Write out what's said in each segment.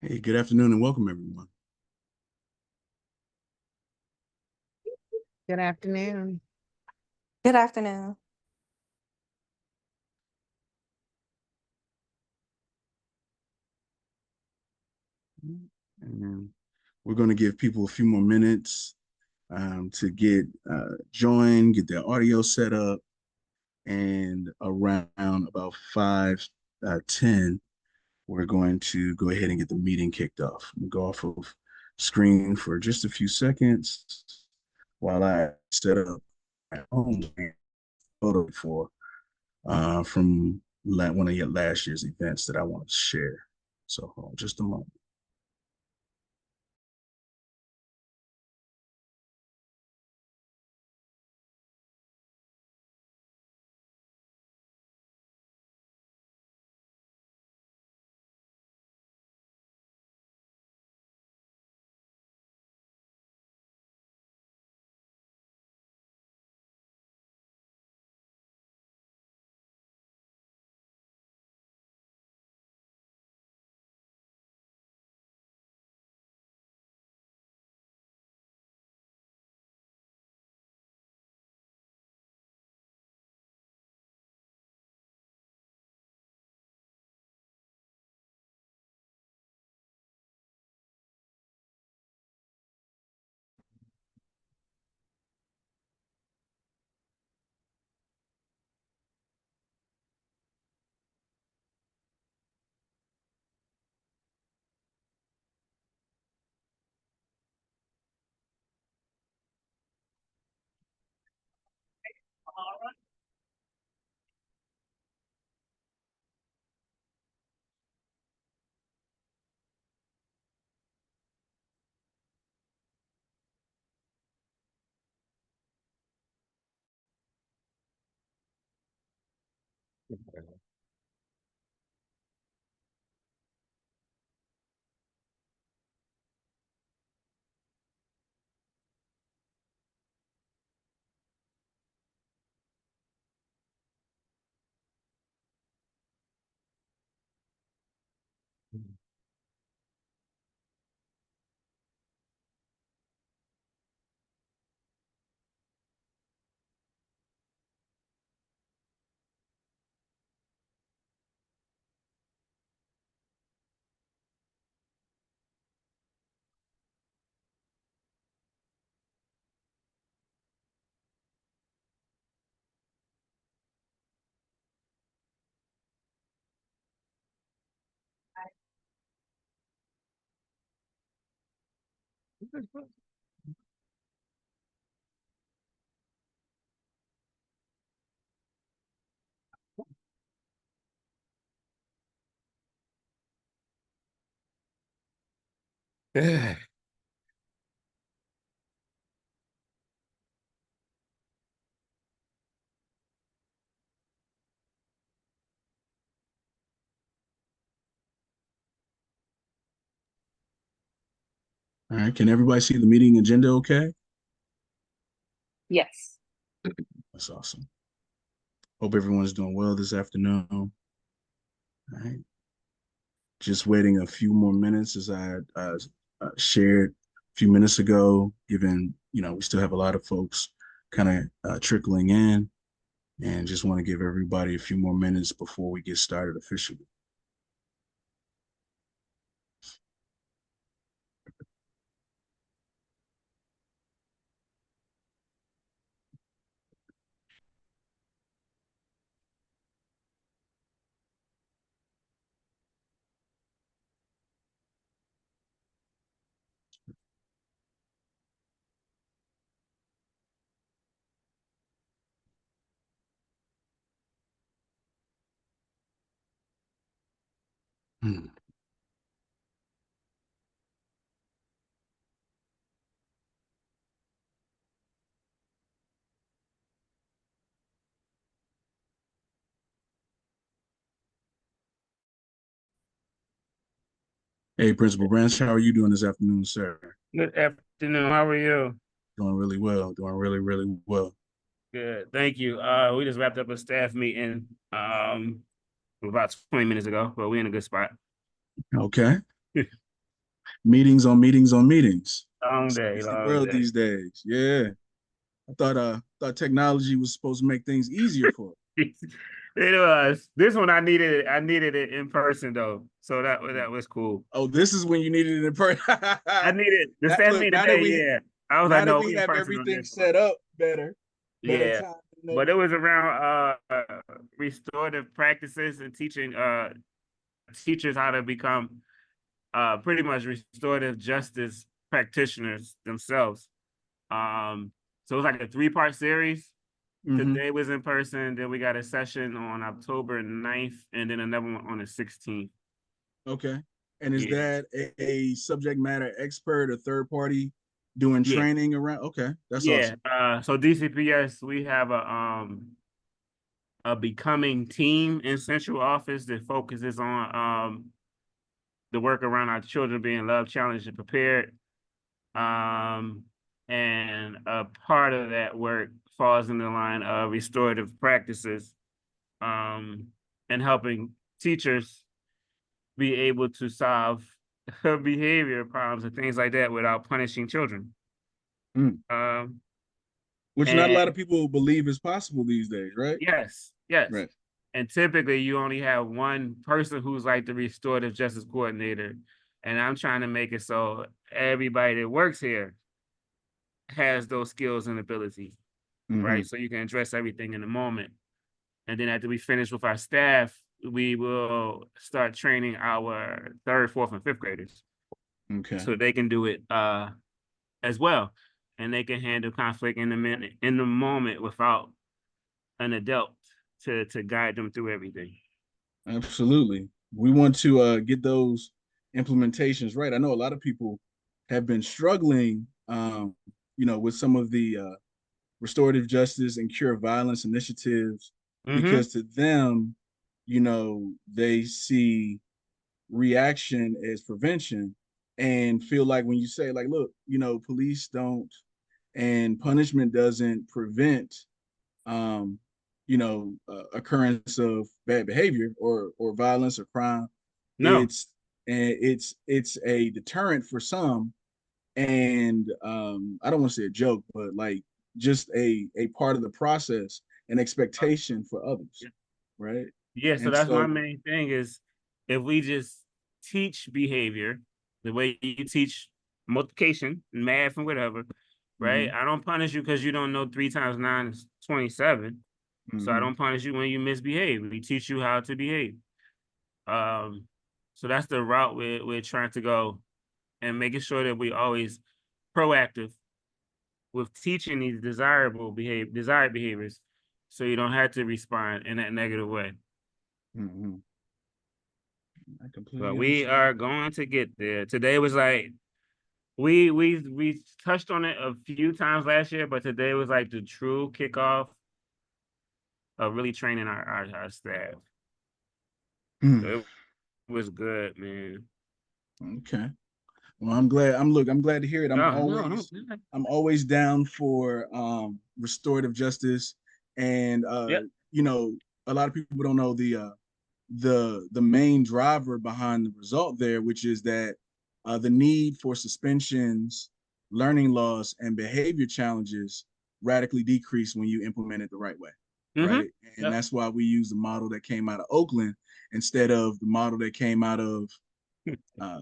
Hey, good afternoon and welcome everyone. Good afternoon. Good afternoon. And we're going to give people a few more minutes to get joined, get their audio set up, and around about 5:10, we're going to go ahead and get the meeting kicked off. We'll go off of screen for just a few seconds while I set up my own photo for from one of your last year's events that I want to share. So hold on just a moment. Yeah. All right, can everybody see the meeting agenda okay? Yes. That's awesome. Hope everyone's doing well this afternoon. All right. Just waiting a few more minutes as I shared a few minutes ago, given, we still have a lot of folks kind of trickling in, and just want to give everybody a few more minutes before we get started officially. Hmm. Hey, Principal Branch, how are you doing this afternoon, sir? Good afternoon. How are you? Doing really well. Doing really, really well. Good. Thank you. We just wrapped up a staff meeting about 20 minutes ago, but we're in a good spot. Okay. Meetings on meetings on meetings. Long day, It's the long world day. these days. Yeah. I thought technology was supposed to make things easier for us. It was this one. I needed it in person though, so that was cool. Oh, this is when you needed it in person. I needed the Now, staff look, meeting today. Yeah, I was like, no, we in have person on everything this one. set up better Yeah, time than but it ever. was around restorative practices and teaching teachers how to become pretty much restorative justice practitioners themselves. So it was like a 3-part series. Mm-hmm. Today was in person. Then we got a session on October 9th, and then another one on the 16th. Okay. And is Yeah, that a subject matter expert or third party doing yeah, training around? Okay, that's yeah. awesome. So DCPS, we have a becoming team in central office that focuses on the work around our children being loved, challenged, and prepared. Um, and a part of that work falls in the line of restorative practices, um, and helping teachers be able to solve behavior problems and things like that without punishing children. Mm. Um, Which not a lot and of people believe is possible these days, right? yes, yes. Right. And typically you only have one person who's like the restorative justice coordinator. And I'm trying to make it so everybody that works here has those skills and abilities, Mm-hmm. right? So you can address everything in the moment. And then after we finish with our staff, we will start training our 3rd, 4th, and 5th graders Okay. so they can do it as well. And they can handle conflict in the moment without an adult to guide them through everything. Absolutely. We want to get those implementations right. I know a lot of people have been struggling, with some of the restorative justice and cure violence initiatives Mm-hmm. because to them, they see reaction as prevention and feel like when you say like, look, police don't and punishment doesn't prevent um, occurrence of bad behavior or violence or crime. No. It's a deterrent for some, and I don't want to say a joke, but like just a part of the process and expectation for others, right? Yeah, so And that's my so, main thing is if we just teach behavior the way you teach multiplication, math, and whatever, right? mhm, I don't punish you because you don't know 3 times 9 is 27. So I mhm, don't punish you when you misbehave. We teach you how to behave. Um, so that's the route we're trying to go and making sure that we always proactive with teaching these desired behaviors so you don't have to respond in that negative way. mhm. I But completely we understand. are going to get there. Today was like we touched on it a few times last year, but today was like the true kickoff of really training our staff. Mm, So it was good, man. okay. Well, I'm glad to hear it. I'm Oh, no, no. always I'm always down for restorative justice and Yep. a lot of people don't know the main driver behind the result there, which is that the need for suspensions, learning loss, and behavior challenges radically decrease when you implement it the right way, Mm-hmm. right? And Yep. that's why we use the model that came out of Oakland instead of the model that came out of uh,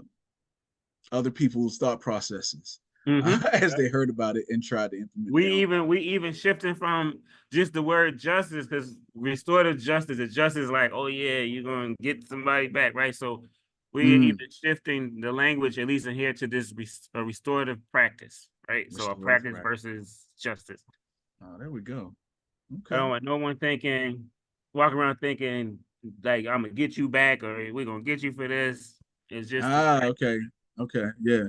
other people's thought processes Mm-hmm. as they heard about it and tried to implement their own. We even shifting from just the word justice because restorative justice is justice like, oh yeah, you're gonna get somebody back, right? So we're Mm, even shifting the language, at least in here, to this a restorative practice, right? So a restorative practice practice. versus justice. Oh, there we go. I Okay. don't want no one walking around thinking like I'm gonna get you back or we're gonna get you for this. It's just a Ah, practice. okay. Okay. Yeah.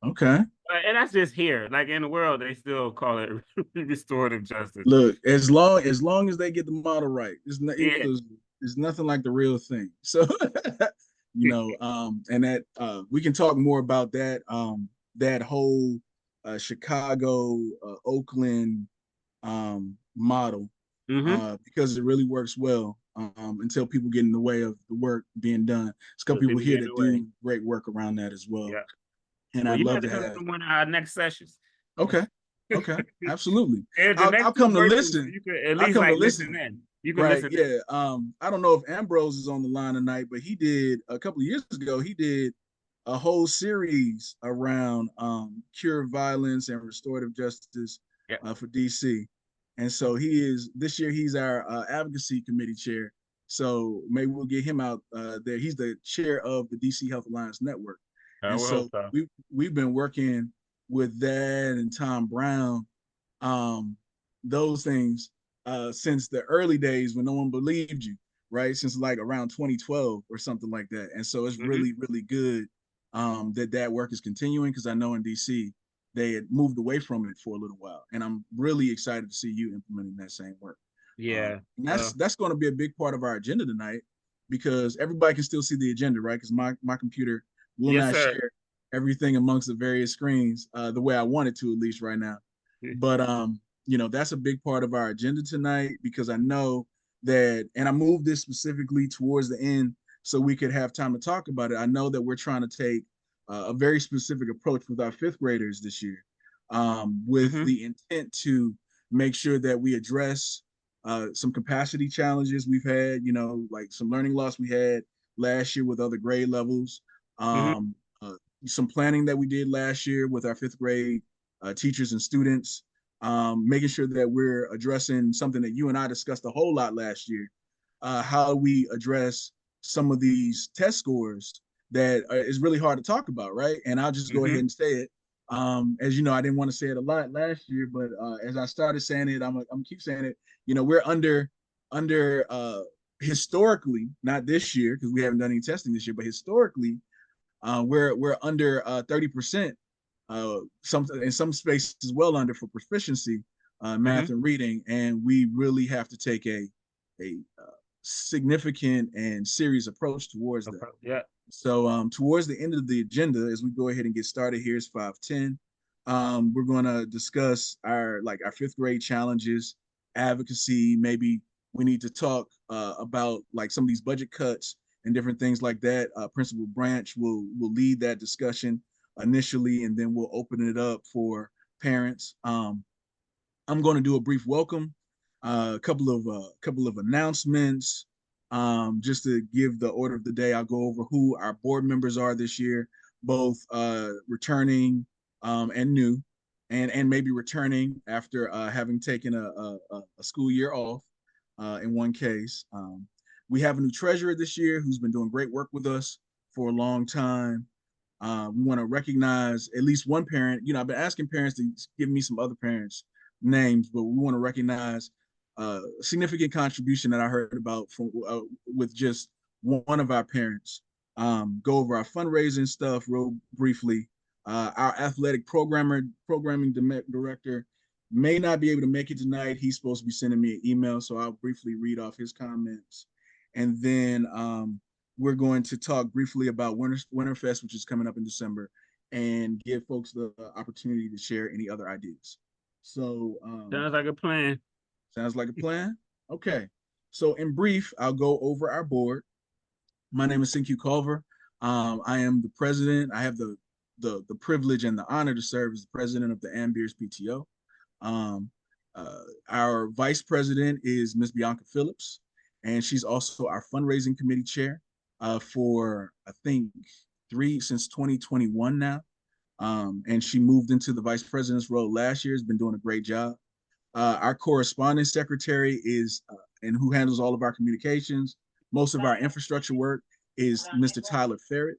Okay. And that's just here. Like in the world, they still call it restorative justice. Look, as long as they get the model right, it's not Yeah. because it's nothing like the real thing. So and that we can talk more about that that whole Chicago Oakland model Mm-hmm. because it really works well until people get in the way of the work being done. There's a couple So people people here get in that the way. do great work around that as well. Yeah. and Well, I'd you love have to to come have. to one of our next sessions. Okay, okay, absolutely. And the I'll next two come to virtual, so listen. you could at I'll least come to like listen listen. in. You can Right, listen in. yeah. I don't know if Ambrose is on the line tonight, but he did a couple of years ago. He did a whole series around cure violence and restorative justice Yeah. for DC. And so he is this year. He's our advocacy committee chair. So maybe we'll get him out there. He's the chair of the DC Health Alliance Network, I and will so hope so. we've been working with that and Tom Brown, um, those things since the early days when no one believed you, right? Since like around 2012 or something like that. And so it's Hmm. really good that work is continuing, because I know in DC they had moved away from it for a little while, and I'm really excited to see you implementing that same work. Yeah. And that's going to be a big part of our agenda tonight, because everybody can still see the agenda, right? Because my computer will Yes, not sir. share everything amongst the various screens the way I want it to, at least right now. But that's a big part of our agenda tonight, because I know that, and I moved this specifically towards the end so we could have time to talk about it. I know that we're trying to take a very specific approach with our fifth graders this year, with Hmm. the intent to make sure that we address some capacity challenges we've had, like some learning loss we had last year with other grade levels, Hmm. um, uh, some planning that we did last year with our fifth grade teachers and students, making sure that we're addressing something that you and I discussed a whole lot last year, how we address some of these test scores that is really hard to talk about, right? And I'll just go ahead Hmm. and say it. As you know, I didn't want to say it a lot last year, but as I started saying it, I'm keep saying it. We're under historically, not this year because we haven't done any testing this year, but historically, we're under 30%, some in some spaces well under for proficiency, math Hmm. and reading, and we really have to take a significant and serious approach towards that. Yeah. So towards the end of the agenda, as we go ahead and get started, here's 510. We're going to discuss our fifth grade challenges, advocacy. Maybe we need to talk about like some of these budget cuts and different things like that. Principal Branch will lead that discussion initially, and then we'll open it up for parents. I'm going to do a brief welcome, a couple of announcements, just to give the order of the day. I'll go over who our board members are this year, both returning and new, and maybe returning after having taken a school year off. In one case, we have a new treasurer this year who's been doing great work with us for a long time. We want to recognize at least one parent. I've been asking parents to give me some other parents' names, but we want to recognize a significant contribution that I heard about from with just one of our parents. Go over our fundraising stuff real briefly. Our athletic programming director may not be able to make it tonight. He's supposed to be sending me an email, so I'll briefly read off his comments, and then we're going to talk briefly about Winterfest, which is coming up in December, and give folks the opportunity to share any other ideas. So, Sounds like a plan. sounds like a plan? Okay. So, in brief, I'll go over our board. My name is Sinkyu Culver. I am the president. I have the privilege and the honor to serve as the president of the Ambeers PTO. Um, our vice president is Miss Bianca Phillips, and she's also our fundraising committee chair for I think since 2021 now. And she moved into the vice president's role last year. Has been doing a great job. Our correspondence secretary is and who handles all of our communications, most of our infrastructure work is Mr. Tyler Ferret.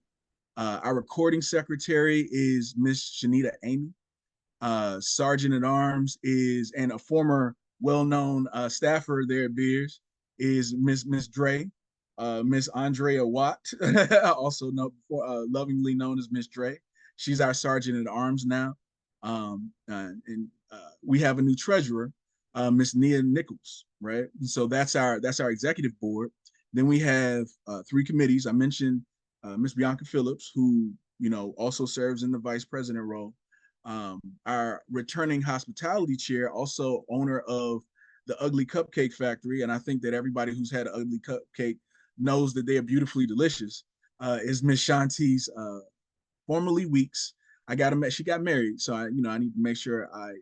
Our recording secretary is Miss Shanita Amy. Sergeant at Arms is, and a former well-known staffer there at Beers, is Miss Dre, Miss Andrea Watt, also lovingly known as Miss Dre. She's our Sergeant at Arms now, and we have a new treasurer, Miss Nia Nichols, right? And so that's our executive board. Then we have three committees. I mentioned Miss Bianca Phillips, who also serves in the vice president role. Our returning hospitality chair, also owner of the Ugly Cupcake Factory, and I think that everybody who's had an ugly cupcake knows that they are beautifully delicious, is Miss Shanti's formerly Weeks. I got to she got married, so I need to make sure I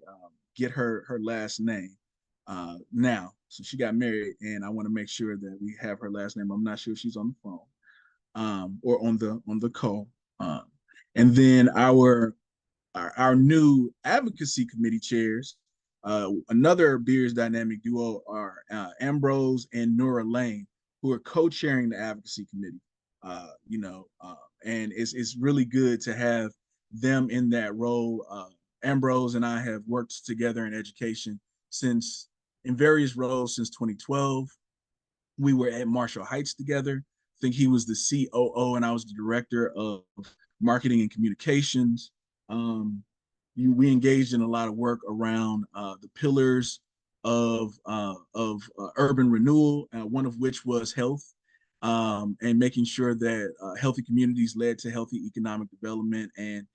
get her last name now. So she got married, and I want to make sure that we have her last name. I'm not sure if she's on the phone or on the call. Um, and then our new advocacy committee chairs, another Beers Dynamic duo are Ambrose and Nora Lane, who are co-chairing the advocacy committee. And it's really good to have them in that role. Ambrose and I have worked together in education since in various roles since 2012. We were at Marshall Heights together. I think he was the COO and I was the director of marketing and communications. Um, we engaged in a lot of work around the pillars of urban renewal, one of which was health, and making sure that healthy communities led to healthy economic development and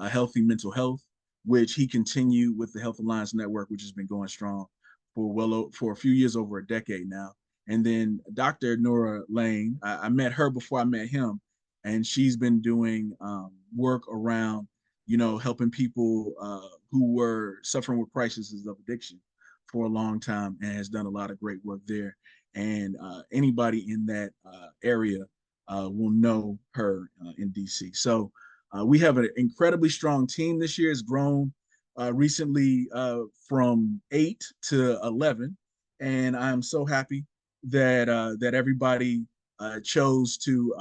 healthy mental health, which he continued with the Health Alliance Network, which has been going strong for a few years, over a decade now. And then Dr. Nora Lane, I met her before I met him, and she's been doing work around, helping people who were suffering with crises of addiction for a long time, and has done a lot of great work there. And anybody in that area will know her in DC. So we have an incredibly strong team this year. It's grown recently from 8 to 11, and I'm so happy that everybody chose to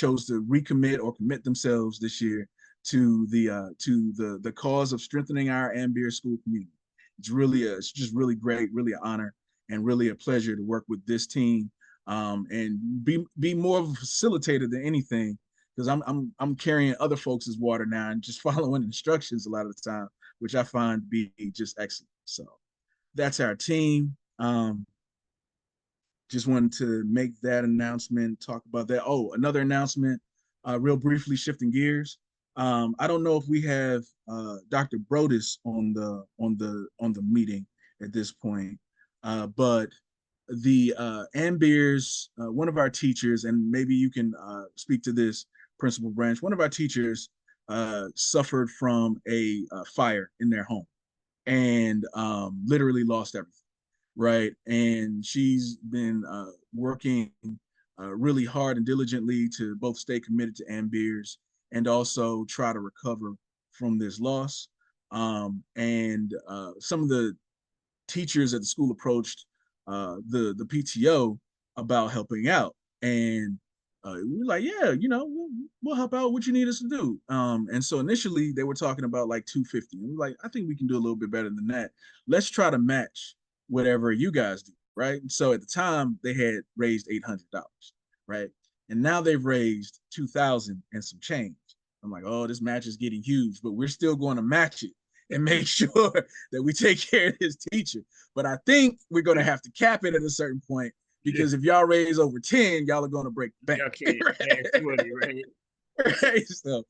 recommit or commit themselves this year to the cause of strengthening our Ambeer school community. It's just really great, really an honor, and really a pleasure to work with this team, and be more of a facilitator than anything, because I'm carrying other folks' water now and just following instructions a lot of the time, which I find to be just excellent. So that's our team. Just wanted to make that announcement, talk about that. Oh, another announcement, real briefly, shifting gears. I don't know if we have Dr. Brodus on the meeting at this point, but the Ambeers, one of our teachers, and maybe you can speak to this, Principal Branch. One of our teachers suffered from a fire in their home and literally lost everything, right? And she's been working really hard and diligently to both stay committed to Ambeers and also try to recover from this loss. And some of the teachers at the school approached the PTO about helping out, and we were like, yeah, we'll help out. What you need us to do? And so initially they were talking about like 250, and we're like, I think we can do a little bit better than that. Let's try to match whatever you guys do, right? And so at the time they had raised $800, right? And now they've raised 2,000 and some change. I'm like, oh, this match is getting huge, but we're still going to match it and make sure that we take care of this teacher. But I think we're going to have to cap it at a certain point, because if y'all raise over 10, y'all are going to break the bank. Okay, right? Right? So,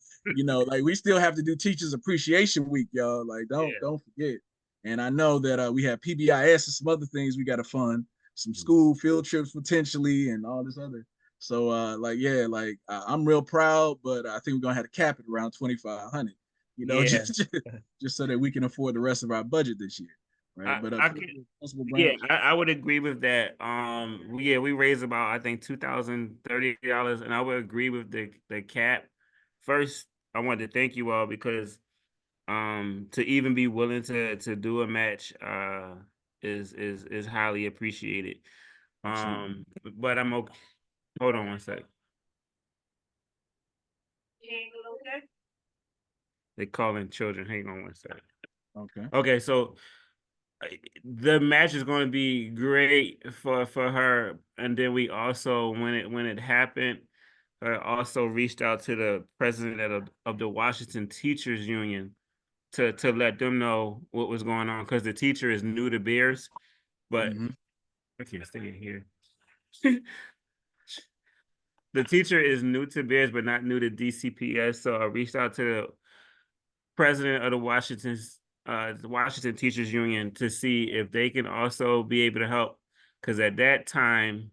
like we still have to do Teachers Appreciation Week, y'all. Like, don't forget. And I know that we have PBIS and some other things we got to fund, some school field trips potentially, and all this other. So, I'm real proud, but I think we're gonna have to cap it around 2,500. Just so that we can afford the rest of our budget this year, right? But I would agree with that. We raised about, I think, $2,030, and I would agree with the cap. First, I wanted to thank you all because to even be willing to do a match is highly appreciated. But I'm okay. Hold on one sec. They calling children. Hang on one sec. Okay, so the match is going to be great for her, and then we also, when it happened, also reached out to the president of the Washington Teachers Union to let them know what was going on, because the teacher is new to Bears, but I can't stay in here. The teacher is new to Bears, but not new to DCPS. So I reached out to the president of the Washington Teachers Union to see if they can also be able to help, because at that time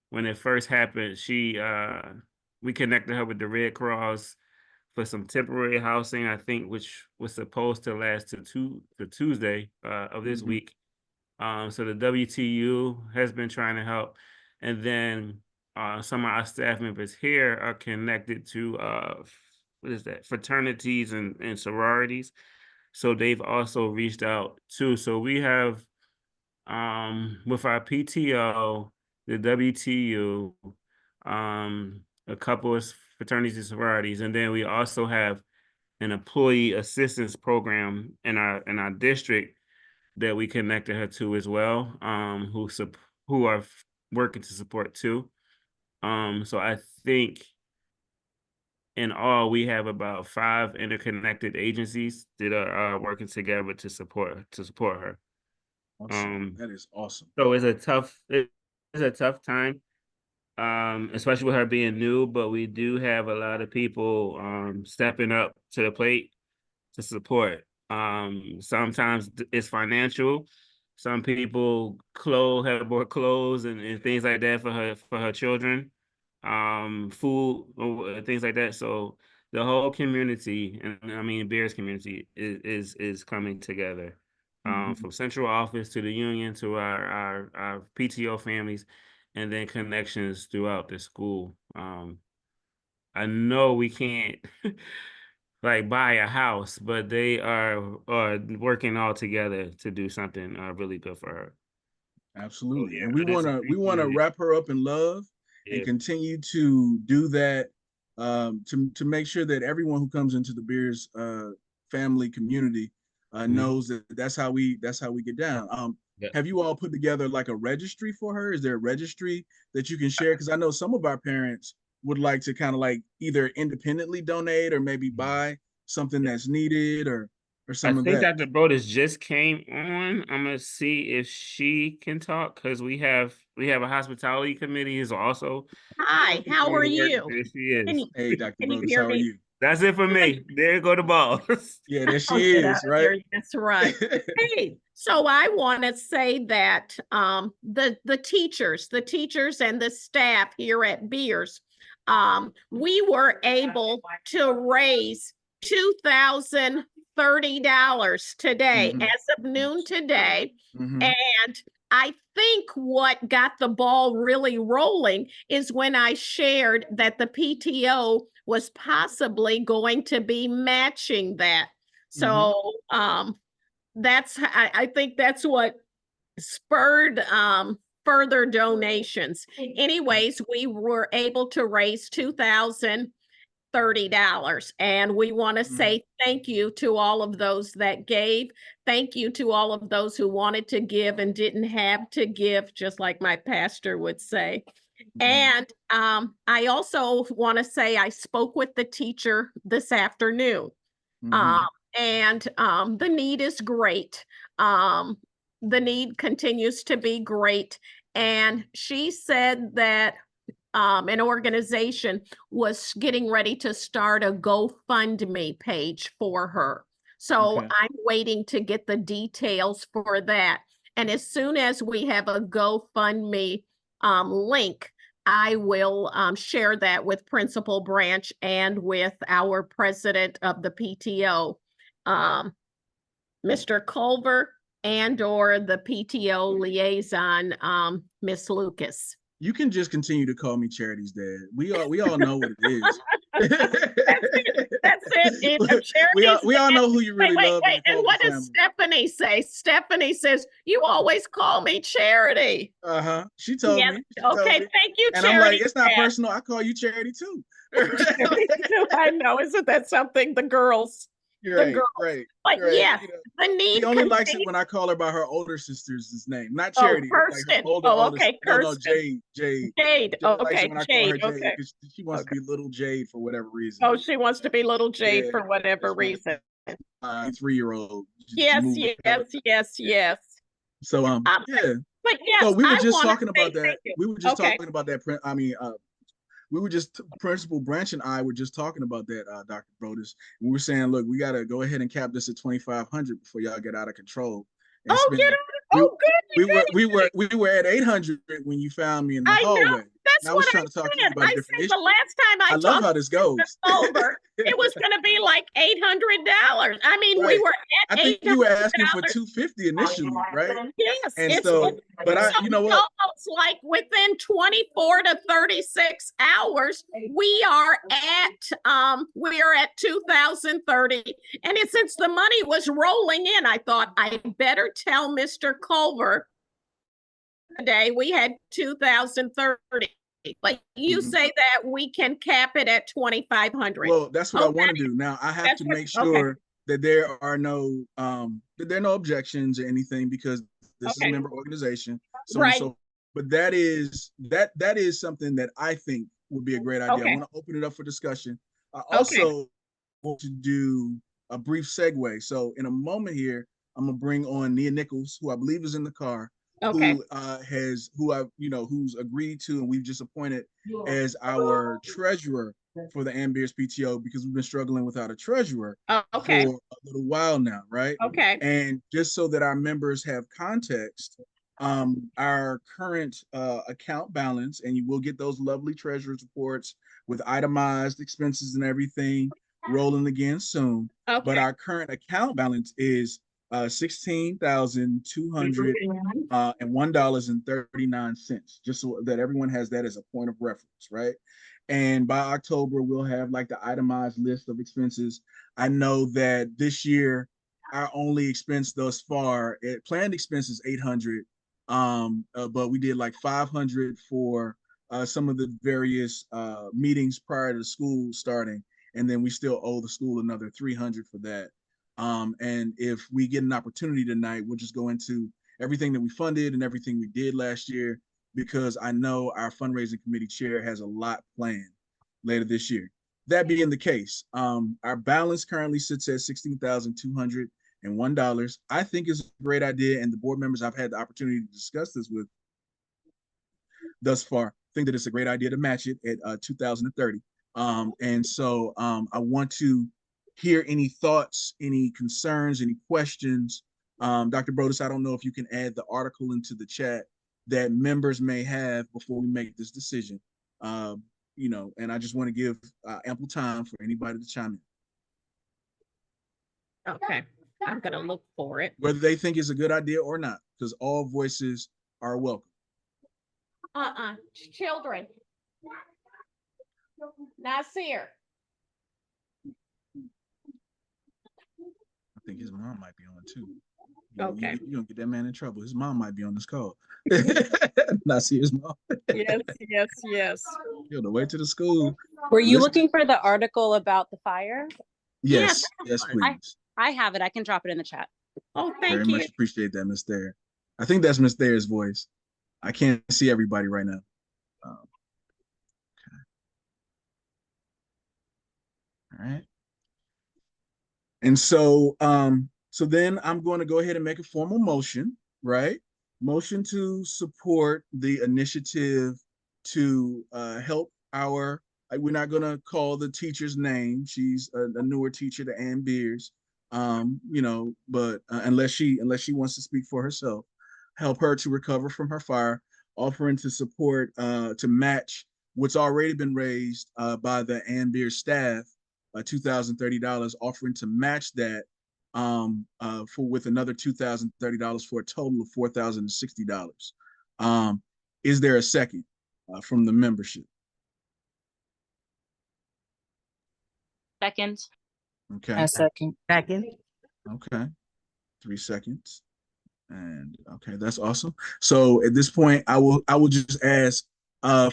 when it first happened, we connected her with the Red Cross, for some temporary housing, I think, which was supposed to last to Tuesday of this week. So the WTU has been trying to help. And then some of our staff members here are connected to what is that? Fraternities and sororities. So they've also reached out too. So we have with our PTO, the WTU, a couple of fraternities and sororities, and then we also have an employee assistance program in our district that we connected her to as well, who are working to support too. So I think in all we have about 5 interconnected agencies that are working together to support her. Awesome. That is awesome. So it's a tough time, especially with her being new, but we do have a lot of people stepping up to the plate to support. Sometimes it's financial. Some people have bought clothes and things like that for her children, food or things like that. So the whole community, and I mean Bears community, is coming together. From central office to the union to our PTO families, and then connections throughout the school. I know we can't like buy a house, but they are working all together to do something really good for her. Absolutely. Yeah, And I just we wanna appreciate it. wrap her up in love and Yeah. continue to do that to make sure that everyone who comes into the Beers family community knows that that's how we get down. Yeah. Have you all put together like a registry for her? Is there a registry that you can share? Because I know some of our parents would like to kind of like either independently donate or maybe buy something that's needed or I some of think that. Dr. Brodus just came on. I'm gonna see if she can talk because we have a hospitality committee is also Hi, how are doing work. you? There she Can is. you Hey, Dr. can you Brodus, hear how are me? you? That's it for me. There go the balls. Yeah, there I'll she get out is, of right? there. That's right. Hey, so I want to say that the teachers and the staff here at Beers, we were able to raise $2,030 today Mhm. as of noon today. Mhm. And I think what got the ball really rolling is when I shared that the PTO was possibly going to be matching that. So I think that's what spurred further donations. Anyways, we were able to raise $2,030. And we want to say thank you to all of those that gave. Thank you to all of those who wanted to give and didn't have to give, just like my pastor would say. And I also want to say I spoke with the teacher this afternoon. And the need is great. The need continues to be great. And she said that an organization was getting ready to start a GoFundMe page for her. So Okay. I'm waiting to get the details for that. And as soon as we have a GoFundMe link, I will share that with Principal Branch and with our president of the PTO, Mr. Culver, and or the PTO liaison, Miss Lucas. You can just continue to call me Charity's dad. We all know what it is. That's it. We all know who you really love in the And Culver what does family. Stephanie say? Stephanie says, you always call me Charity. She told Yeah. me. She Okay. told me. Thank you, And Charity. I'm like, it's not personal. I call you Charity too. I know. Isn't that something? The girls. Great, girls. great. But great. yes, You know, the need. she only likes it when I call her by her older sister's name, not Oh, Charity. Like her Kirsten. older, Oh, older. okay. No, Kirsten. Jade. Jade. Jade. Jade likes Okay. it when I call her Jade. Jade Okay. because she wants to be little Jade for whatever reason. Oh, she wants to be little Jade Yeah, for whatever reason. 3-year-old. Yes. Yes. So yeah. But yes, So we were I just wanna talking about say that. thank you. We were just Okay. talking about that. We were just Principal Branch and I were just talking about that, Dr. Brodus. We were saying, look, we got to go ahead and cap this at 2,500 before y'all get out of control. And Oh, spend get it. on. Oh, good. We were at 800 when you found me in the I know. hallway. And I was what I trying to talk to you said. about a I different said the issue. last time I I love talked how this to Mr. goes. Culver, it was going to be like $800. I mean, we Right. were I at think you were asking for $800. 250 initially, right? Yes, And it's so, but so you know what? almost like within 24 to 36 hours, we are at 2030. And since the money was rolling in, I thought I better tell Mr. Culver today we had 2030. But you Mhm. say that we can cap it at 2,500. Well, that's what I Okay, want to do. Now I have that's to what, make okay, sure that there are no objections or anything because this is a okay, member organization, so on and right, so. But that is something that I think would be a great idea. I okay, want to open it up for discussion. I okay, also want to do a brief segue. So in a moment here, I'm gonna bring on Nia Nichols, who I believe is in the car, okay, who's agreed to and we've just appointed as our treasurer for the Ambeers PTO because we've been struggling without a treasurer okay, for a little while now, right? okay, And just so that our members have context, our current account balance, and you will get those lovely treasurer's reports with itemized expenses and everything rolling again soon. But okay. our current account balance is $16,201.39, just so that everyone has that as a point of reference, right? And by October, we'll have like the itemized list of expenses. I know that this year, our only expense thus far, planned expense is 800, but we did like 500 for some of the various meetings prior to school starting, and then we still owe the school another 300 for that. And if we get an opportunity tonight, we'll just go into everything that we funded and everything we did last year, because I know our fundraising committee chair has a lot planned later this year. That being the case, our balance currently sits at $16,201. I think is a great idea, and the board members I've had the opportunity to discuss this with thus far think that it's a great idea to match it at 2030. And so I want to hear any thoughts, any concerns, any questions. Dr. Brodus, I don't know if you can add the article into the chat that members may have before we make this decision. And I just want to give ample time for anybody to chime in. Okay, I'm gonna look for it. Whether they think it's a good idea or not, because all voices are welcome. Children. Nasir. I think his mom might be on too. Okay. You don't get that man in trouble. His mom might be on this call. Nasir's his mom. Yes. On the way to the school. Were you Listen. looking for the article about the fire? Yes, please. I have it. I can drop it in the chat. Oh, Very thank you. much appreciate that, Miss Thayer. I think that's Miss Thayer's voice. I can't see everybody right now. Okay. All right. And so then I'm going to go ahead and make a formal motion, right? Motion to support the initiative to help we're not going to call the teacher's name. She's a newer teacher to Ann Beers, but unless she wants to speak for herself, help her to recover from her fire, offering to support to match what's already been raised by the Ann Beers staff, $2,030, offering to match that with another $2,030 for a total of $4,060. Is there a second from the membership? Second. Okay. Second. Okay. 3 seconds. And okay, that's awesome. So at this point, I will just ask are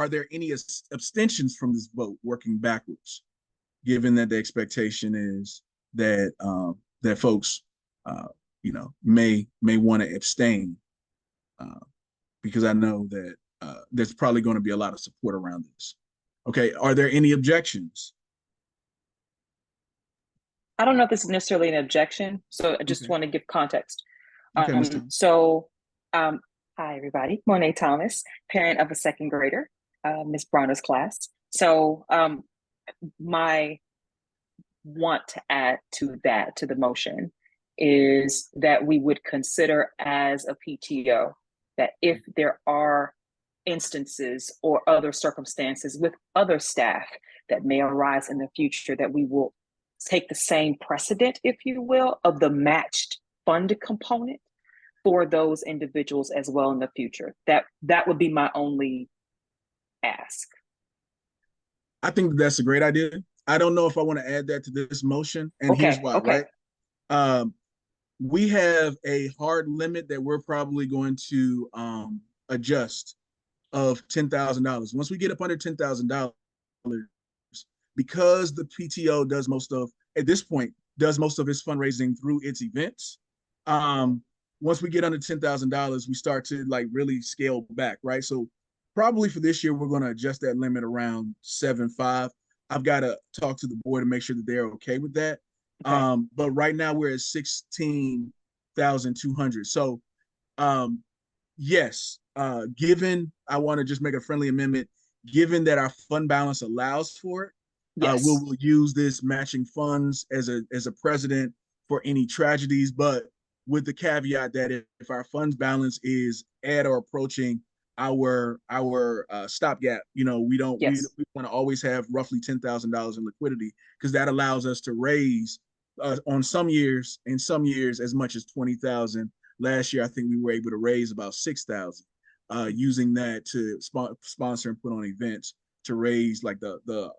there any abstentions from this vote working backwards, given that the expectation is that that folks may want to abstain, because I know that there's probably going to be a lot of support around this. Okay, are there any objections? I don't know if this is necessarily an objection, so I just want to give context. Okay, Hi, everybody. Monet Thomas, parent of a second grader, Ms. Bronner's class. So my want to add to the motion, is that we would consider as a PTO that if there are instances or other circumstances with other staff that may arise in the future, that we will take the same precedent, if you will, of the matched fund component for those individuals as well in the future. That would be my only ask. I think that's a great idea. I don't know if I want to add that to this motion, and here's why, Okay. right? We have a hard limit that we're probably going to adjust of $10,000. Once we get up under $10,000, because the PTO does most of, at this point, does most of its fundraising through its events. Once we get under $10,000, we start to like really scale back, right? So probably for this year, we're going to adjust that limit around 7.5. I've got to talk to the board to make sure that they're okay with that. Okay. But right now we're at 16,200. So yes, given, I want to just make a friendly amendment, given that our fund balance allows for it, Yes. we'll use this matching funds as a precedent for any tragedies, but with the caveat that if our funds balance is at or approaching our stopgap, you know, we don't Yes. we want to always have roughly $10,000 in liquidity, because that allows us to raise on some years, in some years, as much as 20,000. Last year, I think we were able to raise about 6,000, using that to sponsor and put on events to raise like the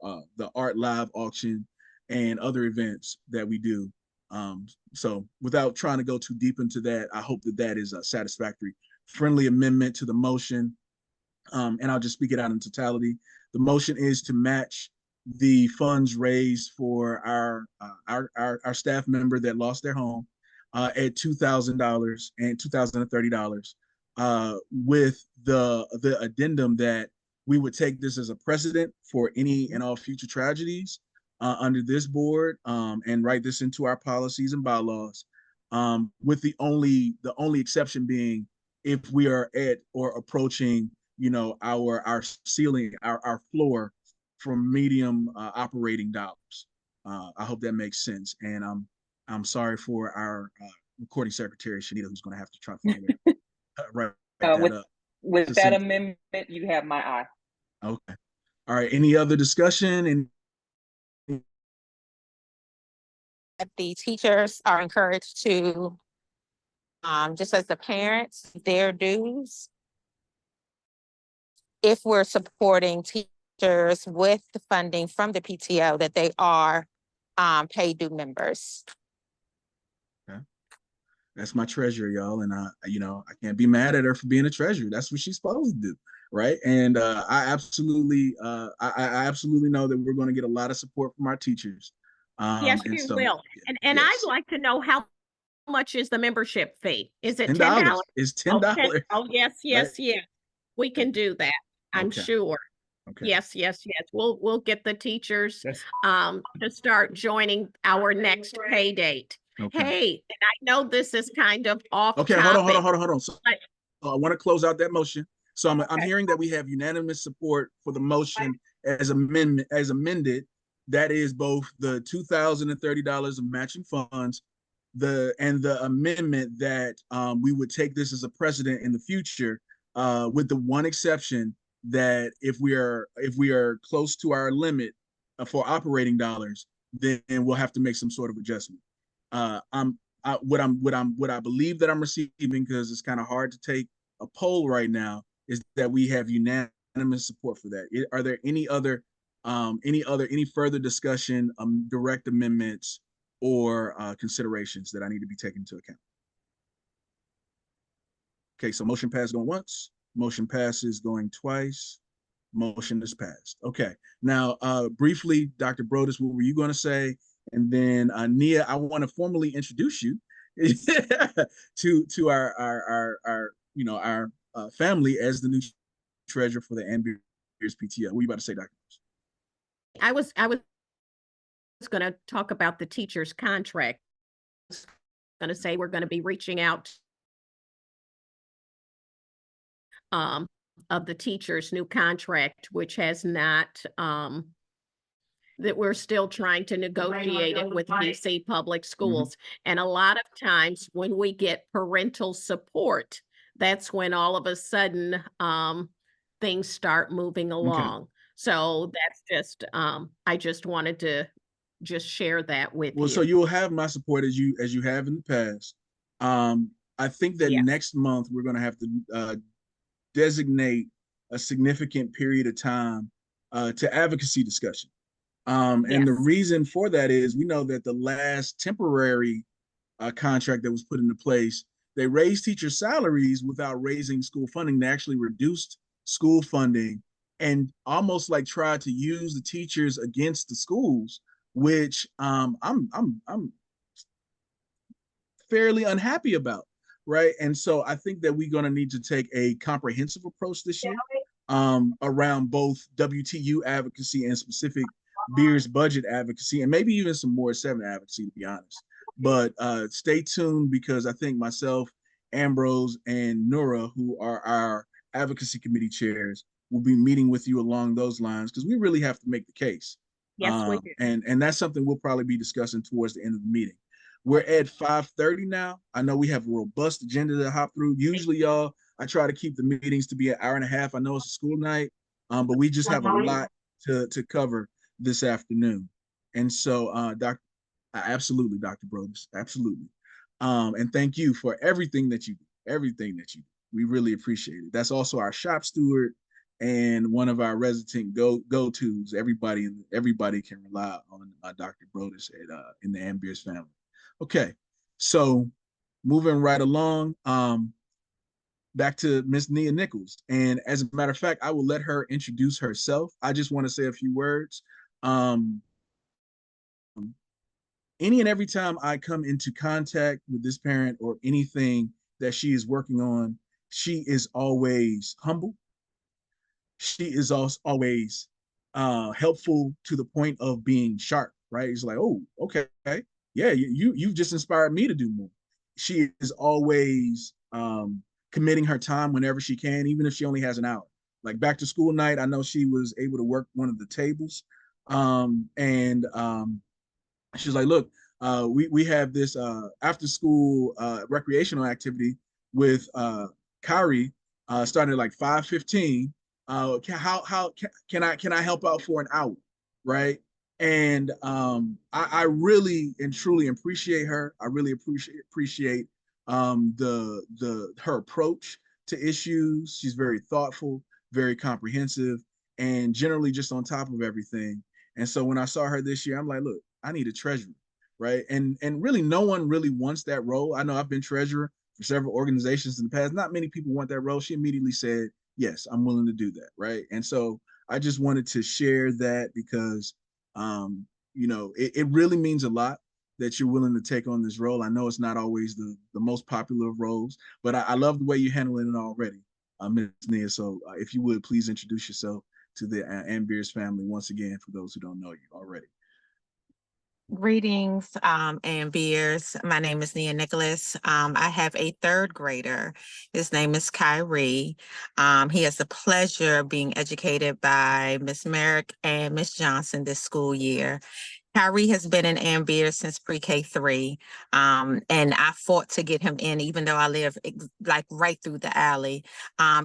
art live auction and other events that we do. So without trying to go too deep into that, I hope that that is a satisfactory, friendly amendment to the motion. And I'll just speak it out in totality. The motion is to match the funds raised for our staff member that lost their home at $2,000 and $2,030, with the addendum that we would take this as a precedent for any and all future tragedies under this board, and write this into our policies and bylaws, with the only exception being if we are at or approaching, you know, our ceiling, our floor from medium operating dollars. I hope that makes sense. And I'm sorry for our recording secretary, Shanita, who's going to have to try to find it, write that up. With that amendment, you have my eye. Okay. All right. Any other discussion? And the teachers are encouraged to, just as the parents, their dues. If we're supporting teachers with the funding from the PTO, that they are paid due members. okay. That's my treasurer, y'all. And you know, I can't be mad at her for being a treasurer. That's what she's supposed to do. Right. And I absolutely know that we're going to get a lot of support from our teachers. Yes, you will. And yes. I'd like to know how much is the membership fee? Is it $10? $10? It's $10. Oh, yes, yes, yes. We can do that. I'm Okay. sure. Okay. Yes, yes, yes. We'll get the teachers to start joining our next pay date. Okay. Hey, and I know this is kind of off Okay, topic. hold on. So I want to close out that motion. So I'm hearing that we have unanimous support for the motion as amended. That is both the $2,030 of matching funds, and the amendment that we would take this as a precedent in the future, with the one exception that if we are close to our limit for operating dollars, then we'll have to make some sort of adjustment. What I believe that I'm receiving, because it's kind of hard to take a poll right now, is that we have unanimous support for that. Are there any further discussion, direct amendments, or considerations that I need to be taken into account? Okay, so motion passed going once, motion passes going twice, motion is passed. Okay, now briefly, Dr. Brodus, what were you going to say? And then Nia, I want to formally introduce you to our family as the new treasurer for the Ambeers PTO. What are you about to say, Dr. I was going to talk about the teacher's contract. I was going to say we're going to be reaching out of the teacher's new contract, which has not, that we're still trying to negotiate it with DC Public Schools. And a lot of times when we get parental support, that's when all of a sudden things start moving along. So that's just, I just wanted to just share that with Well, so you. you'll have my support as you have in the past. I think that Yes. next month we're going to have to designate a significant period of time to advocacy discussion. And the Yes. reason for that is we know that the last temporary contract that was put into place, they raised teacher salaries without raising school funding. They actually reduced school funding and almost like tried to use the teachers against the schools, which I'm fairly unhappy about, right? And so I think that we're going to need to take a comprehensive approach this year around both WTU advocacy and specific Beers budget advocacy, and maybe even some more 7 advocacy, to be honest. But stay tuned, because I think myself, Ambrose, and Nura, who are our advocacy committee chairs, will be meeting with you along those lines, because we really have to make the case. Yes, we do. And that's something we'll probably be discussing towards the end of the meeting. We're at 5:30 now. I know we have a robust agenda to hop through. Usually, y'all, I try to keep the meetings to be an hour and a half. I know it's a school night, but we just have a lot to cover this afternoon. And so, absolutely, Dr. Brodus, absolutely. And thank you for everything that you do, everything that you do. We really appreciate it. That's also our shop steward and one of our resident go-tos. Everybody can rely on Dr. Brodus in the Ambeers family. Okay, so moving right along, back to Miss Nia Nichols. And as a matter of fact, I will let her introduce herself. I just want to say a few words. Um, any and every time I come into contact with this parent or anything that she is working on, she is always humble. She is also always helpful to the point of being sharp, right? It's like, oh, okay, yeah, you've just inspired me to do more. She is always committing her time whenever she can, even if she only has an hour. Like back to school night, I know she was able to work one of the tables, and she's like, look, we have this after school recreational activity with Kyrie starting at like 5:15. How can I help out for an hour, right? And I really and truly appreciate her. I really appreciate the her approach to issues. She's very thoughtful, very comprehensive, and generally just on top of everything. And so when I saw her this year, I'm like, look, I need a treasurer, right? And really, no one really wants that role. I know I've been treasurer for several organizations in the past. Not many people want that role. She immediately said, yes, I'm willing to do that, right? And so I just wanted to share that because, it really means a lot that you're willing to take on this role. I know it's not always the most popular of roles, but I love the way you're handling it already, Ms. Nia. So if you would, please introduce yourself to the Ambeers family once again, for those who don't know you already. Greetings, and beers. My name is Nia Nicholas. I have a 3rd grader. His name is Kyrie. He has the pleasure of being educated by Miss Merrick and Miss Johnson this school year. Kyrie has been in Ambeer since pre-K 3, and I fought to get him in, even though I live like right through the alley.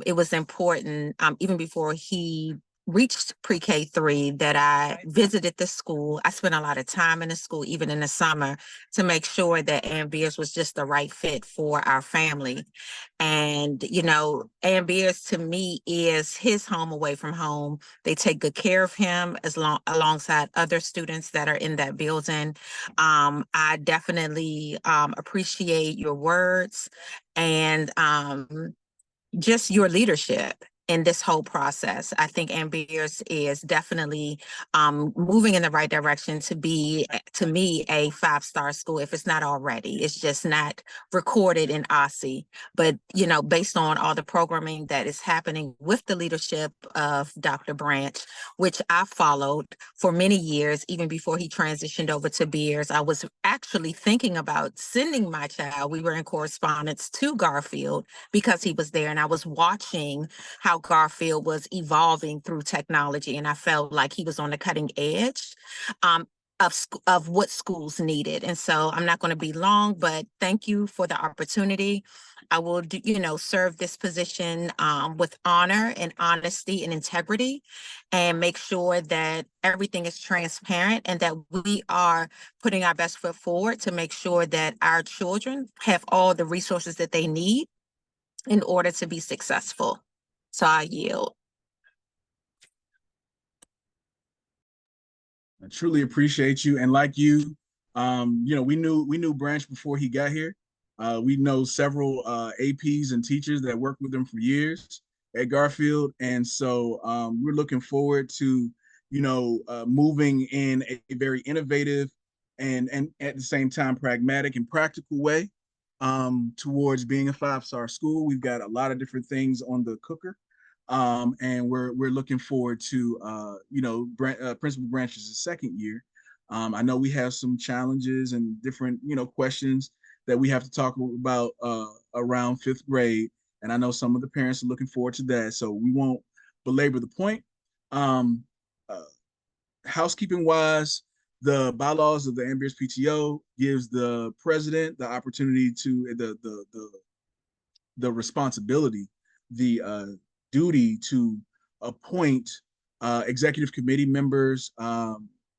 It was important, even before he reached pre-K 3, that I visited the school. I spent a lot of time in the school, even in the summer, to make sure that Ambeers was just the right fit for our family. And, Ambeers to me is his home away from home. They take good care of him alongside other students that are in that building. I definitely appreciate your words and just your leadership in this whole process. I think Ambeers is definitely moving in the right direction to be, to me, a 5-star school, if it's not already. It's just not recorded in OSSE. But, based on all the programming that is happening with the leadership of Dr. Branch, which I followed for many years, even before he transitioned over to Beers, I was actually thinking about sending my child. We were in correspondence to Garfield because he was there, and I was watching how Garfield was evolving through technology, and I felt like he was on the cutting edge of what schools needed. And so I'm not going to be long, but thank you for the opportunity. I will do, serve this position with honor and honesty and integrity, and make sure that everything is transparent and that we are putting our best foot forward to make sure that our children have all the resources that they need in order to be successful. So I yield. I truly appreciate you. And like you, we knew Branch before he got here. We know several APs and teachers that worked with him for years at Garfield. And so we're looking forward to, moving in a very innovative and at the same time pragmatic and practical way towards being a 5-star school. We've got a lot of different things on the cooker. And we're looking forward to Principal Branch's second year. I know we have some challenges and different questions that we have to talk about around 5th grade, and I know some of the parents are looking forward to that. So we won't belabor the point. Housekeeping wise, the bylaws of the Ambeers PTO gives the president the opportunity to the responsibility, the duty to appoint executive committee members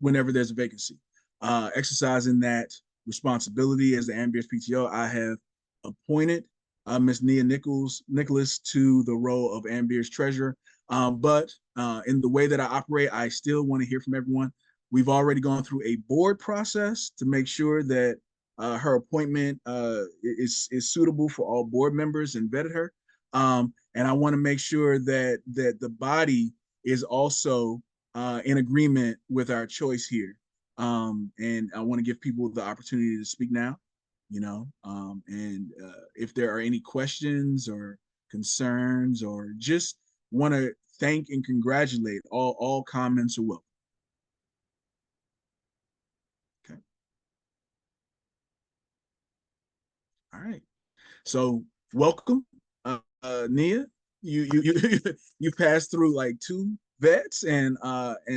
whenever there's a vacancy. Exercising that responsibility as the Ambeers PTO, I have appointed Ms. Nia Nicholas to the role of Ambeers treasurer. But in the way that I operate, I still want to hear from everyone. We've already gone through a board process to make sure that her appointment is suitable for all board members and vetted her. And I want to make sure that the body is also in agreement with our choice here. And I want to give people the opportunity to speak now, and if there are any questions or concerns or just want to thank and congratulate, all comments are welcome. Okay. All right. So welcome, Nia. You passed through like 2 vets and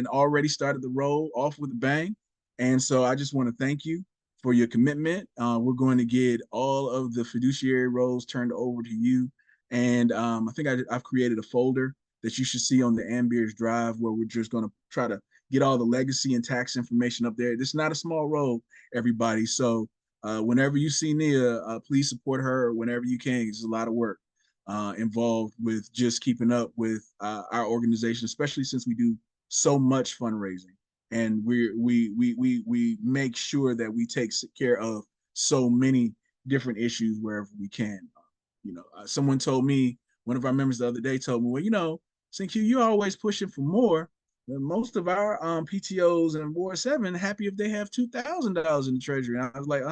already started the role off with a bang. And so I just want to thank you for your commitment. We're going to get all of the fiduciary roles turned over to you. And I think I've created a folder that you should see on the Ambeers Drive, where we're just going to try to get all the legacy and tax information up there. This is not a small role, everybody. So whenever you see Nia, please support her whenever you can. It's a lot of work involved with just keeping up with our organization, especially since we do so much fundraising, and we make sure that we take care of so many different issues wherever we can. Someone told me, one of our members the other day told me, well, CQ, you're always pushing for more. Most of our PTOs and Ward 7 happy if they have $2,000 in the treasury. And I was like,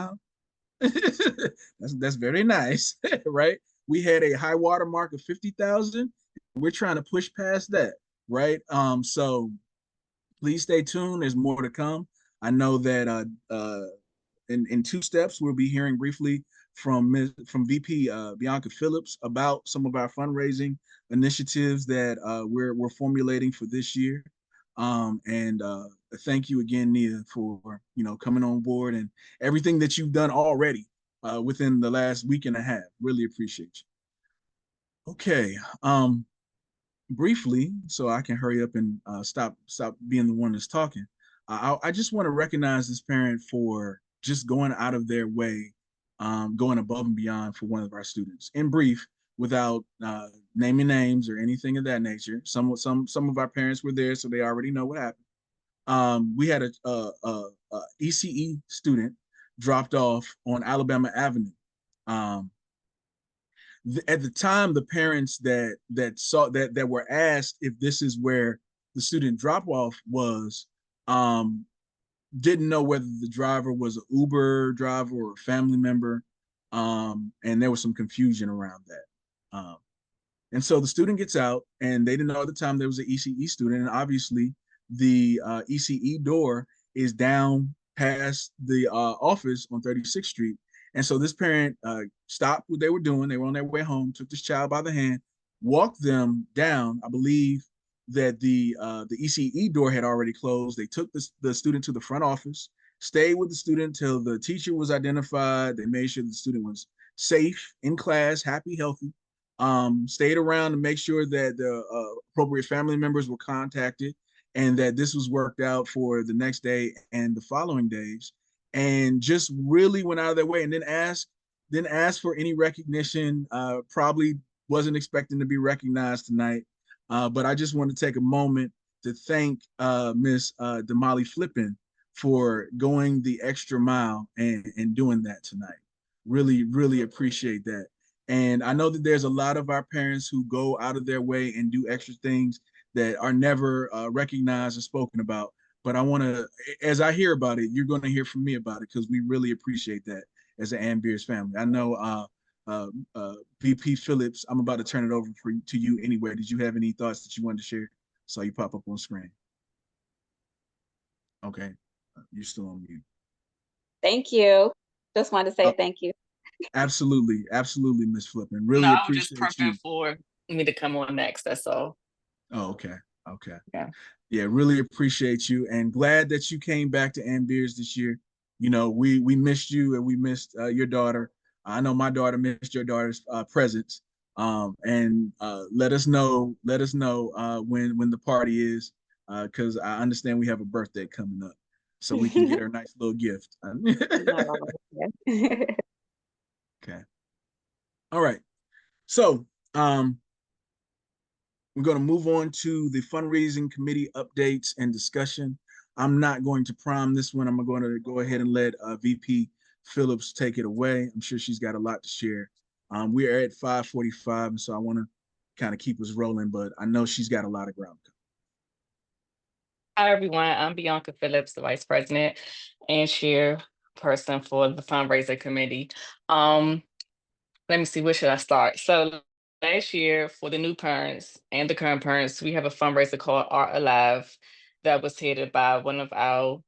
that's very nice, right? We had a high water mark of 50,000. We're trying to push past that, right? So please stay tuned. There's more to come. I know that in 2 steps, we'll be hearing briefly from VP Bianca Phillips about some of our fundraising initiatives that we're formulating for this year. And thank you again, Nia, for coming on board and everything that you've done already within the last week and a half. Really appreciate you. Okay. Briefly, so I can hurry up and stop being the one that's talking. I just want to recognize this parent for just going out of their way, going above and beyond for one of our students. In brief, without naming names or anything of that nature, some of our parents were there, so they already know what happened. We had a ECE student dropped off on Alabama Avenue. At the time, the parents that saw that were asked if this is where the student drop off was, didn't know whether the driver was an Uber driver or a family member, and there was some confusion around that. And so the student gets out, and they didn't know at the time there was an ECE student, and obviously the ECE door is down past the office on 36th Street. And so this parent stopped what they were doing. They were on their way home, took this child by the hand, walked them down. I believe that the ECE door had already closed. They took the student to the front office, stayed with the student till the teacher was identified. They made sure the student was safe in class, happy, healthy. Stayed around to make sure that the appropriate family members were contacted and that this was worked out for the next day and the following days, and just really went out of their way and then asked for any recognition. Probably wasn't expecting to be recognized tonight, but I just want to take a moment to thank Miss Damali Flippin for going the extra mile and doing that tonight. Really, really appreciate that. And I know that there's a lot of our parents who go out of their way and do extra things that are never recognized or spoken about. But I want to, as I hear about it, you're going to hear from me about it because we really appreciate that as an Ambeers family. I know VP Phillips, I'm about to turn it over to you anyway. Did you have any thoughts that you wanted to share? Saw you pop up on screen. Okay, you're still on mute. Thank you. Just wanted to say thank you. Absolutely, absolutely, Miss Flippin. No, Really I was just appreciate you. prepping for me to come on next. That's all. Oh, okay, okay. Yeah. Yeah, really appreciate you, and glad that you came back to Ambeers this year. You know, we missed you and we missed your daughter. I know my daughter missed your daughter's presence. And let us know when the party is, because I understand we have a birthday coming up, so we can get her a nice little gift. No. Okay. All right. So we're going to move on to the fundraising committee updates and discussion. I'm not going to prime this one. I'm going to go ahead and let VP Phillips take it away. I'm sure she's got a lot to share. We are at 5:45, and so I want to kind of keep us rolling, but I know she's got a lot of ground. Hi, everyone. I'm Bianca Phillips, the Vice President and Chairperson for the Fundraiser Committee. Let me see, where should I start? So last year, for the new parents and the current parents, we have a fundraiser called Art Alive that was headed by one of our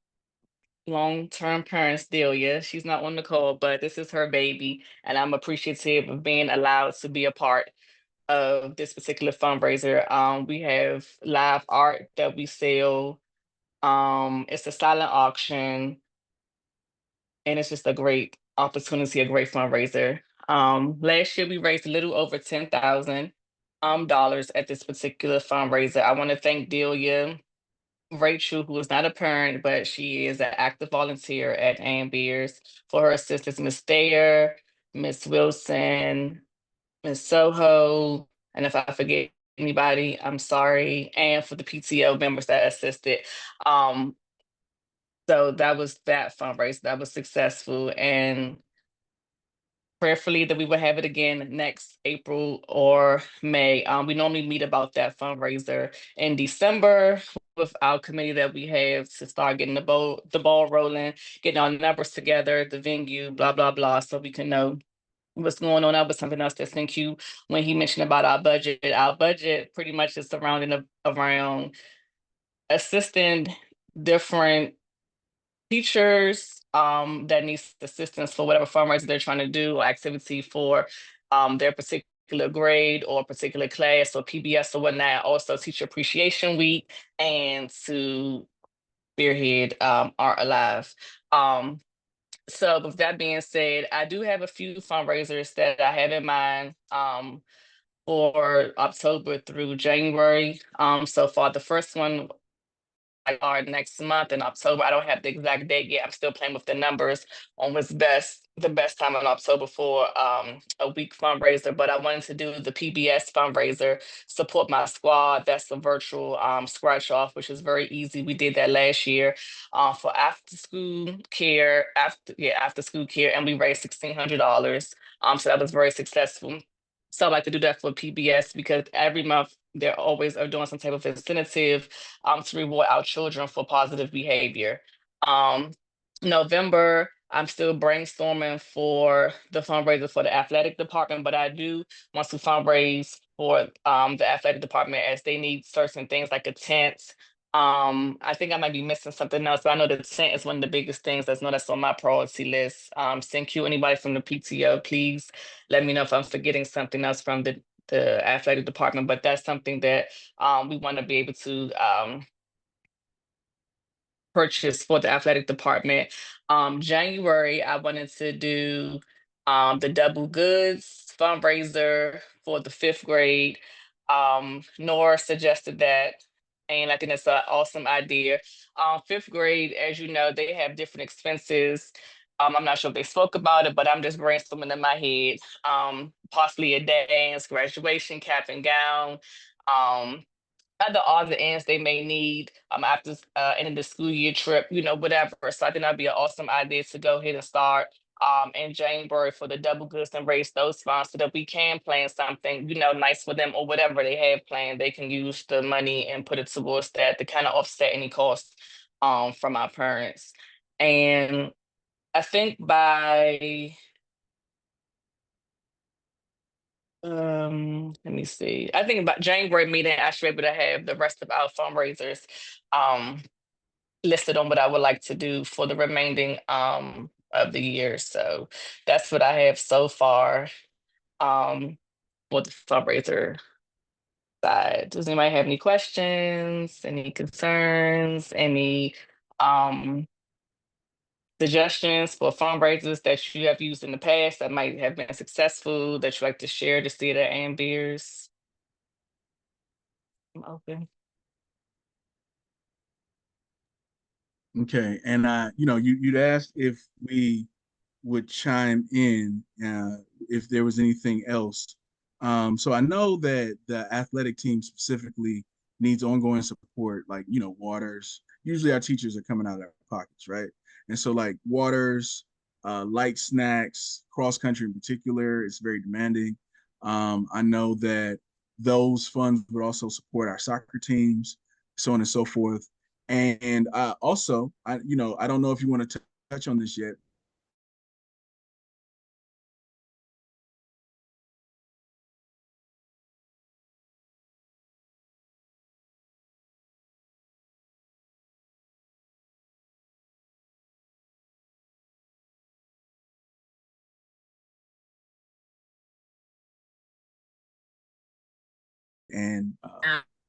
long-term parents, Delia. She's not on the call, but this is her baby, and I'm appreciative of being allowed to be a part of this particular fundraiser. We have live art that we sell. It's a silent auction, and it's just a great opportunity, a great fundraiser. Last year we raised a little over $10,000 dollars at this particular fundraiser. I want to thank Delia, Rachel, who is not a parent, but she is an active volunteer at Ambeers, for her assistance, Miss Thayer, Miss Wilson, Miss Soho, and if I forget anybody, I'm sorry, and for the PTO members that assisted. So that was that fundraiser that was successful, and prayerfully that we will have it again next April or May. We normally meet about that fundraiser in December with our committee that we have to start getting the ball rolling, getting our numbers together, the venue, blah, blah, blah, so we can know what's going on. That was something else that thank you when he mentioned about our budget. Our budget pretty much is surrounding around assisting different teachers that needs assistance for whatever fundraiser they're trying to do or activity for their particular grade or particular class or PBS or whatnot. Also Teacher Appreciation Week, and to spearhead Art Alive. So with that being said, I do have a few fundraisers that I have in mind for October through January. So far, the first one are next month in October. I don't have the exact date yet. I'm still playing with the numbers on what's the best time in October for a week fundraiser. But I wanted to do the PBS fundraiser, support my squad. That's a virtual scratch off, which is very easy. We did that last year for after school care, after school care, and we raised $1,600. So that was very successful. So I like to do that for PBS because every month they're always are doing some type of incentive to reward our children for positive behavior. November, I'm still brainstorming for the fundraiser for the athletic department, but I do want to fundraise for the athletic department as they need certain things like a tent. I think I might be missing something else, but I know the tent is one of the biggest things that's on my priority list. Thank you, anybody from the PTO, please let me know if I'm forgetting something else from the athletic department, but that's something that we want to be able to purchase for the athletic department. January, I wanted to do the Double Goods fundraiser for the 5th grade. Nora suggested that, and I think that's an awesome idea. 5th grade, as you know, they have different expenses. I'm not sure if they spoke about it, but I'm just brainstorming in my head. Possibly a dance, graduation, cap and gown, other odds and ends they may need after ending the school year trip, whatever. So I think that'd be an awesome idea to go ahead and start in January for the double goods and raise those funds so that we can plan something, nice for them, or whatever they have planned. They can use the money and put it towards that to kind of offset any costs from our parents. And I think by let me see. I think about January meeting, I should be able to have the rest of our fundraisers listed on what I would like to do for the remaining of the year. So that's what I have so far for the fundraiser side. Does anybody have any questions, any concerns, any suggestions for fundraisers that you have used in the past that might have been successful that you like to share to Theater and Beers? I'm open. Okay, and you'd asked if we would chime in if there was anything else. So I know that the athletic team specifically needs ongoing support, like waters. Usually our teachers are coming out of their pockets, right? And so like waters, light snacks, cross country in particular, it's very demanding. I know that those funds would also support our soccer teams, so on and so forth. And also, I don't know if you want to touch on this yet. And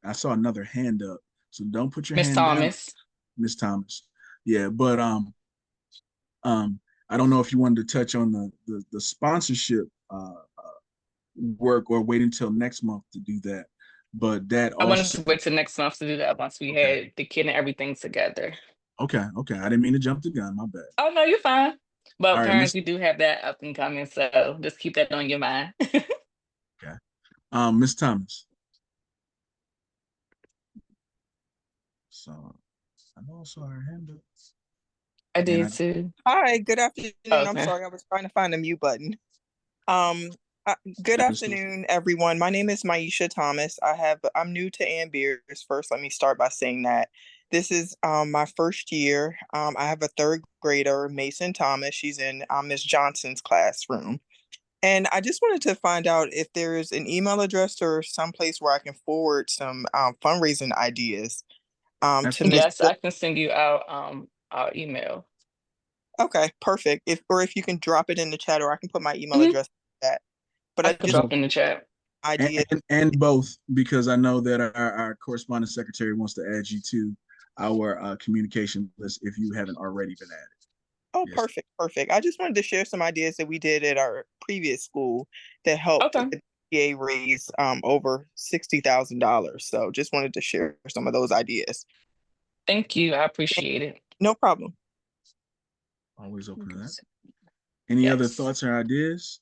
I saw another hand up, so don't put your Miss hand down, Thomas. Miss Thomas. Yeah, but I don't know if you wanted to touch on the sponsorship work or wait until next month to do that. But that I wanted also to wait till next month to do that once we okay. had the kid and everything together. Okay. I didn't mean to jump the gun. My bad. Oh no, you're fine. All But right, parents, Miss. we do have that up and coming, so just keep that on your mind. Okay. Miss Thomas. So I know I saw her hand up. I And did too. Hi, good afternoon. I'm Okay. sorry, I was trying to find the mute button. Um, good Understood. afternoon, everyone. My name is Maisha Thomas. I'm new to Ann Beers. First, let me start by saying that this is my first year. I have a third grader, Mason Thomas. She's in Miss Johnson's classroom. And I just wanted to find out if there is an email address or someplace where I can forward some fundraising ideas to Miss. Yes, I can send you our email. Okay, perfect. If you can drop it in the chat, or I can put my email Mhm. address in that. But I I can just drop in the chat. idea. And both, because I know that our correspondence secretary wants to add you to our communication list if you haven't already been added. Oh, Yes. perfect. I just wanted to share some ideas that we did at our previous school that helped Okay. the PTA raise over $60,000. So just wanted to share some of those ideas. Thank you. I appreciate it. No problem. Always open to that. Any other Yes. thoughts or ideas?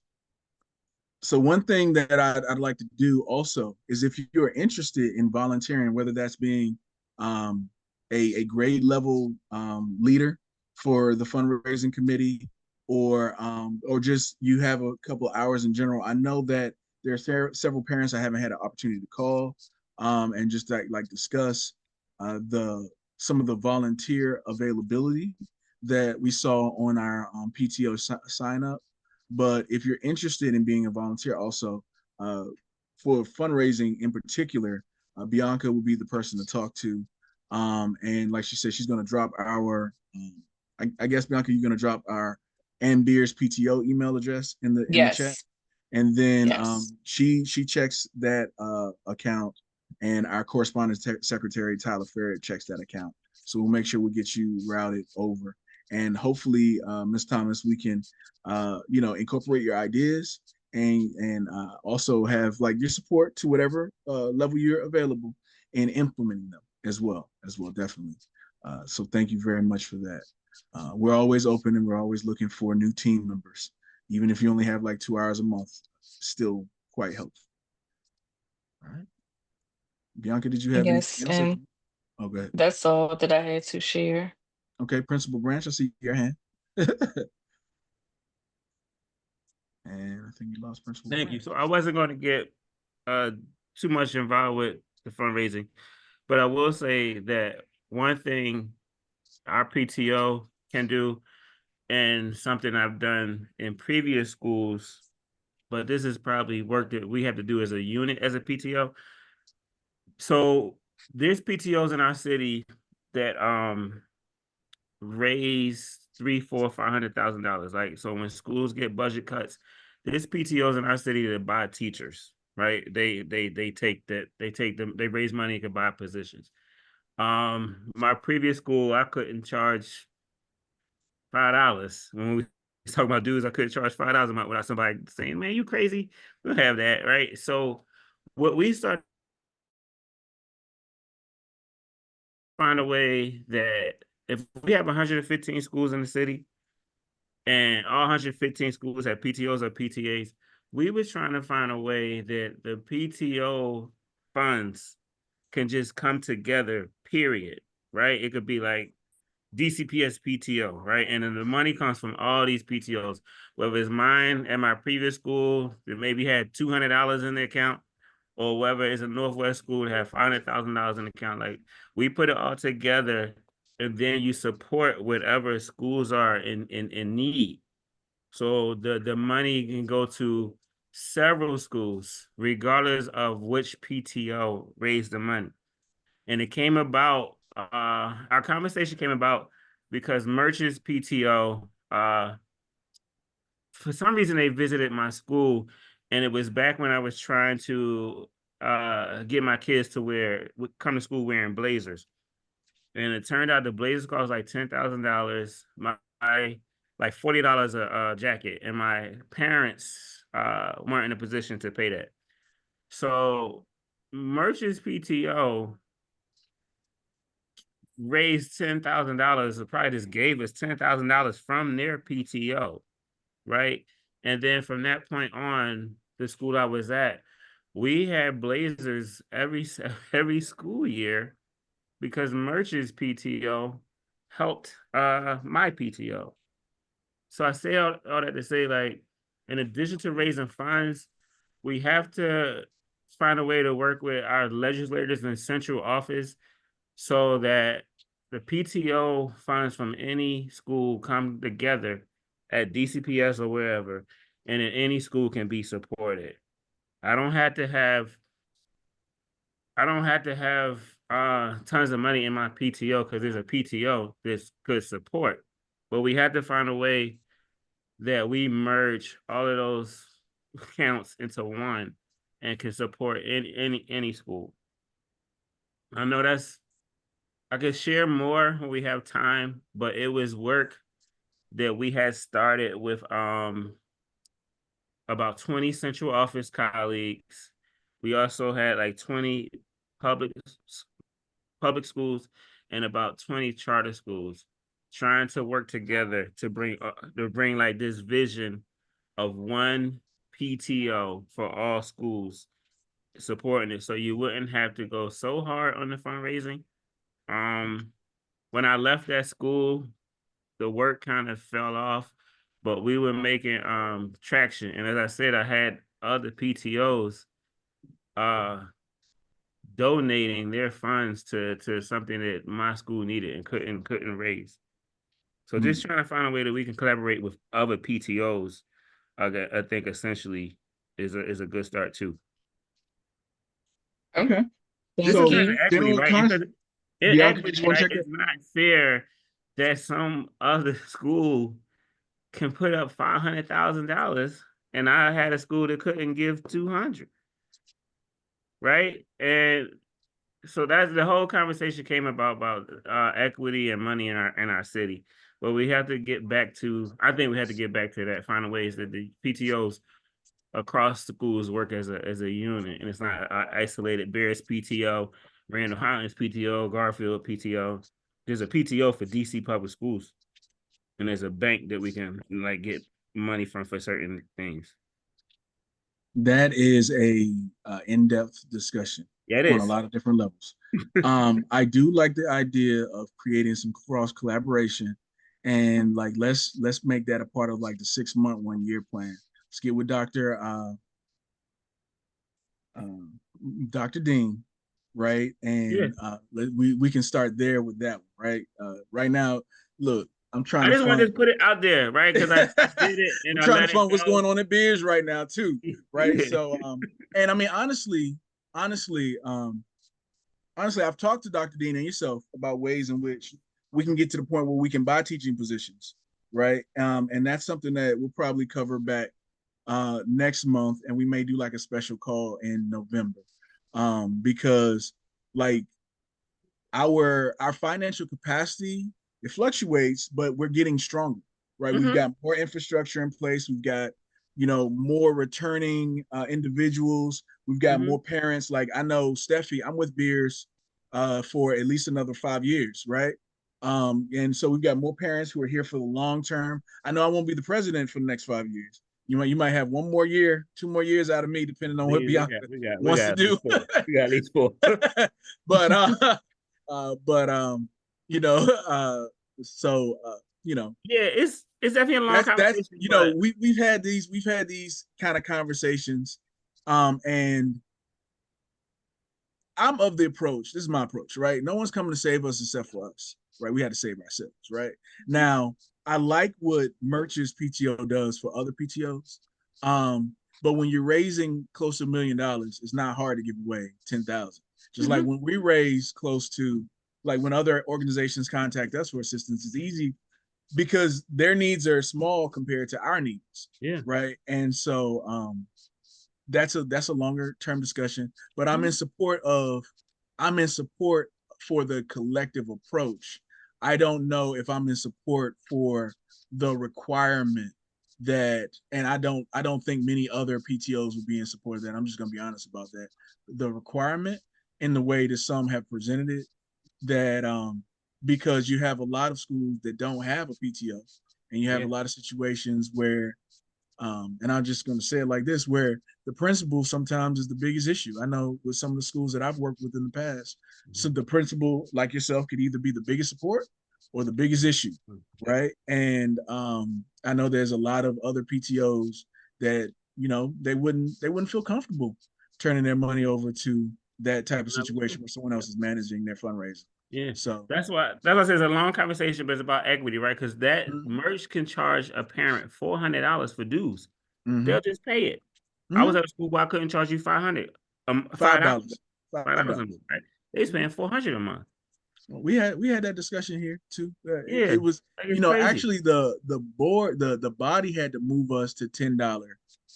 So one thing that I'd like to do also is if you're interested in volunteering, whether that's being a grade level leader for the fundraising committee, or just you have a couple hours in general. I know that there are several parents I haven't had an opportunity to call and just like discuss some of the volunteer availability that we saw on our PTO sign up. But if you're interested in being a volunteer also, for fundraising in particular, Bianca will be the person to talk to. And like she said, she's going to drop I guess, Bianca, you're going to drop our Ann Beers PTO email address in the chat. Yes. And then Yes. she checks that account, and our correspondence secretary, Tyler Ferret, checks that account. So we'll make sure we get you routed over. And hopefully, Ms. Thomas, we can, incorporate your ideas and also have like your support to whatever level you're available in implementing them as well, definitely. So thank you very much for that. We're always open and we're always looking for new team members, even if you only have like 2 hours a month, still quite helpful. All right. Bianca, did you have Yes, anything else? and Oh, go ahead. that's all that I had to share. Okay, Principal Branch, I see your hand. And I think you lost Principal Thank you. Branch. So I wasn't going to get too much involved with the fundraising, but I will say that one thing our PTO can do, and something I've done in previous schools, but this is probably work that we have to do as a unit as a PTO. So there's PTOs in our city that raise $300,000, $400,000, $500,000. Like, so when schools get budget cuts, there's PTOs in our city that buy teachers, right? They take that, they take them, they raise money to buy positions. My previous school, I couldn't charge $5. When we was talking about dues, I couldn't charge $5 a month without somebody saying, "Man, you crazy? We don't have that," right? So what we started, find a way that if we have 115 schools in the city and all 115 schools have PTOs or PTAs, we were trying to find a way that the PTO funds can just come together, period, right? It could be like DCPS PTO, right? And then the money comes from all these PTOs, whether it's mine at my previous school that maybe had $200 in the account, or whether it's a Northwest school that had $500,000 in the account. Like, we put it all together, and then you support whatever schools are in need. So the money can go to several schools, regardless of which PTO raised the money. And it came about, our conversation came about because Merchants PTO, for some reason they visited my school, and it was back when I was trying to get my kids to come to school wearing blazers. And it turned out the blazers cost like $10,000, my like $40 a jacket, and my parents weren't in a position to pay that. So Merchants PTO raised $10,000, or probably just gave us $10,000 from their PTO, right? And then from that point on, the school I was at, we had blazers every school year because Merch's PTO helped my PTO. So I say all that to say, like, in addition to raising funds, we have to find a way to work with our legislators in central office so that the PTO funds from any school come together at DCPS or wherever, and then any school can be supported. I don't have to have tons of money in my PTO because there's a PTO that's good support. But we have to find a way that we merge all of those accounts into one and can support any school. I know I could share more when we have time, but it was work that we had started with about 20 central office colleagues. We also had like 20 public public schools and about 20 charter schools trying to work together to bring like this vision of one PTO for all schools supporting it, so you wouldn't have to go so hard on the fundraising. When I left that school, the work kind of fell off, but we were making traction. And as I said, I had other PTOs donating their funds to something that my school needed and couldn't raise. So just trying to find a way that we can collaborate with other PTOs, I think essentially is a good start too. Okay. Thank This is kind of you. equity, right? Because Bianca, just equity, want to right? check it. It's not fair that some other school can put up $500,000 and I had a school that couldn't give 200, right? And so that's the whole conversation came about equity and money in our city. But we have to get back to, I think we have to get back to that, find ways that the PTOs across schools work as a unit, and it's not isolated. Bears PTO, Randall Highlands PTO, Garfield PTO. There's a PTO for DC public schools, and there's a bank that we can like get money from for certain things. That is a in-depth discussion Yeah, it on a is. lot of different levels. I do like the idea of creating some cross collaboration, and like let's make that a part of like the 6 month, 1 year plan. Let's get with Dr. Dean, right? Yeah. And we can start there with that one, right? Right now, look, I'm trying I to just want to fund. just put it out there, right? Because I did it and I'm I trying to let it fund what's go. going on at Beers right now too, right? Yeah. So, and I mean, honestly, I've talked to Dr. Dean and yourself about ways in which we can get to the point where we can buy teaching positions, right? And that's something that we'll probably cover back next month, and we may do like a special call in November, because like our financial capacity, it fluctuates, but we're getting stronger, right? We've got more infrastructure in place. We've got, more returning individuals. We've got more parents. Like I know Steffi, I'm with Beers for at least another 5 years, right? And so we've got more parents who are here for the long term. I know I won't be the president for the next 5 years. You might have 1 more year, 2 more years out of me, depending on what Bianca wants to do. We got at least 4. But but you know, so Yeah, it's definitely a long that's conversation, but we've had these kind of conversations, and I'm of the approach. This is my approach, right? No one's coming to save us except for us, right? We had to save ourselves, right? Now, I like what Merch's PTO does for other PTOs, but when you're raising close to $1 million, it's not hard to give away 10,000. Just like when we raise close to, like when other organizations contact us for assistance, it's easy because their needs are small compared to our needs, yeah, right? And so, that's a longer term discussion, but I'm in support for the collective approach. I don't know if I'm in support for the requirement that, and I don't think many other PTOs would be in support of that. I'm just going to be honest about that. The requirement in the way that some have presented it, that because you have a lot of schools that don't have a PTO, and you have a lot of situations where and I'm just going to say it like this, where the principal sometimes is the biggest issue. I know with some of the schools that I've worked with in the past, so the principal, like yourself, could either be the biggest support or the biggest issue, right? And I know there's a lot of other PTOs that they wouldn't feel comfortable turning their money over to that type of situation where someone else is managing their fundraising. Yeah, so that's why it's a long conversation, but it's about equity, right? Because that Merch can charge a parent $400 for dues. They'll just pay it. I was at a school where I couldn't charge you $500, $5, $5 a month, right? They was paying $400 a month. We had that discussion here too. Yeah, it was like crazy. Actually the board, the body had to move us to $10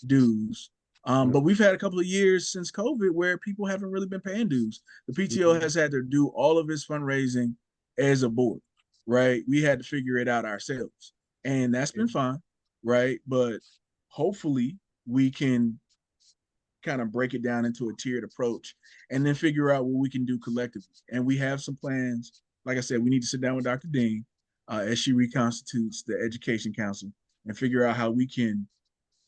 dues. But we've had a couple of years since COVID where people haven't really been paying dues. The PTO has had to do all of its fundraising as a board, right? We had to figure it out ourselves, and that's been fine, right? But hopefully we can kind of break it down into a tiered approach and then figure out what we can do collectively. And we have some plans. Like I said, we need to sit down with Dr. Dean as she reconstitutes the Education Council and figure out how we can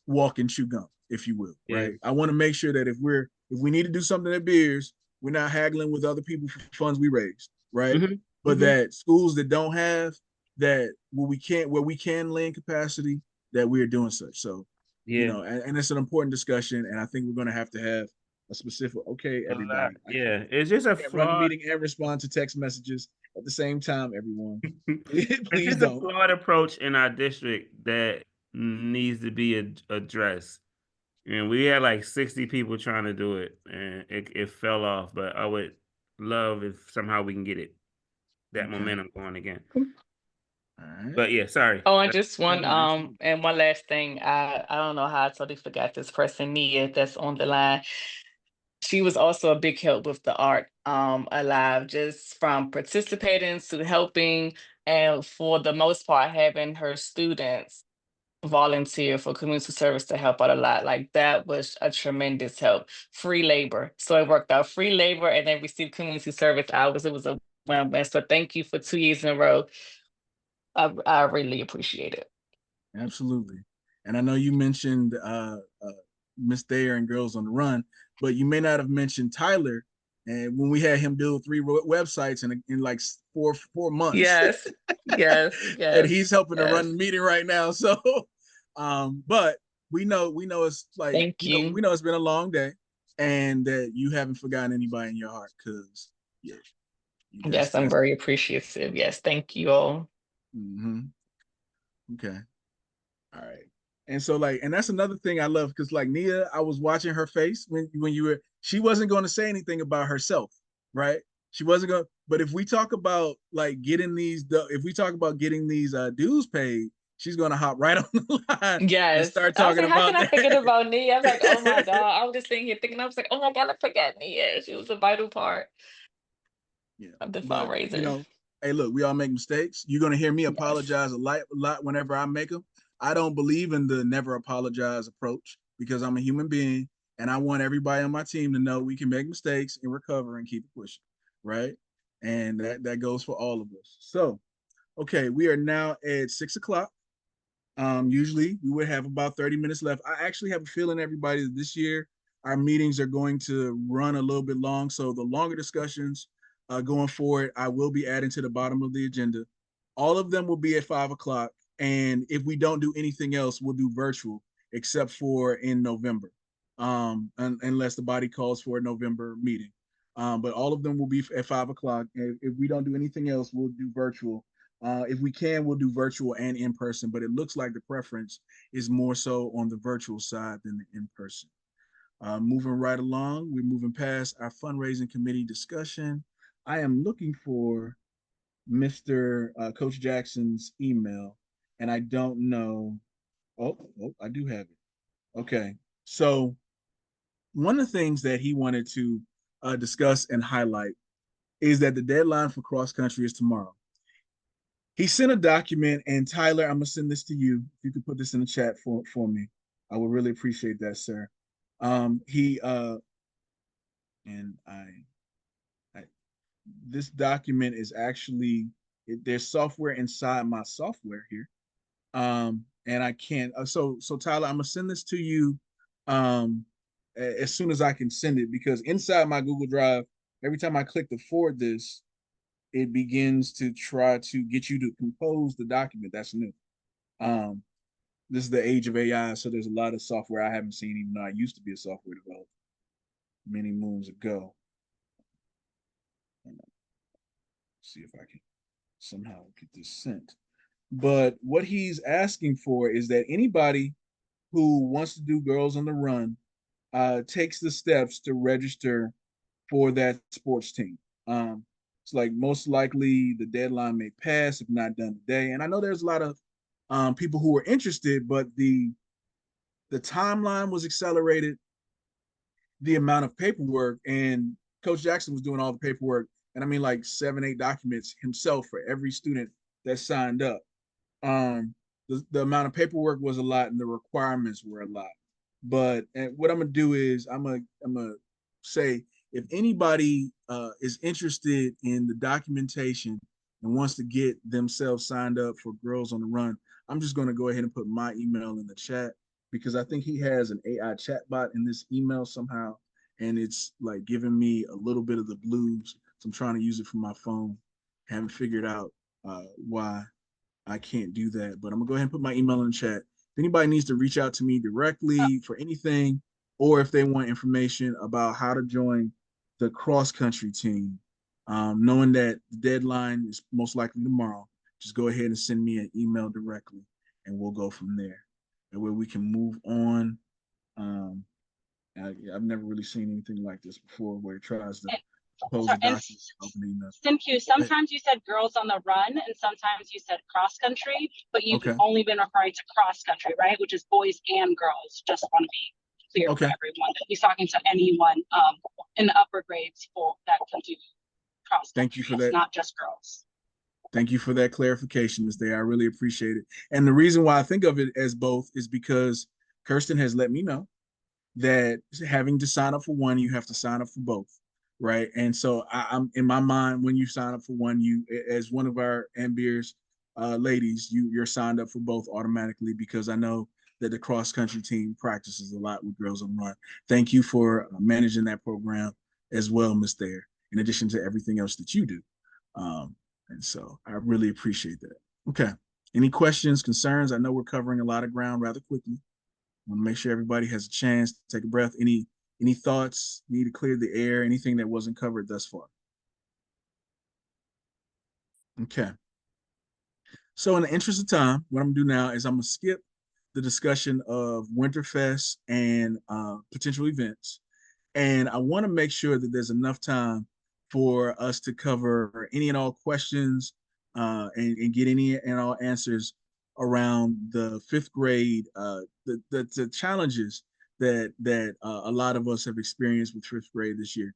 walk and chew gum, if you will, right? I want to make sure that if we need to do something at Beers, we're not haggling with other people for funds we raised, right? But that schools that don't have that, where we can lend capacity, that we are doing such. So, and it's an important discussion, and I think we're going to have a specific. Okay, everybody. It's just a run the flawed meeting and respond to text messages at the same time. Everyone, it's please just a don't. flawed approach in our district that needs to be addressed. And we had like 60 people trying to do it, and it fell off. But I would love if somehow we can get that momentum going again. But yeah, sorry. Oh, and just one and one last thing. I don't know how I totally forgot this person, Nia, that's on the line. She was also a big help with the art alive, just from participating to helping, and for the most part, having her students volunteer for community service to help out a lot. Like that was a tremendous help. Free labor. So it worked out free labor and then received community service hours. It was a win-win. So thank you for 2 years in a row. I really appreciate it. Absolutely. And I know you mentioned Miss Thayer and Girls on the Run, but you may not have mentioned Tyler. And when we had him build 3 websites in like four months, Yes, yes, and yes, he's helping to run yes. the meeting right now. So, but we know it's like, Thank you. we know it's been a long day, and that you haven't forgotten anybody in your heart, because yeah, Yes, I'm that's very appreciative. Yes, thank you all. okay. All right. And so like, and that's another thing I love, because like Nia, I was watching her face when you were, she wasn't going to say anything about herself, right? She wasn't going, but if we talk about like getting these, if we talk about getting these dues paid, she's going to hop right on the line and Yes. start I was talking like, how about can I forget that. about Nia? I was like, oh my God. I was just sitting here thinking, I was like, oh my God, I forgot Nia. She was a vital part Yeah. of the But fundraiser. hey, look, we all make mistakes. You're gonna hear me Yes. apologize a lot whenever I make them. I don't believe in the never apologize approach, because I'm a human being and I want everybody on my team to know we can make mistakes and recover and keep it pushing, right? And that goes for all of us. So, okay, we are now at 6 o'clock. Usually we would have about 30 minutes left. I actually have a feeling, everybody, that this year our meetings are going to run a little bit long. So the longer discussions going forward, I will be adding to the bottom of the agenda. All of them will be at 5 o'clock. And if we don't do anything else, we'll do virtual, except for in November, unless the body calls for a November meeting. But all of them will be at 5 o'clock. If we don't do anything else, we'll do virtual. If we can, we'll do virtual and in person, but it looks like the preference is more so on the virtual side than the in person. Moving right along, we're moving past our fundraising committee discussion. I am looking for Mr. Coach Jackson's email, and I don't know. Oh, I do have it. Okay. So, one of the things that he wanted to discuss and highlight is that the deadline for cross country is tomorrow. He sent a document, and Tyler, I'm gonna send this to you. If you could put this in the chat for me, I would really appreciate that, sir. He and I this document is actually there's software inside my software here, and I can't. So Tyler, I'm gonna send this to you, as soon as I can send it, because inside my Google Drive, every time I click to forward this, it begins to try to get you to compose the document. That's new. Um, this is the age of AI, so there's a lot of software I haven't seen, even though I used to be a software developer many moons ago. See if I can somehow get this sent. But what he's asking for is that anybody who wants to do Girls on the Run takes the steps to register for that sports team. It's like most likely the deadline may pass if not done today. And I know there's a lot of people who are interested, but the timeline was accelerated, the amount of paperwork, and Coach Jackson was doing all the paperwork, and I mean like 7, 8 documents himself for every student that signed up. The amount of paperwork was a lot and the requirements were a lot. But what I'm gonna do is I'm gonna say, if anybody is interested in the documentation and wants to get themselves signed up for Girls on the Run, I'm just gonna go ahead and put my email in the chat, because I think he has an AI chatbot in this email somehow, and it's like giving me a little bit of the blues. So I'm trying to use it from my phone. Haven't figured out why I can't do that, but I'm gonna go ahead and put my email in the chat. If anybody needs to reach out to me directly for anything, or if they want information about how to join the cross country team, knowing that the deadline is most likely tomorrow, just go ahead and send me an email directly, and we'll go from there. That way we can move on. I've never really seen anything like this before, where it tries to propose Sorry, a document opening up. SimQ, sometimes you said Girls on the Run and sometimes you said cross country, but you've Okay. only been referring to cross country, right? Which is boys and girls. Just want to be clear for Okay. everyone that he's talking to anyone in the upper grades for that can do cross Thank you country. for It's that. not just girls. Thank you for that clarification, Ms. Day. I really appreciate it. And the reason why I think of it as both is because Kirsten has let me know that having to sign up for one, you have to sign up for both, right? And so I'm in my mind, when you sign up for one, you, as one of our Ambeers ladies, you're signed up for both automatically, because I know that the cross country team practices a lot with Girls on Run. Thank you for managing that program as well, Ms. Thayer, in addition to everything else that you do. And so I really appreciate that. Okay. Any questions, concerns? I know we're covering a lot of ground rather quickly. I want to make sure everybody has a chance to take a breath. Any thoughts? Need to clear the air? Anything that wasn't covered thus far? Okay. So in the interest of time, what I'm gonna do now is I'm gonna skip the discussion of Winterfest and potential events, and I want to make sure that there's enough time for us to cover any and all questions and get any and all answers around the fifth grade, the challenges that a lot of us have experienced with fifth grade this year.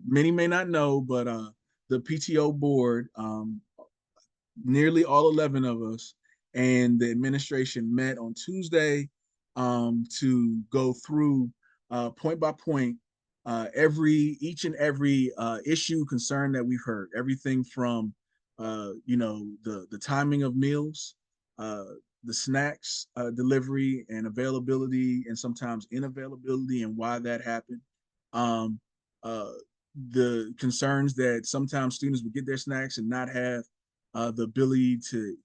Many may not know, but the PTO board, nearly all 11 of us, and the administration met on Tuesday to go through point by point each and every issue, concern that we've heard. Everything from the timing of meals, uh, the snacks delivery and availability, and sometimes inavailability, and why that happened. Um, uh, the concerns that sometimes students would get their snacks and not have the ability to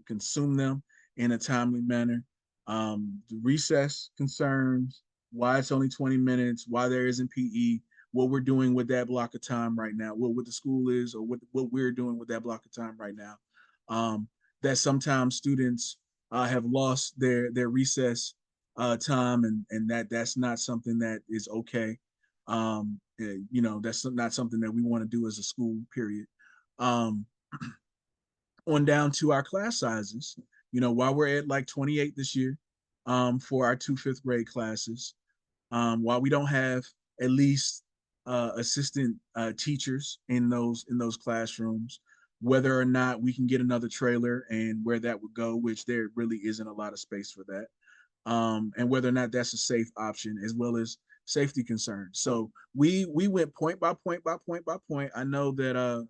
consume them in a timely manner. The recess concerns, why it's only 20 minutes, why there isn't PE, what we're doing with that block of time right now, what the school is, or what we're doing with that block of time right now. That sometimes students have lost their recess time, and that's not something that is okay. That's not something that we want to do as a school, period. Um, on down to our class sizes, while we're at like 28 this year for our two fifth grade classes, while we don't have at least assistant teachers in those classrooms, whether or not we can get another trailer and where that would go, which there really isn't a lot of space for that, and whether or not that's a safe option, as well as safety concerns. So we went point by point by point by point. I know that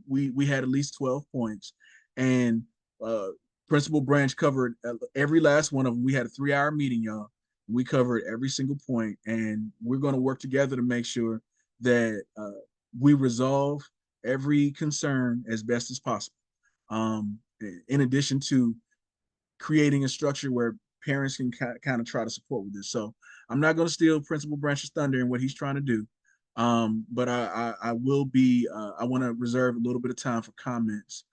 we had at least 12 points, and uh, Principal Branch covered every last one of them. We had a 3-hour meeting, y'all. We covered every single point, and we're going to work together to make sure that we resolve every concern as best as possible. In addition to creating a structure where parents can kind of try to support with this. So I'm not going to steal Principal Branch's thunder and what he's trying to do. But I will be, I want to reserve a little bit of time for comments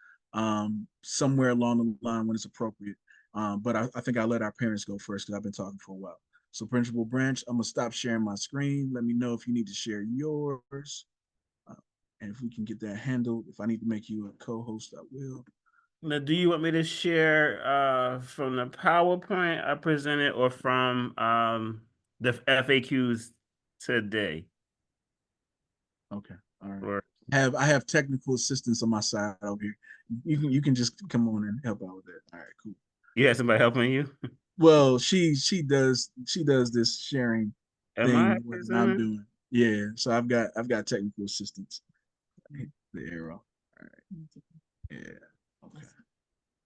somewhere along the line when it's appropriate. But I think I'll let our parents go first because I've been talking for a while. So Principal Branch, I'm gonna stop sharing my screen. Let me know if you need to share yours. And if we can get that handled, if I need to make you a co-host, I will. Now, do you want me to share from the PowerPoint I presented or from the FAQs today? Okay, all right. Or I have technical assistance on my side over here. You can just come on and help out with that. All right, cool. you had somebody helping you? Well, she does this sharing Am I thing when I'm presenting? doing. Yeah, so I've got technical assistance. The arrow. All right. Yeah. Okay.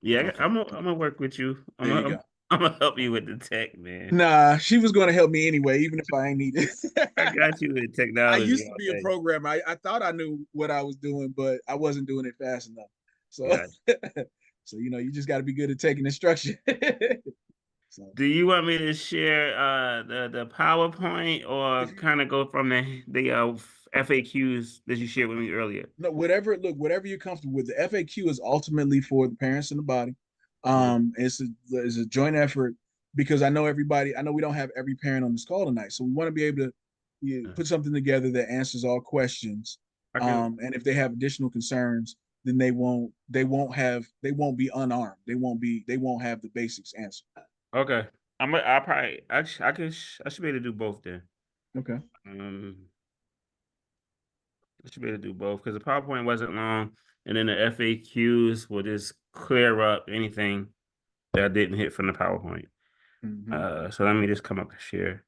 Yeah, Okay. I'm gonna work with you. There you go. I'm gonna help you with the tech, man. Nah, she was going to help me anyway, even if I ain't need it. I got you with I technology used to all be a day. programmer. I thought I knew what I was doing, but I wasn't doing it fast enough. So, Gotcha. so you just got to be good at taking instruction. So, Do you want me to share the PowerPoint or kind of go from the FAQs that you shared with me earlier? no, whatever you're comfortable with. The FAQ is ultimately for the parents and the body. Mhm. It's a joint effort because I know we don't have every parent on this call tonight, so we want to be able to put something together that answers all questions. And if they have additional concerns, then they won't be unarmed. They won't have the basics answered. Okay. I probably I should be able to do both then. Okay. I should be able to do both because the PowerPoint wasn't long, and then the FAQs will just clear up anything that I didn't hit from the PowerPoint. So let me just come up and share.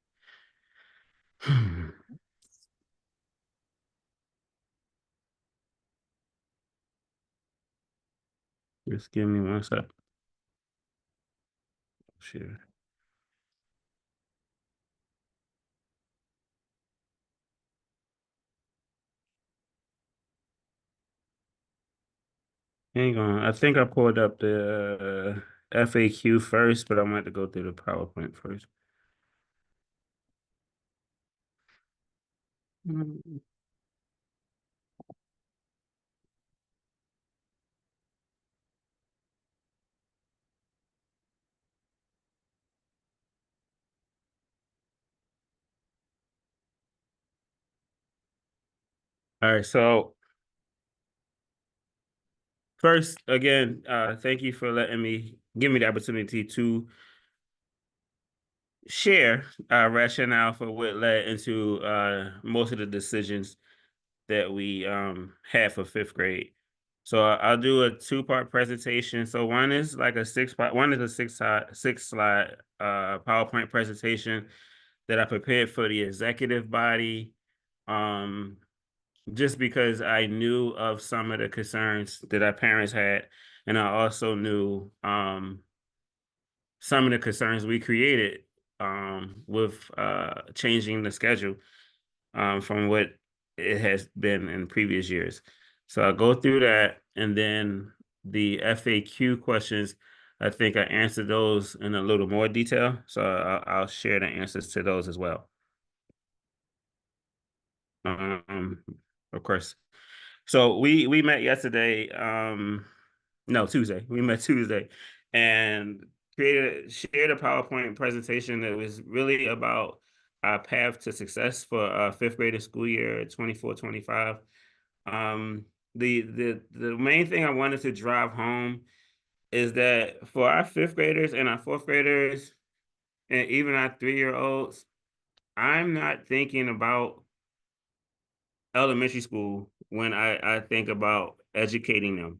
Just give me 1 sec. Share. Hang on. I think I pulled up the FAQ first, but I want to go through the PowerPoint first. All right, so first, again, thank you for giving me the opportunity to share rationale for what led into most of the decisions that we had for 5th grade. So I'll do a 2-part presentation. So one is like a 6-part, one is a 6-slide PowerPoint presentation that I prepared for the executive body. Just because I knew of some of the concerns that our parents had, and I also knew some of the concerns we created with changing the schedule from what it has been in previous years. So I'll go through that, and then the FAQ questions, I think I answered those in a little more detail. So I'll share the answers to those as well. Of course. So we met yesterday, no, Tuesday. We met Tuesday and shared a PowerPoint presentation that was really about our path to success for 5th grade school year 24-25. The main thing I wanted to drive home is that for our 5th graders and our 4th graders and even our 3-year-olds, I'm not thinking about elementary school when I think about educating them.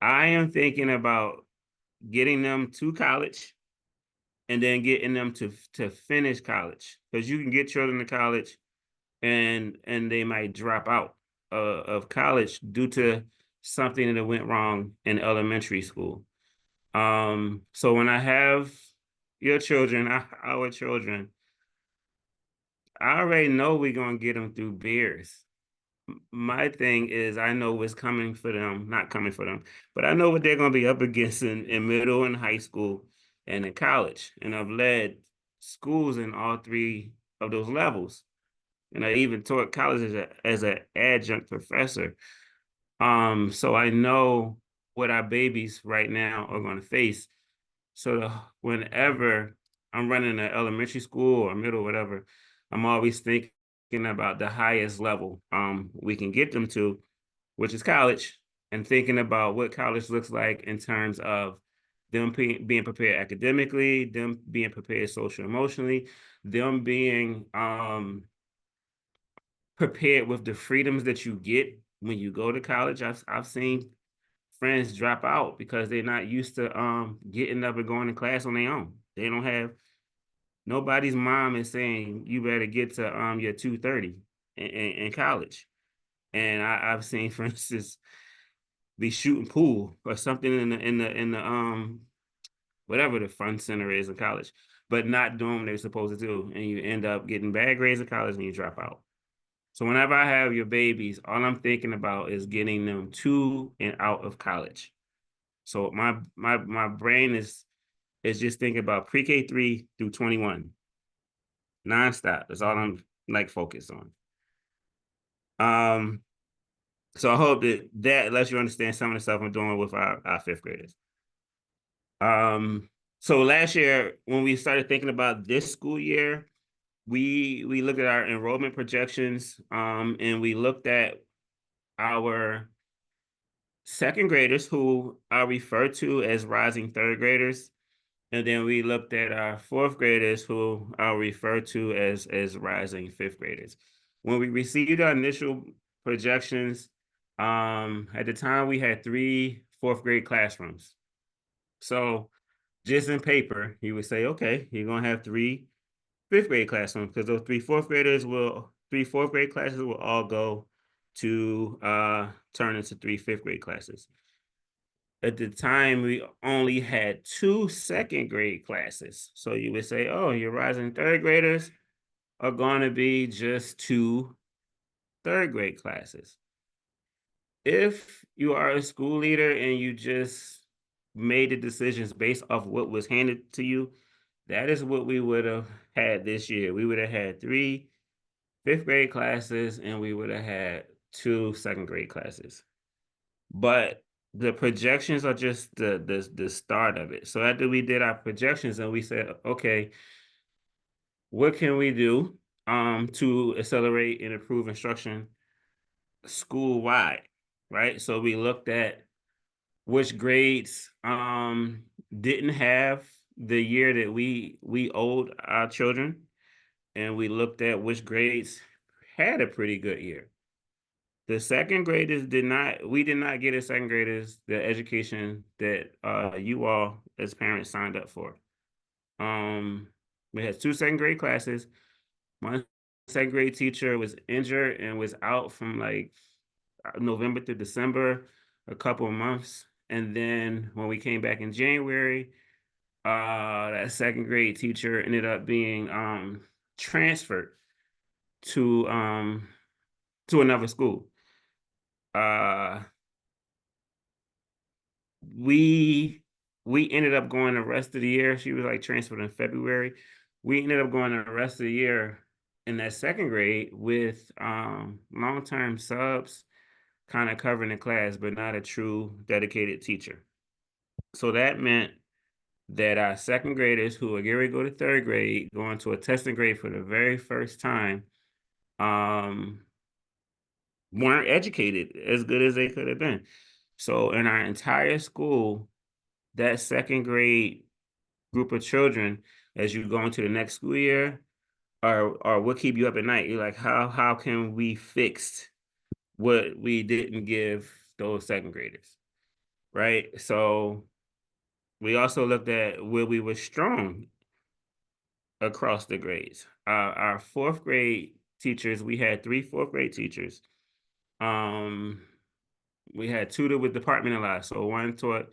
I am thinking about getting them to college and then getting them to finish college, because you can get children to college and they might drop out of college due to something that went wrong in elementary school. So when I have your children, our children, I already know we're gonna get them through beers. My thing is, I know what's coming for them, not coming for them, but I know what they're going to be up against in middle and high school and in college. And I've led schools in all 3 of those levels. And I even taught college as an adjunct professor. So I know what our babies right now are going to face. So whenever I'm running an elementary school or middle, whatever, I'm always thinking about the highest level we can get them to, which is college, and thinking about what college looks like in terms of them being prepared academically, them being prepared social emotionally, them being prepared with the freedoms that you get when you go to college. I've seen friends drop out because they're not used to getting up and going to class on their own. They don't have nobody's mom is saying you better get to your 2:30 in college. And I've seen, for instance, be shooting pool or something in the whatever the fun center is in college, but not doing what they're supposed to do, and you end up getting bad grades in college and you drop out. So whenever I have your babies, all I'm thinking about is getting them to and out of college. So my brain is just thinking about pre-K 3 through 21, nonstop. That's all I'm like focused on. So I hope that lets you understand some of the stuff I'm doing with our 5th graders. So last year when we started thinking about this school year, we looked at our enrollment projections, and we looked at our 2nd graders, who are referred to as rising 3rd graders. And then we looked at our fourth graders, who I'll refer to as rising fifth graders. When we received our initial projections, at the time we had 3 fourth grade classrooms. So just in paper, you would say, okay, you're gonna have 3 fifth grade classrooms, because those 3 fourth grade classes will all go to turn into 3 fifth grade classes. At the time, we only had 2 second grade classes. So you would say, oh, your rising third graders are going to be just 2 third grade classes. If you are a school leader and you just made the decisions based off what was handed to you, that is what we would have had this year. We would have had 3 fifth grade classes, and we would have had 2 second grade classes. But the projections are just the start of it. So after we did our projections and we said, okay, what can we do to accelerate and improve instruction school wide, right? So we looked at which grades didn't have the year that we owed our children, and we looked at which grades had a pretty good year. The second graders we did not get as second graders the education that you all as parents signed up for. We had 2 second grade classes. One second grade teacher was injured and was out from like November to December, a couple of months. And then when we came back in January, that second grade teacher ended up being transferred to another school. We ended up going the rest of the year. She was like transferred in February. We ended up going the rest of the year in that second grade with long-term subs kind of covering the class, but not a true dedicated teacher. So that meant that our second graders, who are getting ready to go to third grade, going to a testing grade for the very first time, weren't educated as good as they could have been. So in our entire school, that second grade group of children, as you go into the next school year, are what keep you up at night. You're like, how can we fix what we didn't give those second graders, right? So we also looked at where we were strong across the grades. Our fourth grade teachers, we had 3 fourth grade teachers. We had 2 that were departmentalized. So one taught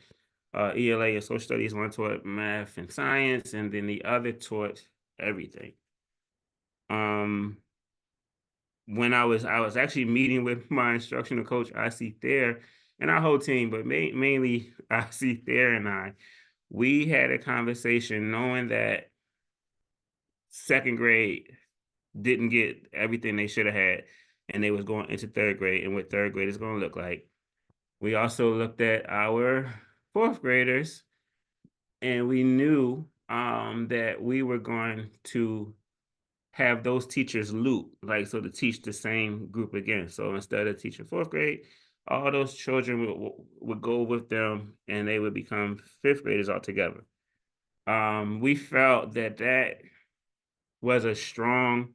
ELA and social studies, one taught math and science, and then the other taught everything. When I was actually meeting with my instructional coach, IC Thayer, and our whole team, but mainly IC Thayer and I, we had a conversation knowing that second grade didn't get everything they should have had, and they was going into third grade and what third grade is going to look like. We also looked at our fourth graders, and we knew that we were going to have those teachers loop, like, so to teach the same group again. So instead of teaching fourth grade, all those children would go with them, and they would become fifth graders altogether. We felt that was a strong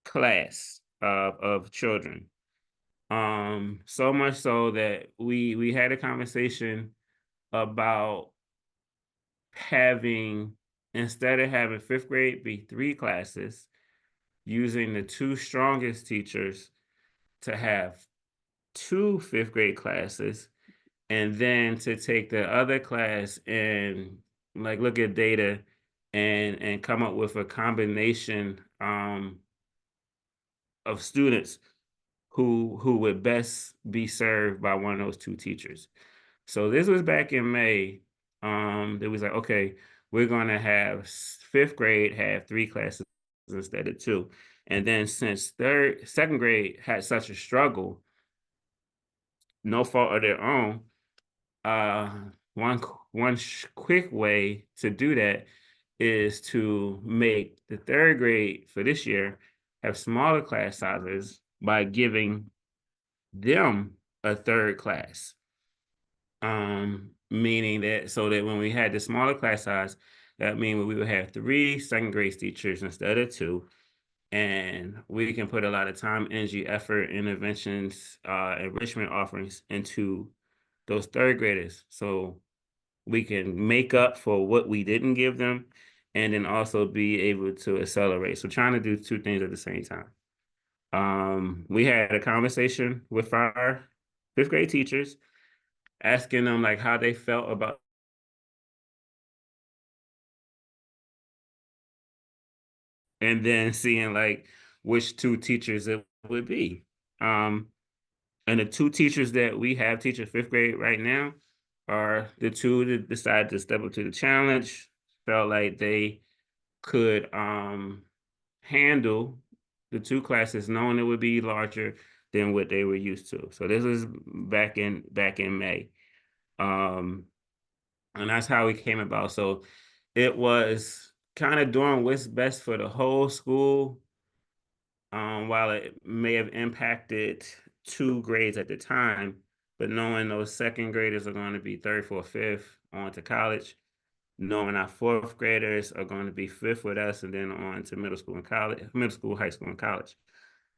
class of children. So much so that we had a conversation about instead of having fifth grade be 3 classes, using the 2 strongest teachers to have 2 fifth grade classes, and then to take the other class and like look at data and come up with a combination of students who would best be served by one of those 2 teachers. So this was back in May. It was like, okay, we're gonna have fifth grade have 3 classes instead of 2. And then since second grade had such a struggle, no fault of their own, one quick way to do that is to make the third grade for this year have smaller class sizes by giving them a third class. meaning that so that when we had the smaller class size, that means we would have 3 second grade teachers instead of 2. And we can put a lot of time, energy, effort, interventions, enrichment offerings into those third graders. So we can make up for what we didn't give them and then also be able to accelerate. So trying to do 2 things at the same time. We had a conversation with our 5th grade teachers, asking them like how they felt about and then seeing like which 2 teachers it would be. And the 2 teachers that we have teaching 5th grade right now are the 2 that decided to step up to the challenge, felt like they could handle the 2 classes, knowing it would be larger than what they were used to. So this was back in May. And that's how it came about. So it was kind of doing what's best for the whole school. While it may have impacted 2 grades at the time, but knowing those second graders are going to be third, fourth, fifth on to college, knowing our 4th graders are going to be 5th with us and then on to middle school and college, middle school, high school, and college.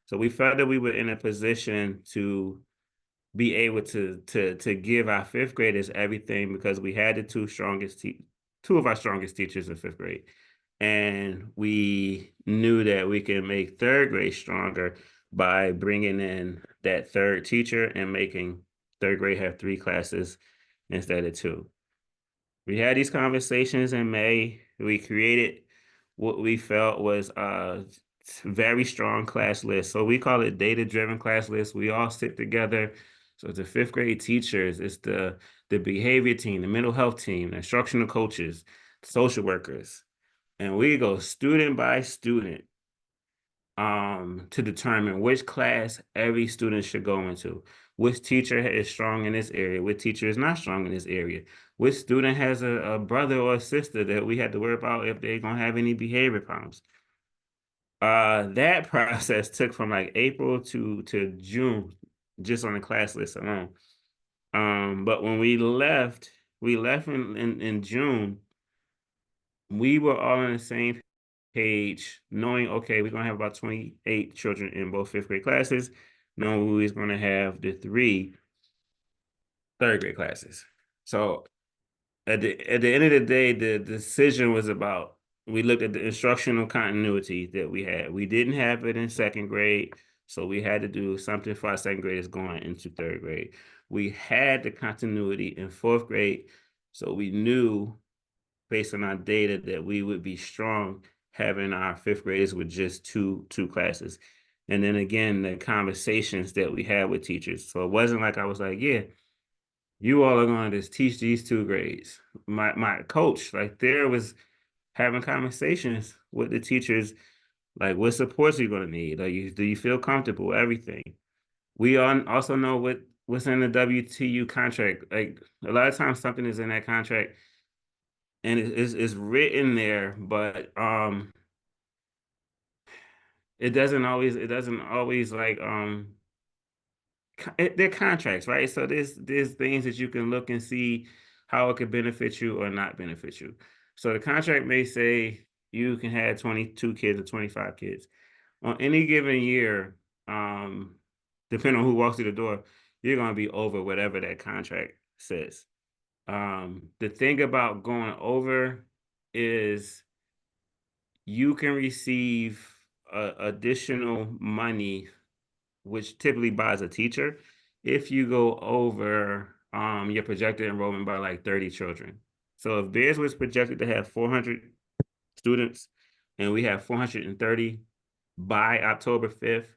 So we felt that we were in a position to be able to give our 5th graders everything because we had the 2 of our strongest teachers in 5th grade. And we knew that we can make 3rd grade stronger by bringing in that 3rd teacher and making 3rd grade have 3 classes instead of 2. We had these conversations in May. We created what we felt was a very strong class list. So we call it data-driven class list. We all sit together. So the 5th grade teachers, it's the behavior team, the mental health team, the instructional coaches, social workers. And we go student by student to determine which class every student should go into, which teacher is strong in this area, which teacher is not strong in this area, which student has a brother or a sister that we had to worry about if they're gonna have any behavior problems. That process took from like April to June, just on the class list alone. But when we left in June. We were all on the same page, knowing, okay, we're gonna have about 28 children in both 5th grade classes, knowing we was gonna have the 3 third grade classes. So at the end of the day, the decision was about, we looked at the instructional continuity that we had. We didn't have it in 2nd grade, so we had to do something for our 2nd graders going into 3rd grade. We had the continuity in 4th grade, so we knew based on our data that we would be strong having our 5th graders with just two classes. And then again, the conversations that we had with teachers. So it wasn't like I was like, yeah, you all are going to just teach these 2 grades. My coach right there was having conversations with the teachers, like what supports you're going to need. Like, do you feel comfortable? Everything. We also know what's in the WTU contract. Like a lot of times something is in that contract and it's written there, but it doesn't always like they're contracts, right? So there's things that you can look and see how it could benefit you or not benefit you. So the contract may say you can have 22 kids or 25 kids on any given year. Depending on who walks through the door, you're going to be over whatever that contract says. The thing about going over is you can receive additional money, which typically buys a teacher, if you go over your projected enrollment by like 30 children. So if theirs was projected to have 400 students and we have 430 by October 5th,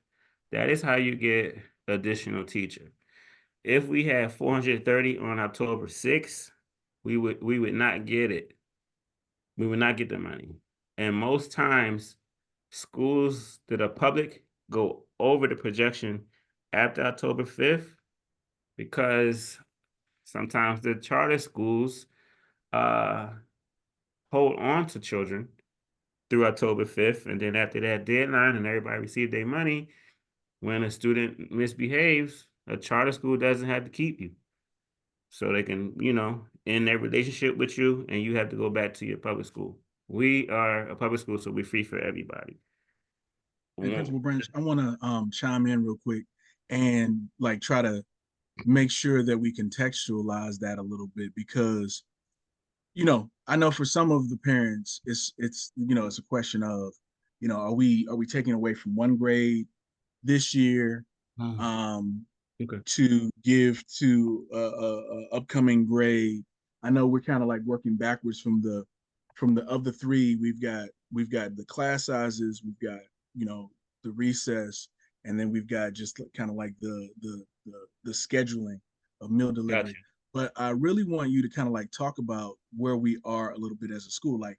that is how you get additional teacher. If we have 430 on October 6th, we would not get it. We would not get the money. And most times, schools that are public go over the projection after October 5th because sometimes the charter schools hold on to children through October 5th. And then after that deadline and everybody received their money, when a student misbehaves, a charter school doesn't have to keep you. So they can, in their relationship with you, and you have to go back to your public school. We are a public school, so we're free for everybody. Hey, Principal Branch, I want to chime in real quick and like try to make sure that we contextualize that a little bit because I know for some of the parents it's a question of are we taking away from one grade this year Okay. to give to a upcoming grade. I know we're kind of like working backwards from the of the three. We've got the class sizes, we've got the recess, and then we've got just kind of like the scheduling of meal Gotcha. delivery. But I really want you to kind of like talk about where we are a little bit as a school. Like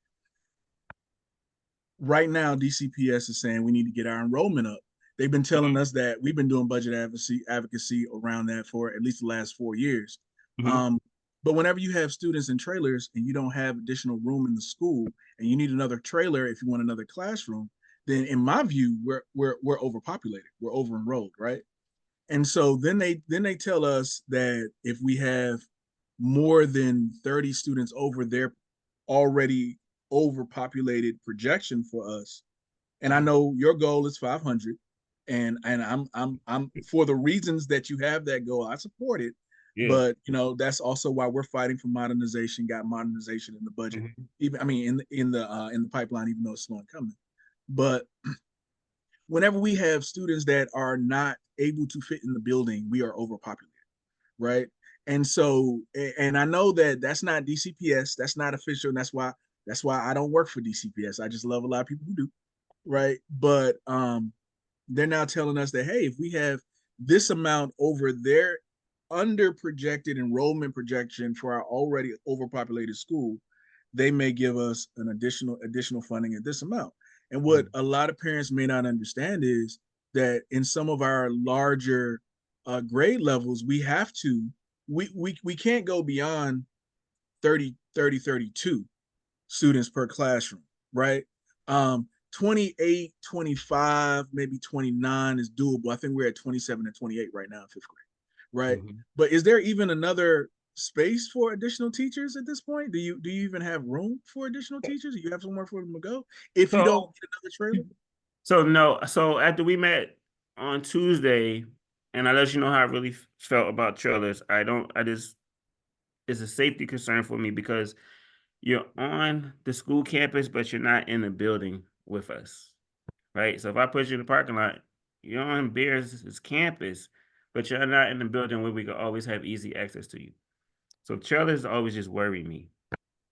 right now, DCPS is saying we need to get our enrollment up. They've been telling us that we've been doing budget advocacy around that for at least the last 4 years. Mhm. But whenever you have students in trailers and you don't have additional room in the school and you need another trailer if you want another classroom, then in my view, we're overpopulated, we're over enrolled, right? And so then they tell us that if we have more than 30 students over their already overpopulated projection for us, and I know your goal is 500, and I'm for the reasons that you have that goal, I support it. Yeah. But that's also why we're fighting for modernization. Got modernization in the budget, Mhm. even I mean in the pipeline, even though it's slow in coming. But whenever we have students that are not able to fit in the building, we are overpopulated, right? And so, and I know that that's not DCPS, that's not official, and that's why I don't work for DCPS. I just love a lot of people who do, right? But they're now telling us that hey, if we have this amount over their under projected enrollment projection for our already overpopulated school, they may give us an additional funding at this amount. And what a lot of parents may not understand is that in some of our larger grade levels, we can't go beyond 32 students per classroom, right? 28, 25, maybe 29 is doable. I think we're at 27 and 28 right now in fifth grade, right? Mhm. But is there even another space for additional teachers at this point? Do you even have room for additional teachers? Do you have somewhere for them to go if you don't So, get another trailer? so no. So after we met on Tuesday, and I let you know how I really felt about trailers, I don't. I just it's a safety concern for me because you're on the school campus, but you're not in the building with us, right? So if I put you in the parking lot, you're on Bears' campus, but you're not in the building where we can always have easy access to you. So trailers always just worry me.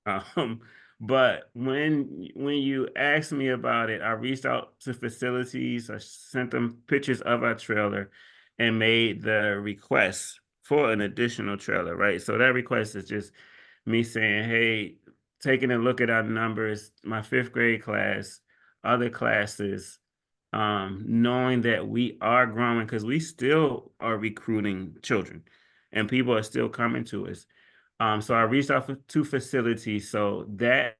Um, but when you asked me about it, I reached out to facilities. I sent them pictures of our trailer and made the request for an additional trailer, right? So that request is just me saying, hey, taking a look at our numbers, my fifth grade class, other classes, knowing that we are growing because we still are recruiting children and people are still coming to us. So I reached out to facilities. So that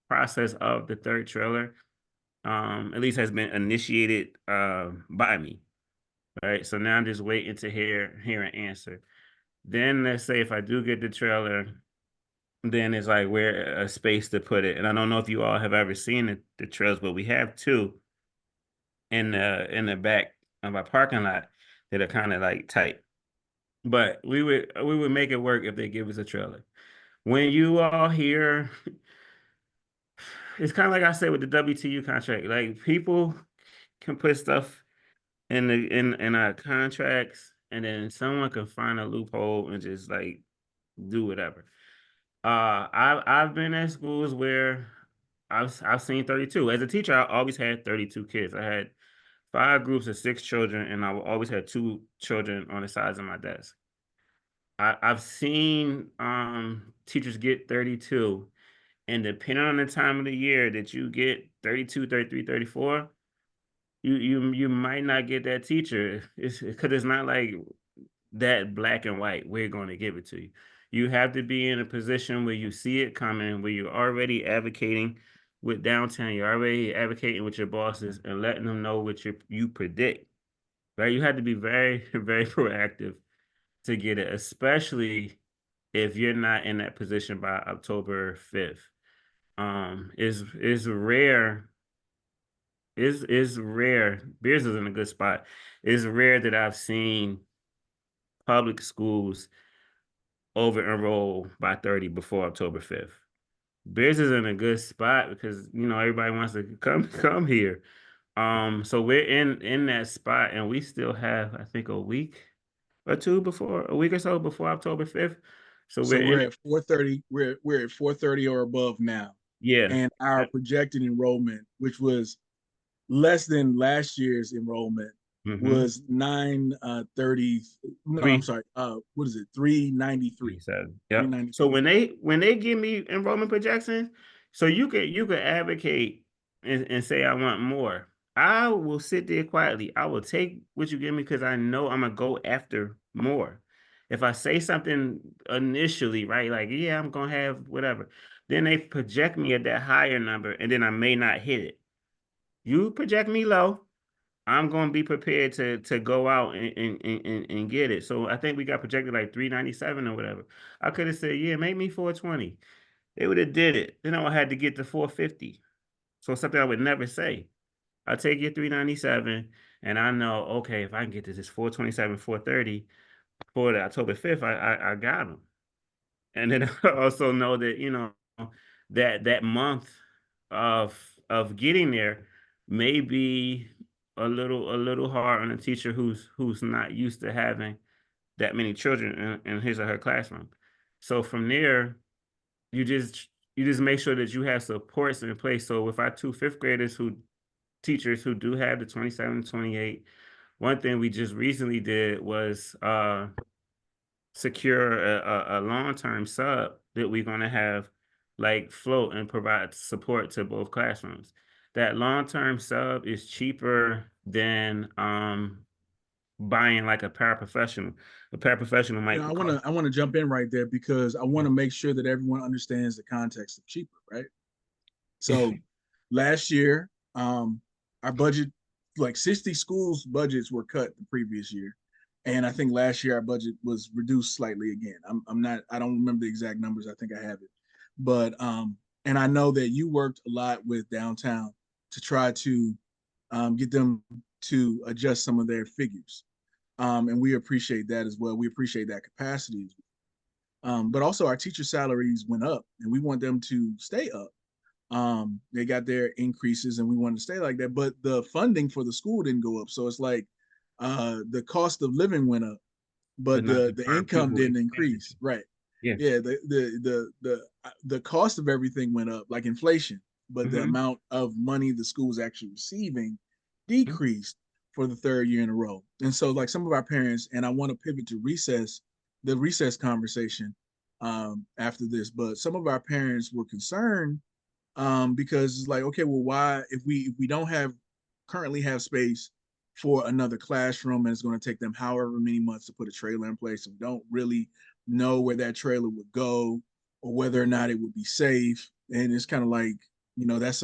process of the third trailer, at least has been initiated by me. Right. So now I'm just waiting to hear an answer. Then let's say if I do get the trailer, then it's like where a space to put it. And I don't know if you all have ever seen the trails, but we have two in the back of our parking lot that are kind of like tight. But we would make it work if they give us a trailer. When you all hear, it's kind of like I said with the WTU contract. Like people can put stuff in our contracts, and then someone can find a loophole and just like do whatever. I've been at schools where I've seen 32. As a teacher, I always had 32 kids. I had 5 groups of 6 children, and I always had 2 children on the sides of my desk. I've seen teachers get 32, and depending on the time of the year that you get 32, 33, 34, you might not get that teacher. It's because it's not like that black and white. We're going to give it to you. You have to be in a position where you see it coming, where you're already advocating with downtown, you're already advocating with your bosses and letting them know what you predict. Right? You have to be very, very proactive to get it, especially if you're not in that position by October 5th. Is rare. Is rare. Beers is in a good spot. It's rare that I've seen public schools over enroll by 30 before October 5th. Bears is in a good spot because everybody wants to come here. So we're in that spot, and we still have, I think, a week a week or so before October 5th. So So we're we're in. at 430. We're at 430 or above now, Yeah. and our projected enrollment, which was less than last year's enrollment, Mm-hmm. was 930. No, I'm Three. sorry. What is it? 393. 37. Yep. 393. So when they give me enrollment projections, so you could advocate and say I want more. I will sit there quietly. I will take what you give me because I know I'm gonna go after more. If I say something initially, right, like yeah, I'm gonna have whatever, then they project me at that higher number, and then I may not hit it. You project me low, I'm gonna be prepared to go out and get it. So I think we got projected like 397 or whatever. I could have said, yeah, make me 420. They would have did it. Then I would have had to get to 450. So something I would never say. I take your 397, and I know, okay, if I can get to this 427, 430 for the October 5th, I got them. And then I also know that that month of getting there may be a little hard on a teacher who's not used to having that many children in his or her classroom. So from there, you just make sure that you have supports in place. So with our two fifth graders teachers who do have the 27, 28, one thing we just recently did was secure a long-term sub that we're going to have like float and provide support to both classrooms. That long-term sub is cheaper than buying like a paraprofessional. A paraprofessional You know, might I want cost. to I want to jump in right there because I want to make sure that everyone understands the context of cheaper, right? So last year, our budget, like 60 schools' budgets were cut the previous year. And I think last year our budget was reduced slightly again. I'm not, I don't remember the exact numbers. I think I have it. But and I know that you worked a lot with downtown to try to get them to adjust some of their figures. And we appreciate that as well. We appreciate that capacity. But also our teacher salaries went up and we want them to stay up. They got their increases and we want to stay like that, but the funding for the school didn't go up. So it's like the cost of living went up, But but not the the per income pupil didn't expenditure. increase. Right. Yeah. Yeah, the cost of everything went up like inflation, but the Mm-hmm. amount of money the school is actually receiving Mm-hmm. decreased for the third year in a row. And so like some of our parents, and I want to pivot to the recess conversation after this, but some of our parents were concerned because it's like, okay, well, why if we don't have currently have space for another classroom and it's going to take them however many months to put a trailer in place and we don't really know where that trailer would go or whether or not it would be safe. And it's kind of like, that's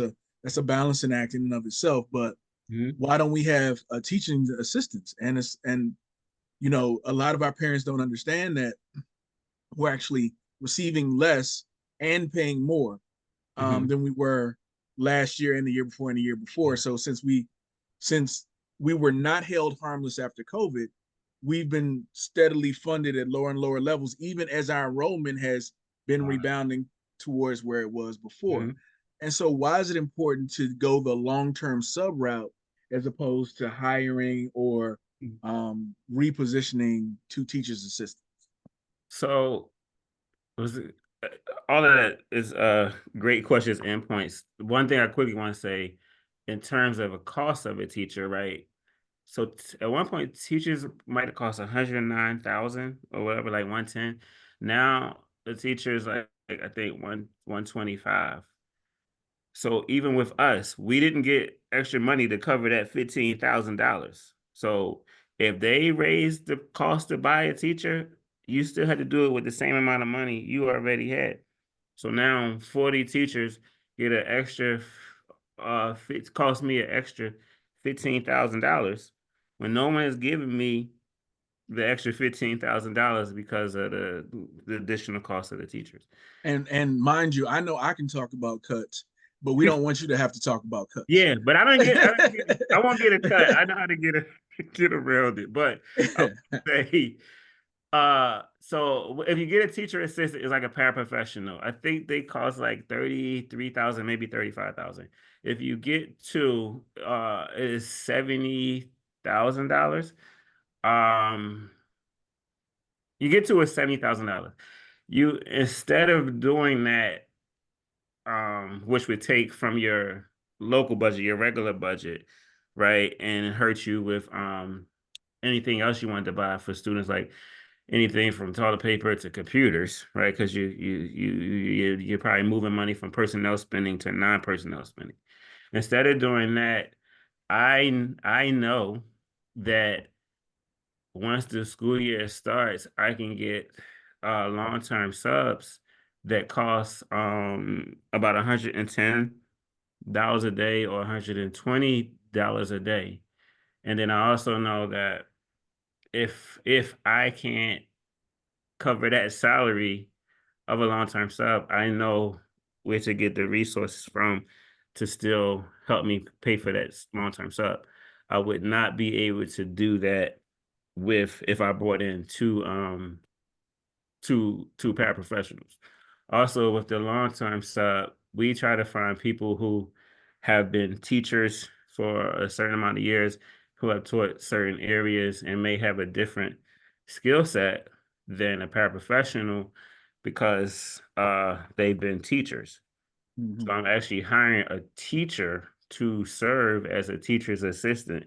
a balancing act in and of itself. But Mm-hmm. why don't we have a teaching assistants? And a lot of our parents don't understand that we're actually receiving less and paying more Mm-hmm. than we were last year and the year before and the year before. So since we were not held harmless after COVID, we've been steadily funded at lower and lower levels, even as our enrollment has been rebounding towards where it was before. Mm-hmm. And so why is it important to go the long-term sub route as opposed to hiring or repositioning two teachers assistants? So was it, all of that is great questions and points. One thing I quickly want to say in terms of a cost of a teacher, right? So at one point, teachers might have cost 109,000 or whatever, like 110. Now the teacher is like I think 125. So even with us, we didn't get extra money to cover that $15,000. So if they raised the cost to buy a teacher, you still had to do it with the same amount of money you already had. So now 40 teachers get an extra, cost me an extra $15,000 when no one has given me the extra $15,000 because of the additional cost of the teachers. And mind you, I know I can talk about cuts, but we don't want you to have to talk about cuts. Yeah, but I won't get a cut. I know how to get around it. But I would say, so if you get a teacher assistant, it's like a paraprofessional. I think they cost like 33,000, maybe 35,000. If you get two, it is $70,000. You get to a $70,000. You, instead of doing that, which would take from your local budget, your regular budget, right, and hurt you with anything else you wanted to buy for students, like anything from toilet paper to computers, right? Because you're probably moving money from personnel spending to non-personnel spending. Instead of doing that, I know that once the school year starts, I can get long-term subs that cost about $110 a day or $120 a day. And then I also know that if I can't cover that salary of a long-term sub, I know where to get the resources from to still help me pay for that long-term sub. I would not be able to do that if I brought in two paraprofessionals. Also, with the long-term sub, we try to find people who have been teachers for a certain amount of years, who have taught certain areas and may have a different skill set than a paraprofessional because they've been teachers. So I'm actually hiring a teacher to serve as a teacher's assistant,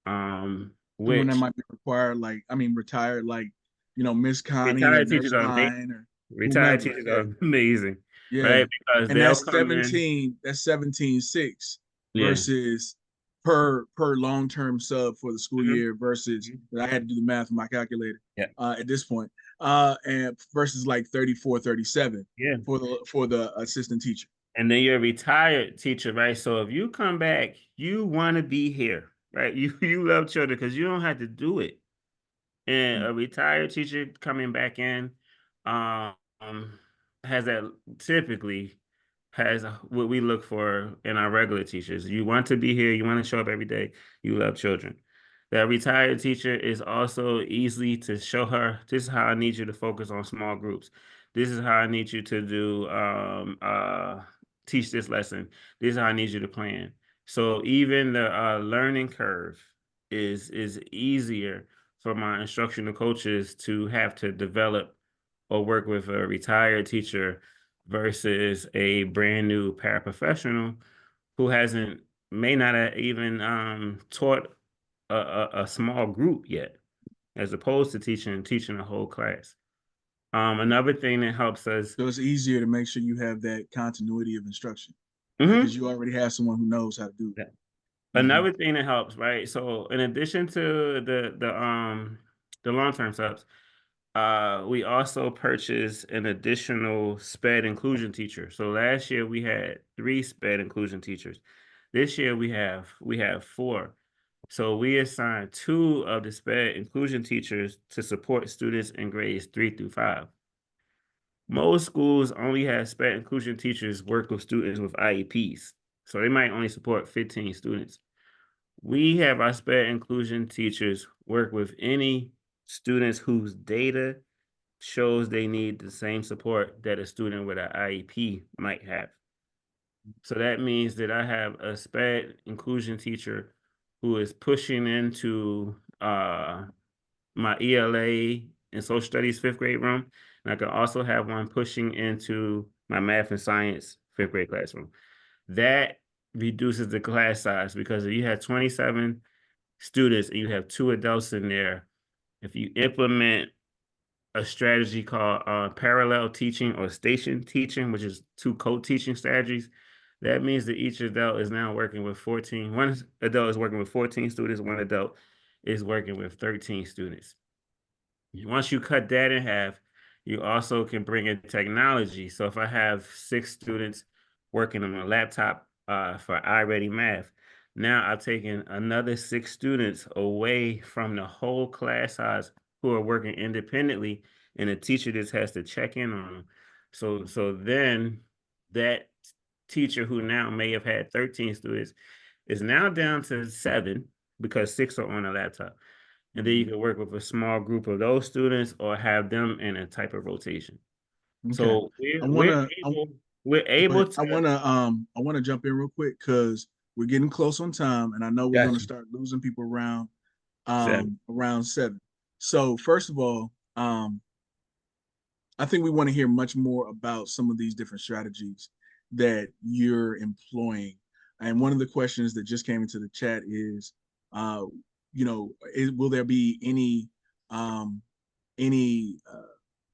Someone that which might be required, like, I mean, retired, like, Miss Connie or retired Nurse teachers are amazing. Nine or Retired whomever. teachers Yeah. are amazing, Yeah. right? Because And they'll come in. that's 17.6 Yeah. versus per long-term sub for the school year versus I had to do the math with my calculator Yeah. at this point. And versus like 34, 37 Yeah. for the assistant teacher. And then you're a retired teacher, right? So if you come back, you want to be here, right? You love children because you don't have to do it. And a retired teacher coming back in um, has that typically has what we look for in our regular teachers. You want to be here, you want to show up every day, you love children. That retired teacher is also easy to show her, this is how I need you to focus on small groups. This is how I need you to do teach this lesson. This is how I need you to plan. So even the learning curve is easier for my instructional coaches to have to develop or work with a retired teacher versus a brand new paraprofessional who may not have even taught a small group yet, as opposed to teaching a whole class. Another thing that helps us. So it's easier to make sure you have that continuity of instruction Mhm. because you already have someone who knows how to do it. Another thing that helps, right? So in addition to the long-term subs, we also purchased an additional SPED inclusion teacher. So last year we had 3 SPED inclusion teachers. This year we have 4. So we assigned 2 of the SPED inclusion teachers to support students in grades 3 through 5. Most schools only have SPED inclusion teachers work with students with IEPs. So they might only support 15 students. We have our SPED inclusion teachers work with any students whose data shows they need the same support that a student with an IEP might have. So that means that I have a SPED inclusion teacher who is pushing into my ELA and social studies 5th grade room. And I can also have one pushing into my math and science 5th grade classroom. That reduces the class size because if you have 27 students and you have 2 adults in there, if you implement a strategy called parallel teaching or station teaching, which is 2 co-teaching strategies, that means that each adult is now working with 14. One adult is working with 14 students, one adult is working with 13 students. Once you cut that in half, you also can bring in technology. So if I have 6 students working on a laptop for iReady Math, now I've taken another 6 students away from the whole class size who are working independently, and a teacher just has to check in on them. So then that teacher who now may have had 13 students is now down to 7 because 6 are on a laptop. And then you can work with a small group of those students or have them in a type of rotation. Okay. So I wanna we're able to. I wanna jump in real quick because we're getting close on time, and I know we're Got gonna you. start losing people around 7. around 7. So first of all, I think we want to hear much more about some of these different strategies that you're employing. And one of the questions that just came into the chat is, uh, will there be any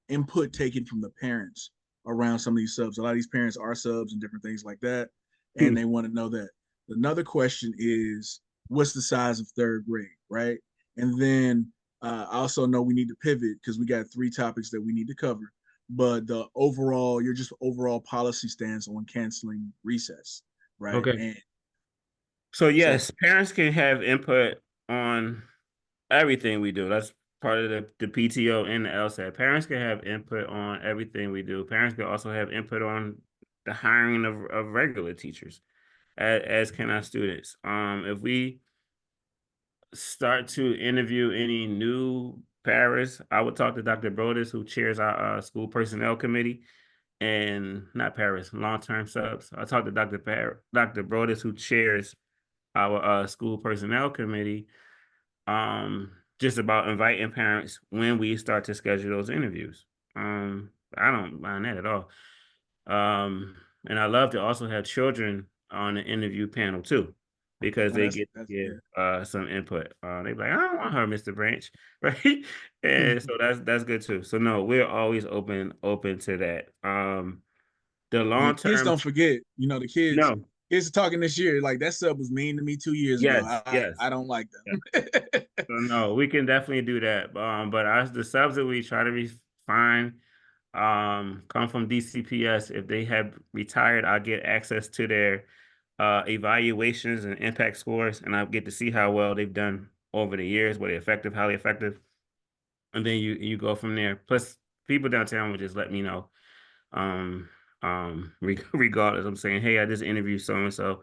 input taken from the parents around some of these subs? A lot of these parents are subs and different things like that, and they want to know that. Another question is, what's the size of third grade, right? And then I also know we need to pivot because we got 3 topics that we need to cover. But your just overall policy stance on canceling recess, right? Okay. And So so yes, parents can have input on everything we do. That's part of the PTO and the LSAT. Parents can have input on everything we do. Parents can also have input on the hiring of regular teachers, as can our students. If we start to interview any new paras, I would talk to Dr. Brodus, who chairs our school personnel committee, and not paras, long-term subs. I talked to Dr. Brodus, who chairs our school personnel committee, just about inviting parents when we start to schedule those interviews. I don't mind that at all. And I love to also have children on the interview panel too, because they get to give some input. They be like, I don't want her, Mr. Branch, right? And so that's good too. So no, we're always open to that. The long kids term, don't forget, the no, kids are talking this year. Like that sub was mean to me 2 years ago. yes, yes. I don't like Yeah. them. So no, we can definitely do that. But as the subs that we try to refine come from DCPS. If they have retired, I get access to their evaluations and impact scores, and I get to see how well they've done over the years, whether effective, highly effective, and then you go from there. Plus, people downtown would just let me know. Um, Regardless, I'm saying, hey, I just interviewed so and so.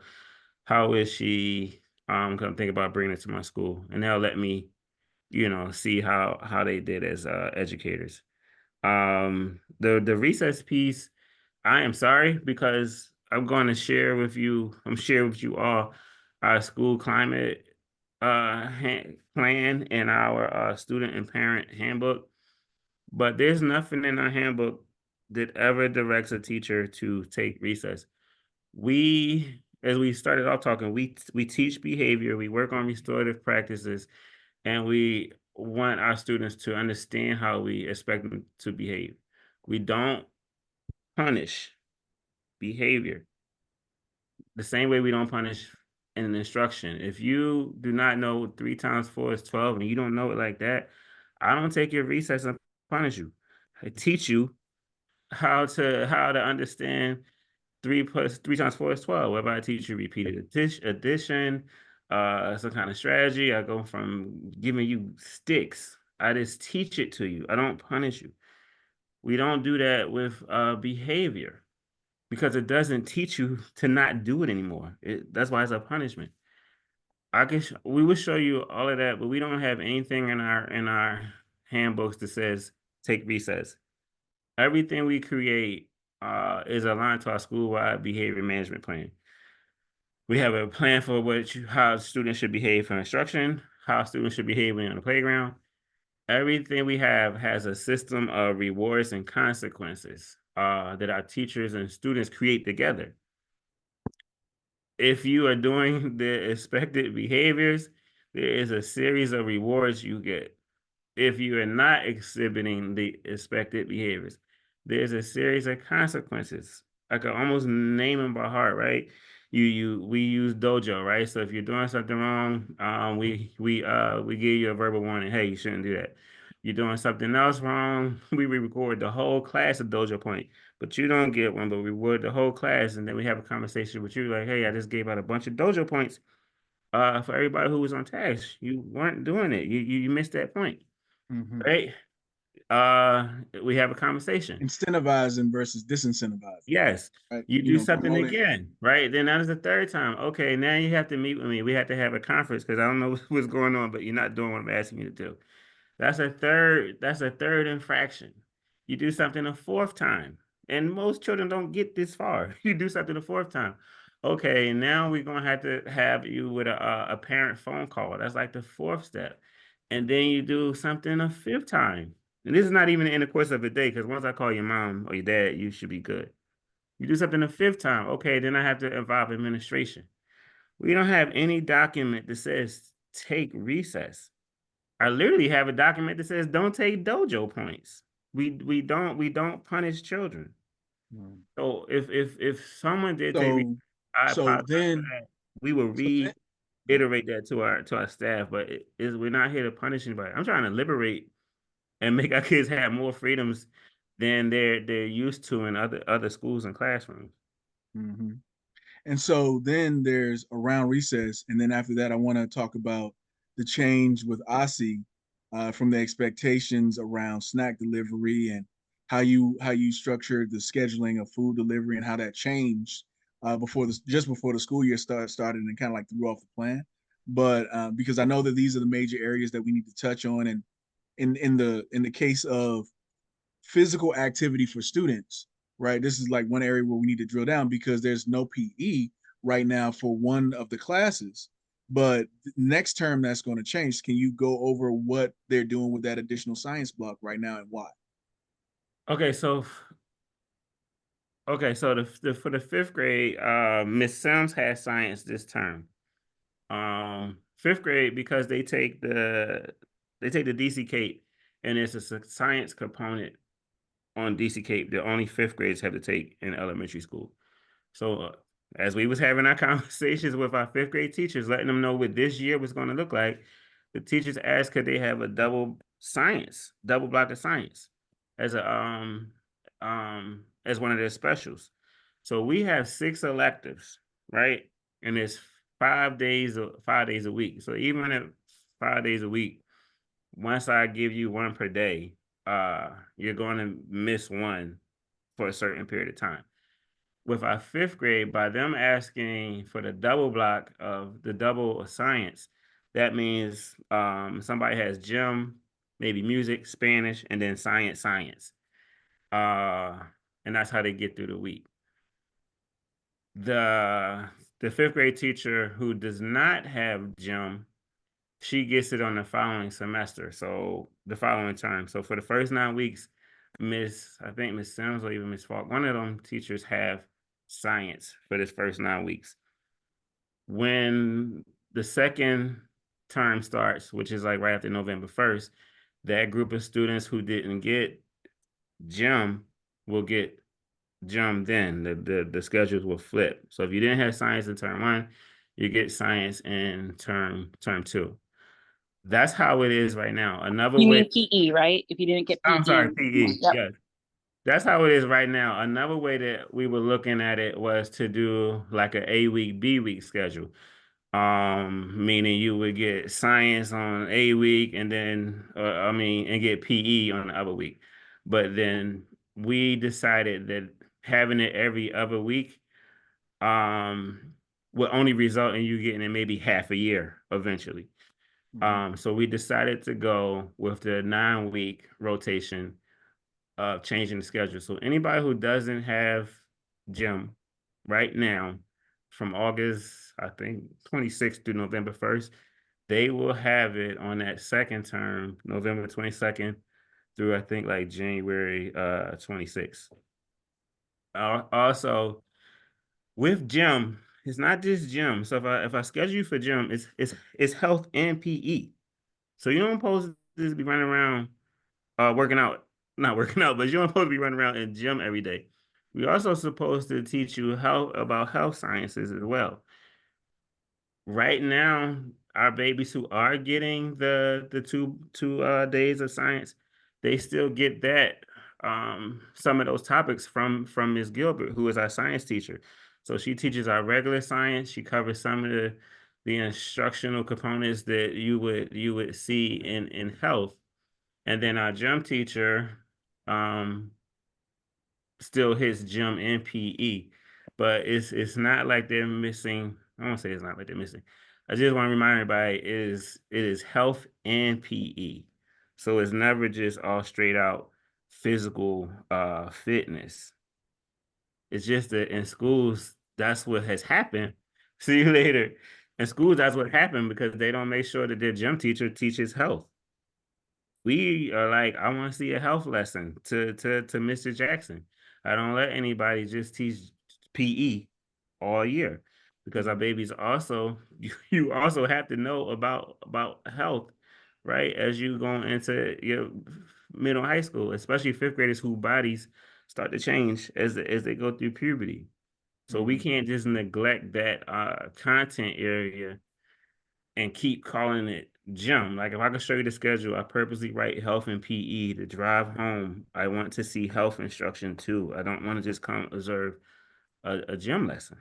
How is she? Gonna think about bringing it to my school, and they'll let me, see how they did as educators. The recess piece, I am sorry because I'm going to share with you. I'm sharing with you all our school climate plan and our student and parent handbook. But there's nothing in our handbook that ever directs a teacher to take recess. As we started off talking, we teach behavior, we work on restorative practices, and we want our students to understand how we expect them to behave. We don't punish behavior the same way we don't punish in an instruction. If you do not know 3 times 4 is 12 and you don't know it like that, I don't take your recess and punish you. I teach you how to understand 3 times 4 is 12. Whereby I teach you repeated addition, some kind of strategy. I go from giving you sticks. I just teach it to you. I don't punish you. We don't do that with behavior because it doesn't teach you to not do it anymore. That's why it's a punishment. We will show you all of that, but we don't have anything in our handbooks that says take recess. Everything we create is aligned to our school-wide behavior management plan. We have a plan for how students should behave for instruction, how students should behave when on the playground. Everything we have has a system of rewards and consequences that our teachers and students create together. If you are doing the expected behaviors, there is a series of rewards you get. If you are not exhibiting the expected behaviors, there's a series of consequences. I can almost name them by heart, right? We use dojo, right? So if you're doing something wrong, we give you a verbal warning. Hey, you shouldn't do that. You're doing something else wrong, we record the whole class of dojo point, but you don't get one, but we reward the whole class, and then we have a conversation with you like, hey, I just gave out a bunch of dojo points for everybody who was on task. You weren't doing it. You missed that point. right? We have a conversation. Incentivizing versus disincentivizing. Yes. Right? You do something Promoting. again, right? Then that is the third time. Okay, now you have to meet with me. We have to have a conference because I don't know what's going on, but you're not doing what I'm asking you to do. That's a third infraction. You do something a fourth time. And most children don't get this far. You do something a fourth time. Okay, now we're gonna have to have you with a parent phone call. That's like the fourth step. And then you do something a fifth time. And this is not even in the course of a day, because once I call your mom or your dad, you should be good. You do something a fifth time. Okay, then I have to involve administration. We don't have any document that says take recess. I literally have a document that says don't take dojo points. We don't punish children. So if someone did take recess, So I so apologize for then that. We will so then reiterate that to our staff, but we're not here to punish anybody. I'm trying to liberate and make our kids have more freedoms than they're used to in other schools and classrooms. Mhm. And so then there's around recess, and then after that, I want to talk about the change with OSSI from the expectations around snack delivery and how you structured the scheduling of food delivery and how that changed just before the school year started and kind of like threw off the plan. But because I know that these are the major areas that we need to touch on, and in the case of physical activity for students, right? This is like one area where we need to drill down because there's no PE right now for one of the classes. But next term, that's going to change. Can you go over what they're doing with that additional science block right now and why? Okay, so for the fifth grade, Miss Sims has science this term. Fifth grade because they take the DC Cape and it's a science component on DC Cape that only fifth grades have to take in elementary school. So as we was having our conversations with our fifth grade teachers, letting them know what this year was going to look like, the teachers asked could they have a double block of science as as one of their specials. So we have 6 electives, right? And it's 5 days a week. So even at 5 days a week, once I give you one per day, you're going to miss one for a certain period of time. With our fifth grade, by them asking for the double block of the double science, that means somebody has gym, maybe music, Spanish, and then science. Uh, and that's how they get through the week. The fifth grade teacher who does not have gym, she gets it on the following semester, so the following term. So for the first 9 weeks, I think Miss Sims or even Miss Falk, one of them teachers have science for this first 9 weeks. When the second term starts, which is like right after November 1st, that group of students who didn't get gym will get gym then. The schedules will flip. So if you didn't have science in term 1, you get science in term 2. That's how it is right now. Another You way, mean PE, right? If you didn't get PE. I'm sorry, PE. Yep. Yes. That's how it is right now. Another way that we were looking at it was to do like a A week, B week schedule. Meaning you would get science on A week and then and get PE on the other week. But then we decided that having it every other week will only result in you getting it maybe half a year eventually. So we decided to go with the 9-week rotation of changing the schedule. So anybody who doesn't have gym right now, from August, I think 26th through November 1st, they will have it on that second term, November 22nd through I think like January 26th. Also, with gym, it's not just gym. So if I schedule you for gym, it's health and PE. So you don't supposed to just be running around working out, not working out, but you don't supposed to be running around in gym every day. We also supposed to teach you about health sciences as well. Right now, our babies who are getting the two days of science, they still get that some of those topics from Ms. Gilbert, who is our science teacher. So she teaches our regular science. She covers some of the instructional components that you would see in health. And then our gym teacher still hits gym and PE, but it's not like they're missing. I won't say it's not like they're missing. I just want to remind everybody it is health and PE. So it's never just all straight out physical fitness. It's just that in schools, that's what has happened. See you later. In schools, that's what happened because they don't make sure that their gym teacher teaches health. We are like, I want to see a health lesson to Mr. Jackson. I don't let anybody just teach PE all year because our babies also you also have to know about health, right? As you go into your middle high school, especially fifth graders whose bodies start to change as they go through puberty. So we can't just neglect that content area and keep calling it gym. Like if I could show you the schedule, I purposely write health and PE to drive home. I want to see health instruction too. I don't want to just come observe a gym lesson.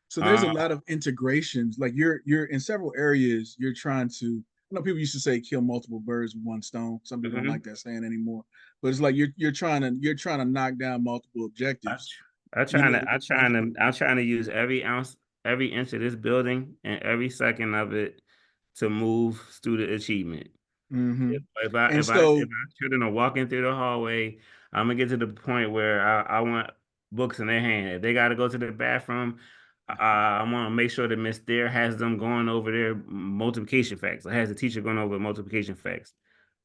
So there's a lot of integrations. Like you're in several areas. You're trying to. I know people used to say kill multiple birds with one stone. Some people don't like that saying anymore. But it's like you're trying to knock down multiple objectives. I'm trying to use every ounce, every inch of this building and every second of it to move student achievement. Mm-hmm. If And our so children are walking through the hallway, I'm gonna get to the point where I want books in their hand. If they got to go to the bathroom, I want to make sure that Miss Dare has them going over their multiplication facts. I has the teacher going over multiplication facts.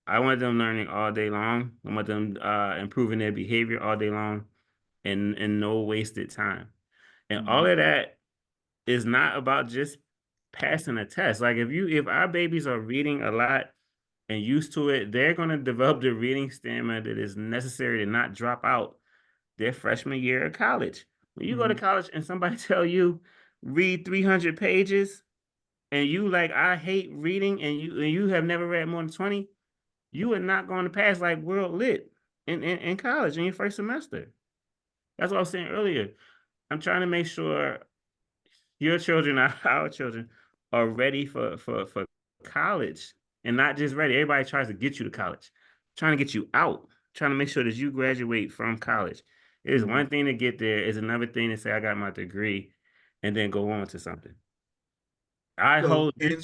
I want them learning all day long. I want them improving their behavior all day long, and no wasted time. And all of that is not about just passing a test. Like if our babies are reading a lot and used to it, they're going to develop the reading stamina that is necessary to not drop out their freshman year of college. When you go to college and somebody tell you read 300 pages and you like, I hate reading, and you have never read more than 20, you are not going to pass like world lit in college in your first semester. That's what I was saying earlier. I'm trying to make sure your children, our children, are ready for college and not just ready. Everybody tries to get you to college, trying to get you out, trying to make sure that you graduate from college. It is one thing to get there, it's another thing to say I got my degree and then go on to something. Our so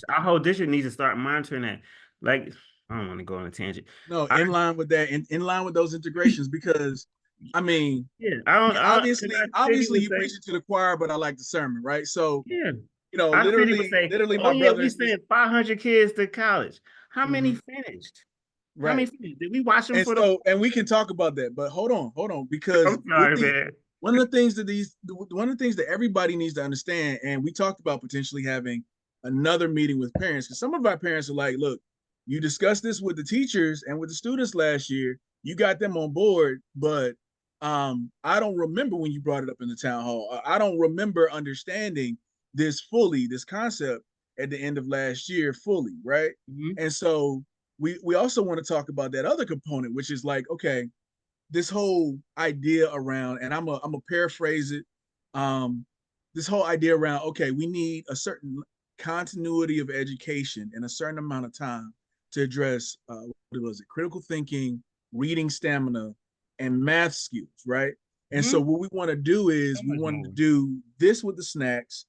whole district needs to start monitoring that. Like, I don't want to go on a tangent. no, in line with that, in line with those integrations, because I mean, Yeah, I don't. obviously People you say, preach it to the choir, but I like the sermon, right? So, yeah, I see people literally, say, "Oh my yeah, brother we sent 500 kids to college. How many Mhm. finished? How many Right. finished? Did we watch them And for the?" so, and we can talk about that, but hold on, because I'm sorry, man. one of the things that everybody needs to understand, and we talked about potentially having another meeting with parents, because some of our parents are like, look, you discussed this with the teachers and with the students last year, you got them on board, but I don't remember when you brought it up in the town hall. I don't remember understanding this fully, this concept at the end of last year fully, right? Mhm. And so we also want to talk about that other component, which is like, okay, this whole idea around, and I'm a paraphrase it. This whole idea around, okay, we need a certain continuity of education in a certain amount of time to address what was it, critical thinking, reading stamina, and math skills, right? And so what we want to do is we want to do this with the snacks,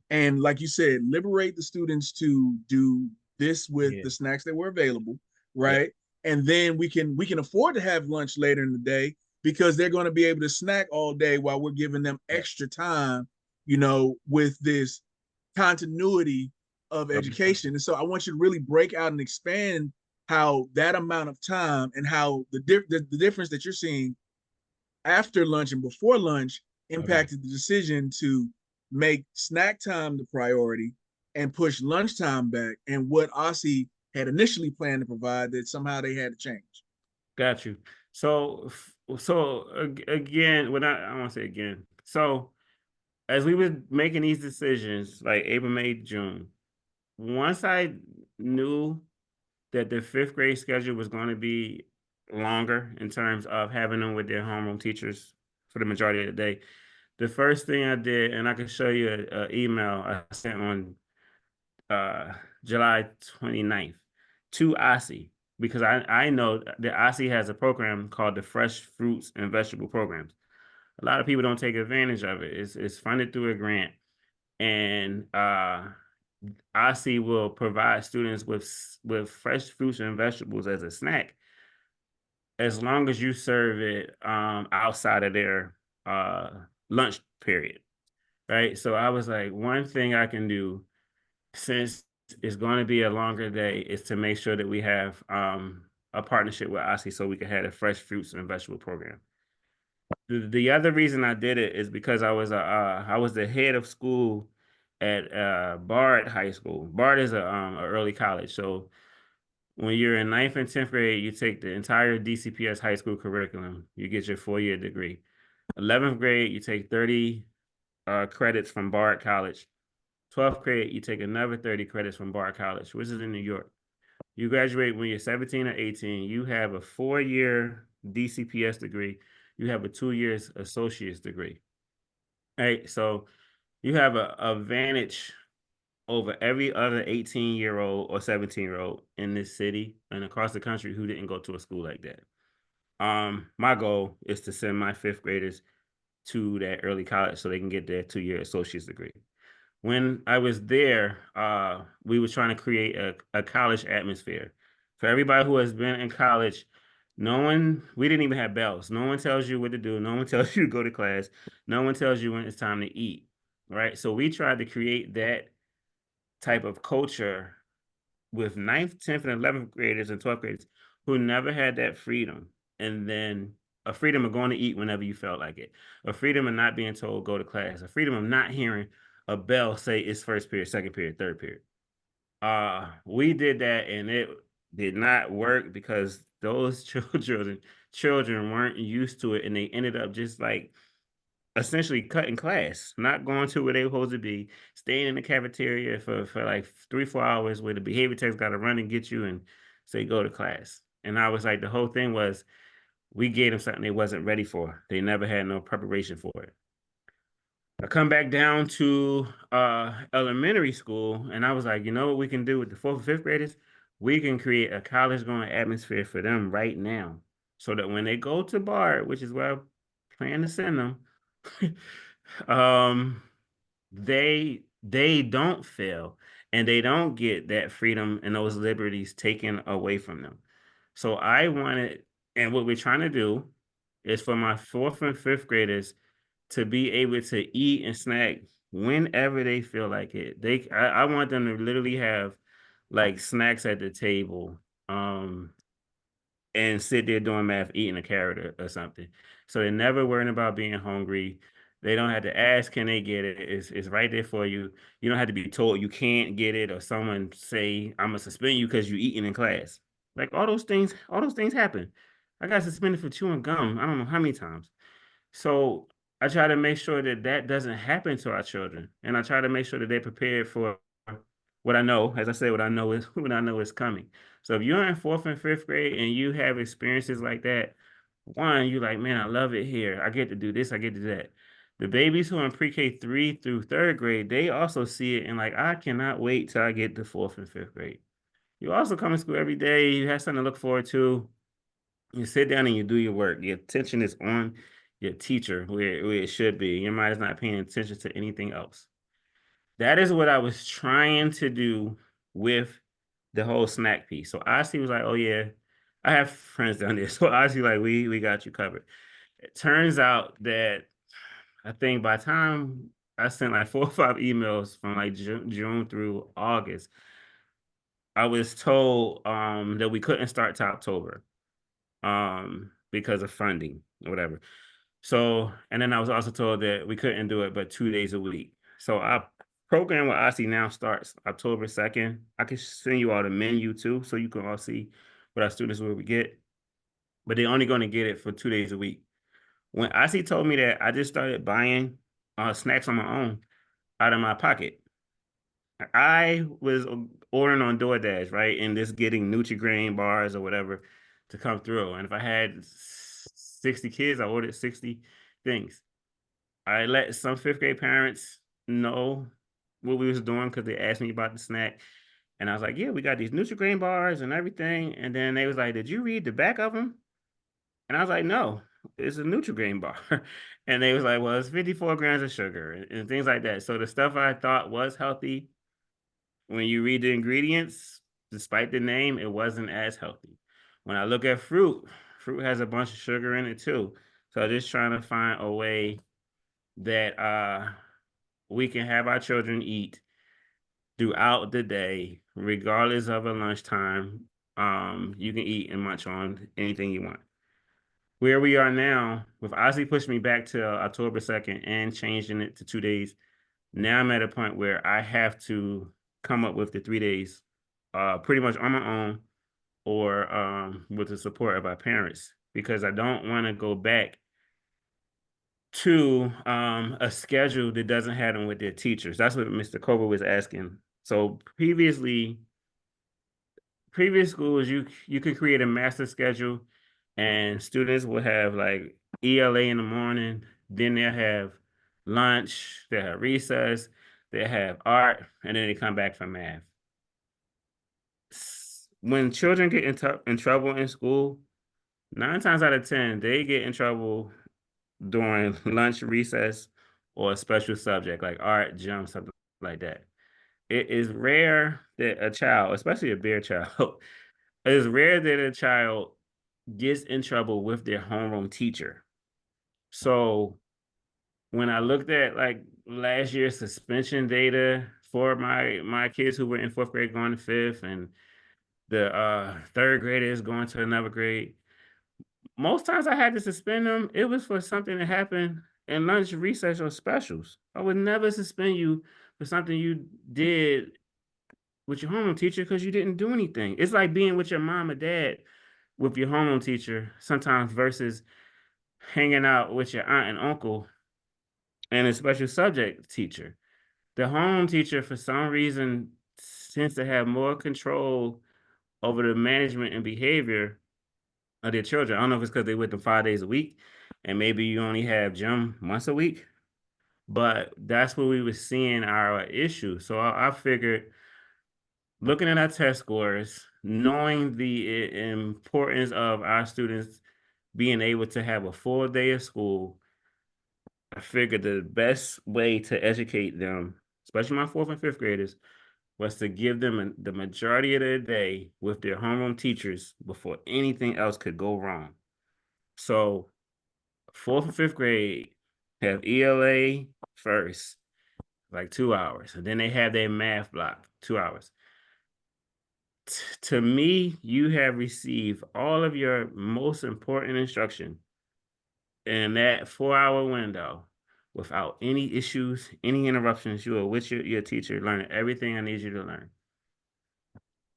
and like you said, liberate the students to do this with the snacks that were available, right? And then we can afford to have lunch later in the day because they're going to be able to snack all day while we're giving them extra time, with this continuity of education. And so I want you to really break out and expand how that amount of time and how the difference that you're seeing after lunch and before lunch impacted the decision to make snack time the priority and push lunchtime back, and what Aussie had initially planned to provide that somehow they had to change. Got you. So, again, when I want to say again. So, as we were making these decisions, like April, May, June, once I knew that the fifth grade schedule was going to be longer in terms of having them with their homeroom teachers for the majority of the day, the first thing I did, and I can show you an email I sent on July 29th to Ossie. because I know that IC has a program called the Fresh Fruits and Vegetable Programs. A lot of people don't take advantage of it. It's funded through a grant, and IC will provide students with fresh fruits and vegetables as a snack, as long as you serve it outside of their lunch period, right? So I was like, one thing I can do, since it's going to be a longer day, is to make sure that we have a partnership with IC so we can have a fresh fruits and vegetable program. The other reason I did it is because I was the head of school at Bard High School. Bard is a early college. So when you're in 9th and 10th grade, you take the entire DCPS high school curriculum. You get your 4-year degree. 11th grade, you take 30 credits from Bard College. 12th grade, you take another 30 credits from Bard College, which is in New York. You graduate when you're 17 or 18. You have a 4-year DCPS degree. You have a 2 years associate's degree. Right? So you have a advantage over every other 18-year-old or 17-year-old in this city and across the country who didn't go to a school like that. My goal is to send my 5th graders to that early college so they can get their 2-year associate's degree. When I was there, we were trying to create a college atmosphere. For everybody who has been in college, we didn't even have bells. No one tells you what to do. No one tells you to go to class. No one tells you when it's time to eat, right? So we tried to create that type of culture with 9th, 10th, and 11th graders and 12th graders who never had that freedom. And then a freedom of going to eat whenever you felt like it, a freedom of not being told go to class, a freedom of not hearing a bell say it's first period, second period, third period. We did that and it did not work because those children weren't used to it, and they ended up just like essentially cutting class, not going to where they were supposed to be, staying in the cafeteria for like 3-4 hours where the behavior tech's got to run and get you and say go to class. And I was like, the whole thing was we gave them something they wasn't ready for. They never had no preparation for it. I come back down to elementary school, and I was like, you know what we can do with the 4th and 5th graders? We can create a college-going atmosphere for them right now, so that when they go to Bard, which is where I plan to send them, they don't fail, and they don't get that freedom and those liberties taken away from them. So I wanted, and what we're trying to do is for my 4th and 5th graders to be able to eat and snack whenever they feel like it. I want them to literally have like snacks at the table, and sit there doing math, eating a carrot or something. So they're never worrying about being hungry. They don't have to ask, can they get it? It's right there for you. You don't have to be told you can't get it, or someone say, I'm gonna suspend you because you eating in class. Like all those things happen. I got suspended for chewing gum. I don't know how many times. So I try to make sure that that doesn't happen to our children, and I try to make sure that they're prepared for what I know. As I say, what I know is what I know is coming. So if you're in 4th and 5th grade and you have experiences like that, one, you're like, man, I love it here. I get to do this, I get to do that. The babies who are in pre-K 3 through 3rd grade, they also see it and like, I cannot wait till I get to 4th and 5th grade. You also come to school every day. You have something to look forward to. You sit down and you do your work. Your attention is on your teacher where it should be. Your mind is not paying attention to anything else. That is what I was trying to do with the whole snack piece. So Odyssey was like, oh yeah, I have friends down there. So Odyssey like, we got you covered. It turns out that I think by the time I sent like 4 or 5 emails from like June through August, I was told that we couldn't start to October because of funding or whatever. So, and then I was also told that we couldn't do it but 2 days a week. So our program with OSCE now starts October 2nd. I can send you all the menu too, so you can all see what our students will get. But they're only going to get it for 2 days a week. When OSCE told me that, I just started buying snacks on my own out of my pocket. I was ordering on DoorDash, right? And just getting Nutri-Grain bars or whatever to come through. And if I had 60 kids, I ordered 60 things. I let some 5th grade parents know what we was doing because they asked me about the snack. And I was like, yeah, we got these Nutri-Grain bars and everything. And then they was like, did you read the back of them? And I was like, no, it's a Nutri-Grain bar. And they was like, well, it's 54 grams of sugar and things like that. So the stuff I thought was healthy, when you read the ingredients, despite the name, it wasn't as healthy. When I look at fruit, fruit has a bunch of sugar in it too. So just trying to find a way that we can have our children eat throughout the day, regardless of a lunchtime. You can eat and munch on anything you want. Where we are now, with Ozzy pushed me back to October 2nd and changing it to 2 days, now I'm at a point where I have to come up with the 3 days pretty much on my own or with the support of our parents, because I don't want to go back to a schedule that doesn't have them with their teachers. That's what Mr. Kober was asking. So previous schools, you could create a master schedule and students will have like ELA in the morning, then they'll have lunch, they'll have recess, they have art, and then they come back for math. When children get in trouble in school, 9 times out of 10, they get in trouble during lunch, recess, or a special subject like art, gym, something like that. It is rare that a child, especially a bear child, it is rare that a child gets in trouble with their homeroom teacher. So when I looked at like last year's suspension data for my kids who were in 4th grade going to 5th, and the 3rd graders going to another grade, most times I had to suspend them. It was for something that happened in lunch, recess, or specials. I would never suspend you for something you did with your homeroom teacher because you didn't do anything. It's like being with your mom or dad with your homeroom teacher sometimes versus hanging out with your aunt and uncle and a special subject teacher. The home teacher, for some reason, tends to have more control over the management and behavior of their children. I don't know if it's because they're with them 5 days a week and maybe you only have gym once a week, but that's where we were seeing our issue. So I figured, looking at our test scores, knowing the importance of our students being able to have a full day of school, I figured the best way to educate them, especially my 4th and 5th graders, was to give them the majority of their day with their homeroom teachers before anything else could go wrong. So 4th and 5th grade have ELA first, like 2 hours, and then they have their math block, 2 hours. To me, you have received all of your most important instruction in that 4-hour window without any issues, any interruptions. You are with your teacher, learning everything I need you to learn.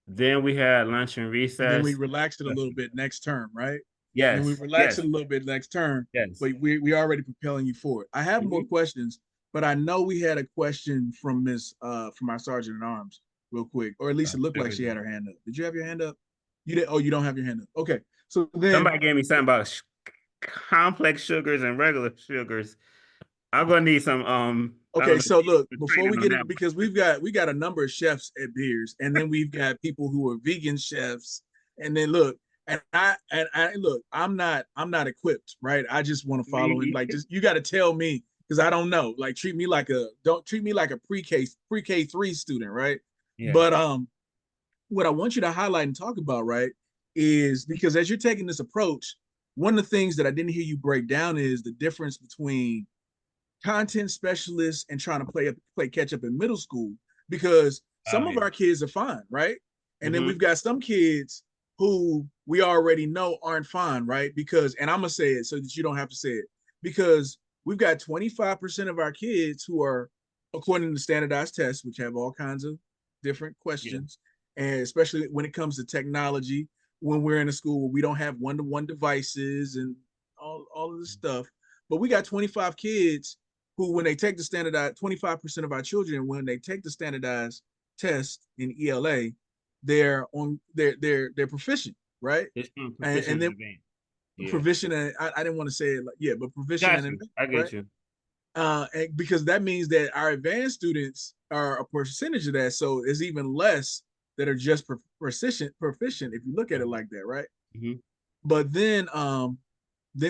Then we had lunch and recess. And then we relaxed it a little bit next term, right? Yes. And we relaxed it a little bit next term. Yes. But we already propelling you forward. I have more questions, but I know we had a question from from our sergeant at arms real quick, or at least it looked like she had her hand up. Did you have your hand up? You did. Oh, you don't have your hand up. Okay. So then somebody gave me something about complex sugars and regular sugars. I'm gonna need some okay, so look, before we get it, because we got a number of chefs at Beers, and then we've got people who are vegan chefs, and then look, and I look, I'm not equipped, right? I just want to follow it. Like, just you got to tell me, because I don't know. Like, don't treat me like a pre-K 3 student, right? Yeah. But what I want you to highlight and talk about, right, is because as you're taking this approach, one of the things that I didn't hear you break down is the difference between content specialists and trying to play catch up in middle school, because some of our kids are fine, right? And then we've got some kids who we already know aren't fine, right? Because, and I'm gonna say it so that you don't have to say it, because we've got 25% of our kids who are, according to standardized tests, which have all kinds of different questions, and especially when it comes to technology, when we're in a school where we don't have one-to-one devices and all of this stuff. But we got 25 kids who, when they take the standardized, 25% of our children, when they take the standardized test in ELA, they're proficient, right? And then proficient, and I didn't want to say it like, but proficient. And I get right? you. And because that means that our advanced students are a percentage of that, so it's even less that are just proficient, if you look at it like that, right? Mhm. But then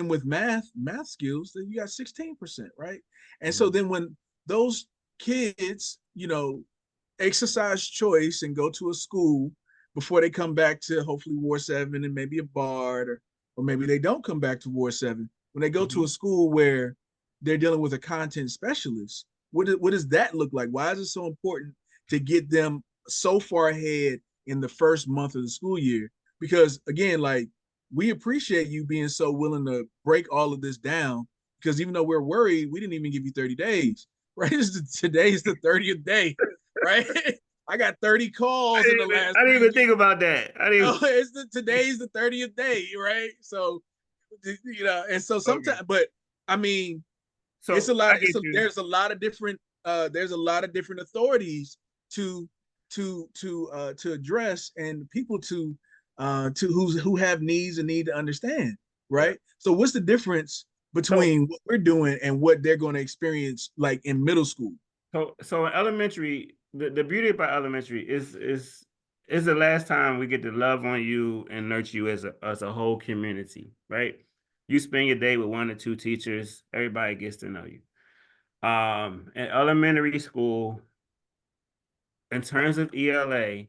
with math skills, then you got 16%, right? And so then when those kids, exercise choice and go to a school before they come back to hopefully War 7 and maybe a BARD, or maybe they don't come back to War 7. When they go to a school where they're dealing with a content specialist, what does that look like? Why is it so important to get them so far ahead in the first month of the school year? Because again, like, we appreciate you being so willing to break all of this down, because even though we're worried, we didn't even give you 30 days, right? Today's the 30th day, right? I got 30 calls in the last I didn't 3 even think weeks. about that. I didn't. Oh, today's the 30th day, right? So, and so sometimes, Okay. but I mean, it's So a lot. I get you. There's a lot of different. There's a lot of different authorities to to address, and people to who have needs and need to understand, Yeah. right? So what's the difference So between what we're doing and what they're going to experience like in middle school? so in elementary, the beauty about elementary is the last time we get to love on you and nurture you as a whole community, right? You spend your day with 1 or 2 teachers, everybody gets to know you. In elementary school, in terms of ELA,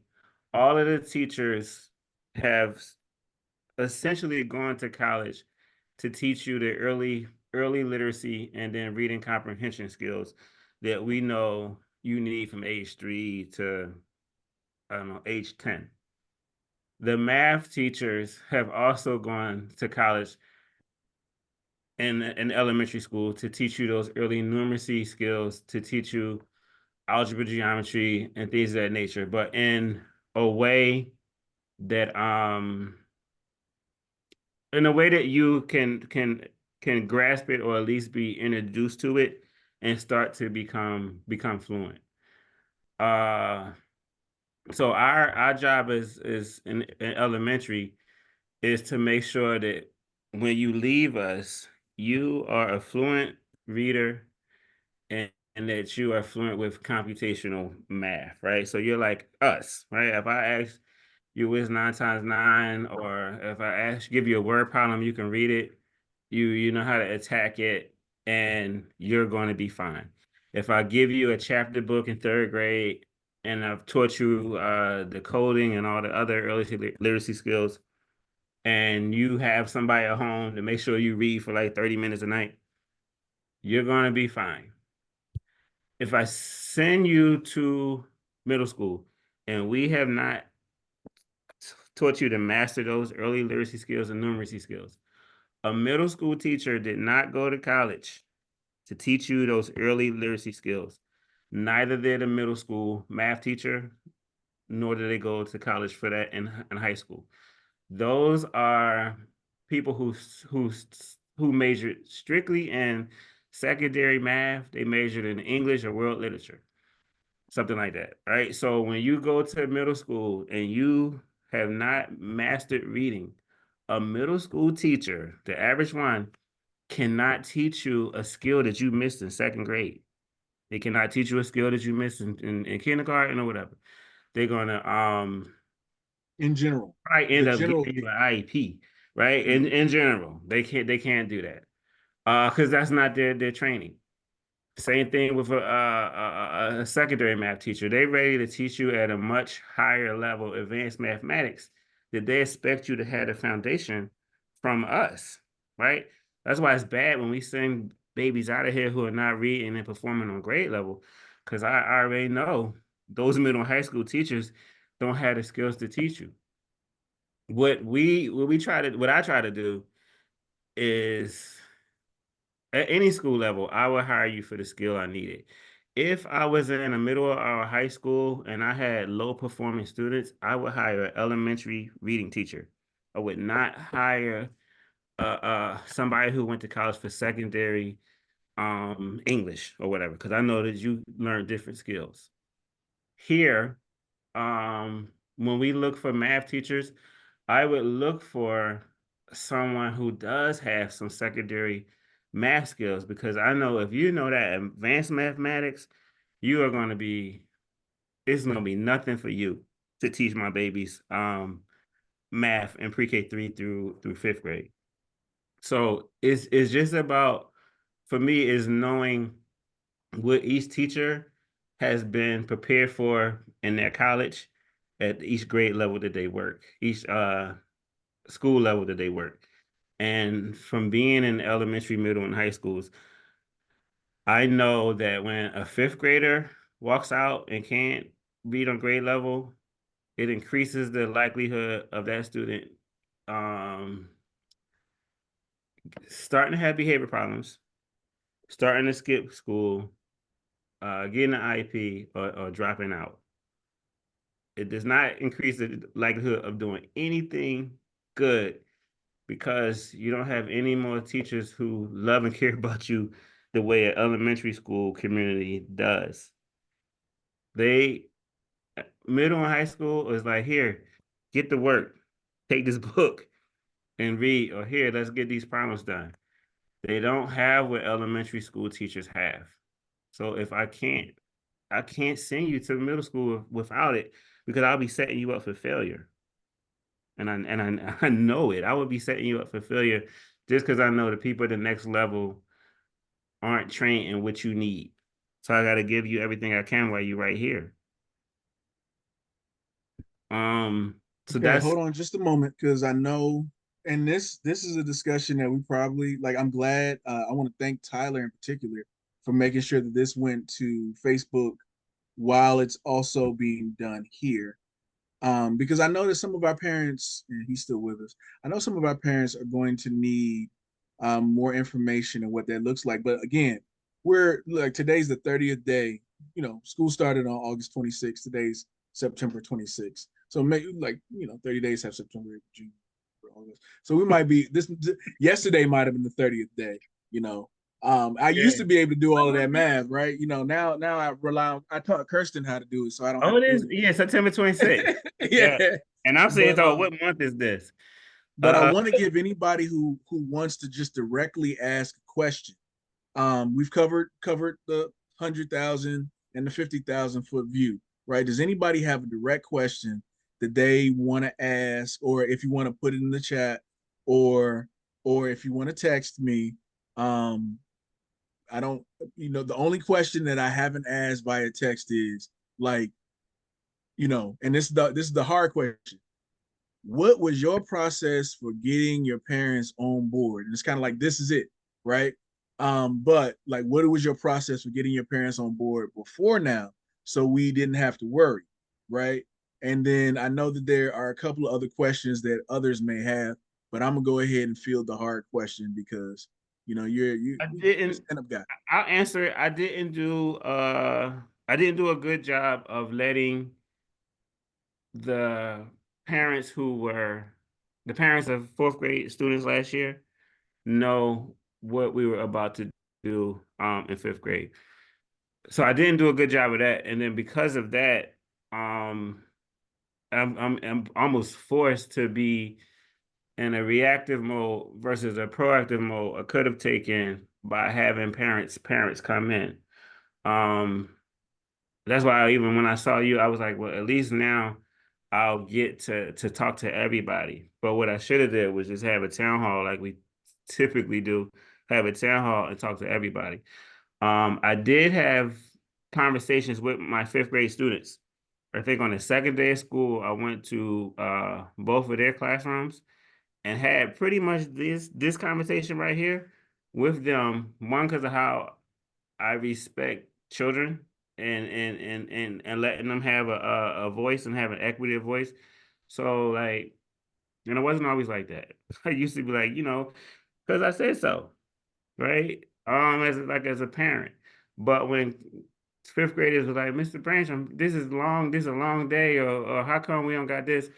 all of the teachers have essentially gone to college to teach you the early literacy and then reading comprehension skills that we know you need from age 3 to, I don't know, age 10. The math teachers have also gone to college in elementary school to teach you those early numeracy skills, to teach you algebra, geometry, and things of that nature, but in a way that you can grasp it, or at least be introduced to it and start to become fluent. So our job is in elementary is to make sure that when you leave us, you are a fluent reader, and that you are fluent with computational math, right? So you're like us, right? If I ask you what's 9 times 9, or if I give you a word problem, you can read it, you know how to attack it, and you're going to be fine. If I give you a chapter book in 3rd grade and I've taught you the coding and all the other early literacy skills, and you have somebody at home to make sure you read for like 30 minutes a night, you're going to be fine. If I send you to middle school and we have not taught you to master those early literacy skills and numeracy skills, a middle school teacher did not go to college to teach you those early literacy skills. Neither did a middle school math teacher, nor did they go to college for that in high school. Those are people who majored strictly in secondary math. They majored in English or world literature, something like that, right? So when you go to middle school and you have not mastered reading, a middle school teacher, the average one, cannot teach you a skill that you missed in 2nd grade. They cannot teach you a skill that you missed in kindergarten or whatever. They're gonna In general, probably the end up general giving you an IEP, right? Mhm. In general, they can't do that because that's not their training. Same thing with a secondary math teacher. They're ready to teach you at a much higher level, advanced mathematics, that they expect you to have the foundation from us, right? That's why it's bad when we send babies out of here who are not reading and performing on grade level, because I already know those middle and high school teachers don't have the skills to teach you. What I try to do is, at any school level, I would hire you for the skill I needed. If I was in the middle or high school and I had low performing students, I would hire an elementary reading teacher. I would not hire somebody who went to college for secondary English or whatever, because I know that you learn different skills. Here, when we look for math teachers, I would look for someone who does have some secondary math skills, because I know if you know that advanced mathematics, you are going to be, it's going to be nothing for you. to teach my babies math in pre-K 3 through 5th grade. So it's just about, for me, is knowing what each teacher has been prepared for in their college at each grade level that they work, each school level that they work. And from being in elementary, middle, and high schools, I know that when a 5th grader walks out and can't read on grade level, it increases the likelihood of that student um, starting to have behavior problems, starting to skip school, getting an IEP, or dropping out. It does not increase the likelihood of doing anything good, because you don't have any more teachers who love and care about you the way an elementary school community does. They, middle and high school is like, here, get to work, take this book and read, or here, let's get these problems done. They don't have what elementary school teachers have. So if I can't send you to middle school without it, because I'll be setting you up for failure. I know it. I would be setting you up for failure just because I know the people at the next level aren't trained in what you need. So I got to give you everything I can while you're right here. So Okay, that's hold on just a moment, because I know, and this is a discussion that we probably like. I'm glad. I want to thank Tyler in particular for making sure that this went to Facebook while it's also being done here. Because I know that some of our parents, and he's still with us, I know some of our parents are going to need more information and what that looks like. But again, we're like, today's the 30th day. You know, school started on August 26th. Today's September 26th. So maybe, like, 30 days have September, June, August. So we might be this yesterday might have been the 30th day, you know. I used to be able to do all of that math, right? Now I rely on, I taught Kirsten how to do it, so I don't have oh, to it do is, yeah, September 26th. it. Yeah. Yeah. And I'm saying, But so what month is this? I want to give anybody who wants to just directly ask a question. We've covered the 100,000 and the 50,000 foot view, right? Does anybody have a direct question that they want to ask, or if you want to put it in the chat, or if you want to text me? I don't, the only question that I haven't asked via text is, like, and this is the hard question. What was your process for getting your parents on board? And it's kind of like, this is it, right? But like, what was your process for getting your parents on board before now, so we didn't have to worry, right? And then I know that there are a couple of other questions that others may have, but I'm gonna go ahead and field the hard question, because I you're a didn't. stand-up guy. I'll answer it. I didn't do a good job of letting the parents who were the parents of 4th grade students last year know what we were about to do in 5th grade. So I didn't do a good job of that. And then because of that, I'm almost forced to be in a reactive mode versus a proactive mode I could have taken by having parents come in. That's why even when I saw you, I was like, well, at least now I'll get to talk to everybody. But what I should have did was just have a town hall like we typically do, have a town hall and talk to everybody. I did have conversations with my 5th grade students. I think on the second day of school, I went to both of their classrooms and had pretty much this conversation right here with them. One, because of how I respect children, and letting them have a voice and have an equity of voice. So like, and it wasn't always like that. I used to be like, because I said so, right? As a parent. But when 5th graders was like, Mr. Brancham, this is a long day, or how come we don't got this?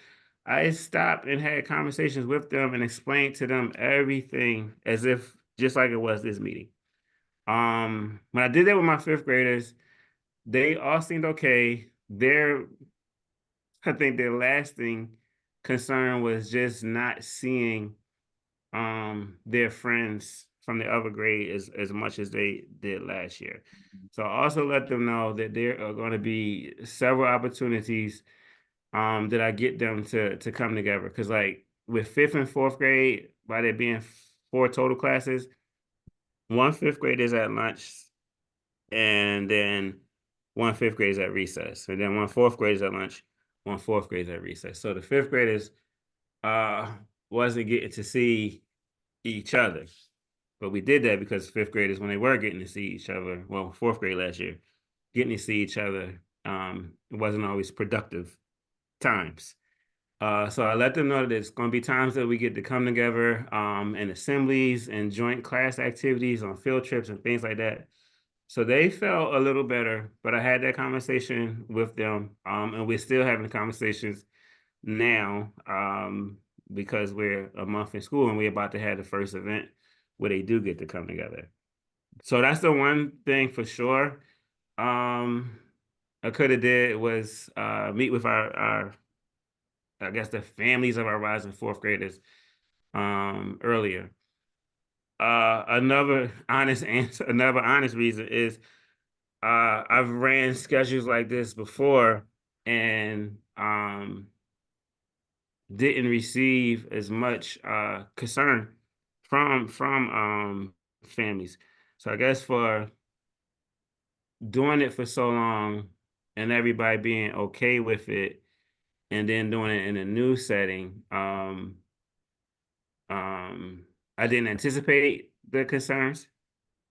I stopped and had conversations with them and explained to them everything as if just like it was this meeting. When I did that with my 5th graders, they all seemed okay. I think their lasting concern was just not seeing their friends from the other grade as much as they did last year. So I also let them know that there are going to be several opportunities that I get them to come together. Because like with fifth and fourth grade, by there being 4 total classes, 1 fifth grade is at lunch, and then 1 fifth grade is at recess, and then 1 fourth grade is at lunch, 1 fourth grade is at recess. So the fifth graders wasn't getting to see each other. But we did that because fifth graders, when they were getting to see each other, well, fourth grade last year, getting to see each other, it wasn't always productive times. So I let them know that it's going to be times that we get to come together in assemblies and joint class activities on field trips and things like that. So they felt a little better, but I had that conversation with them, and we're still having conversations now because we're a month in school and we're about to have the first event where they do get to come together. So that's the one thing for sure. I could have did was meet with our I guess the families of our rising fourth graders earlier. Another honest answer, another honest reason is I've ran schedules like this before and didn't receive as much concern from families. So I guess for doing it for so long and everybody being okay with it and then doing it in a new setting, I didn't anticipate the concerns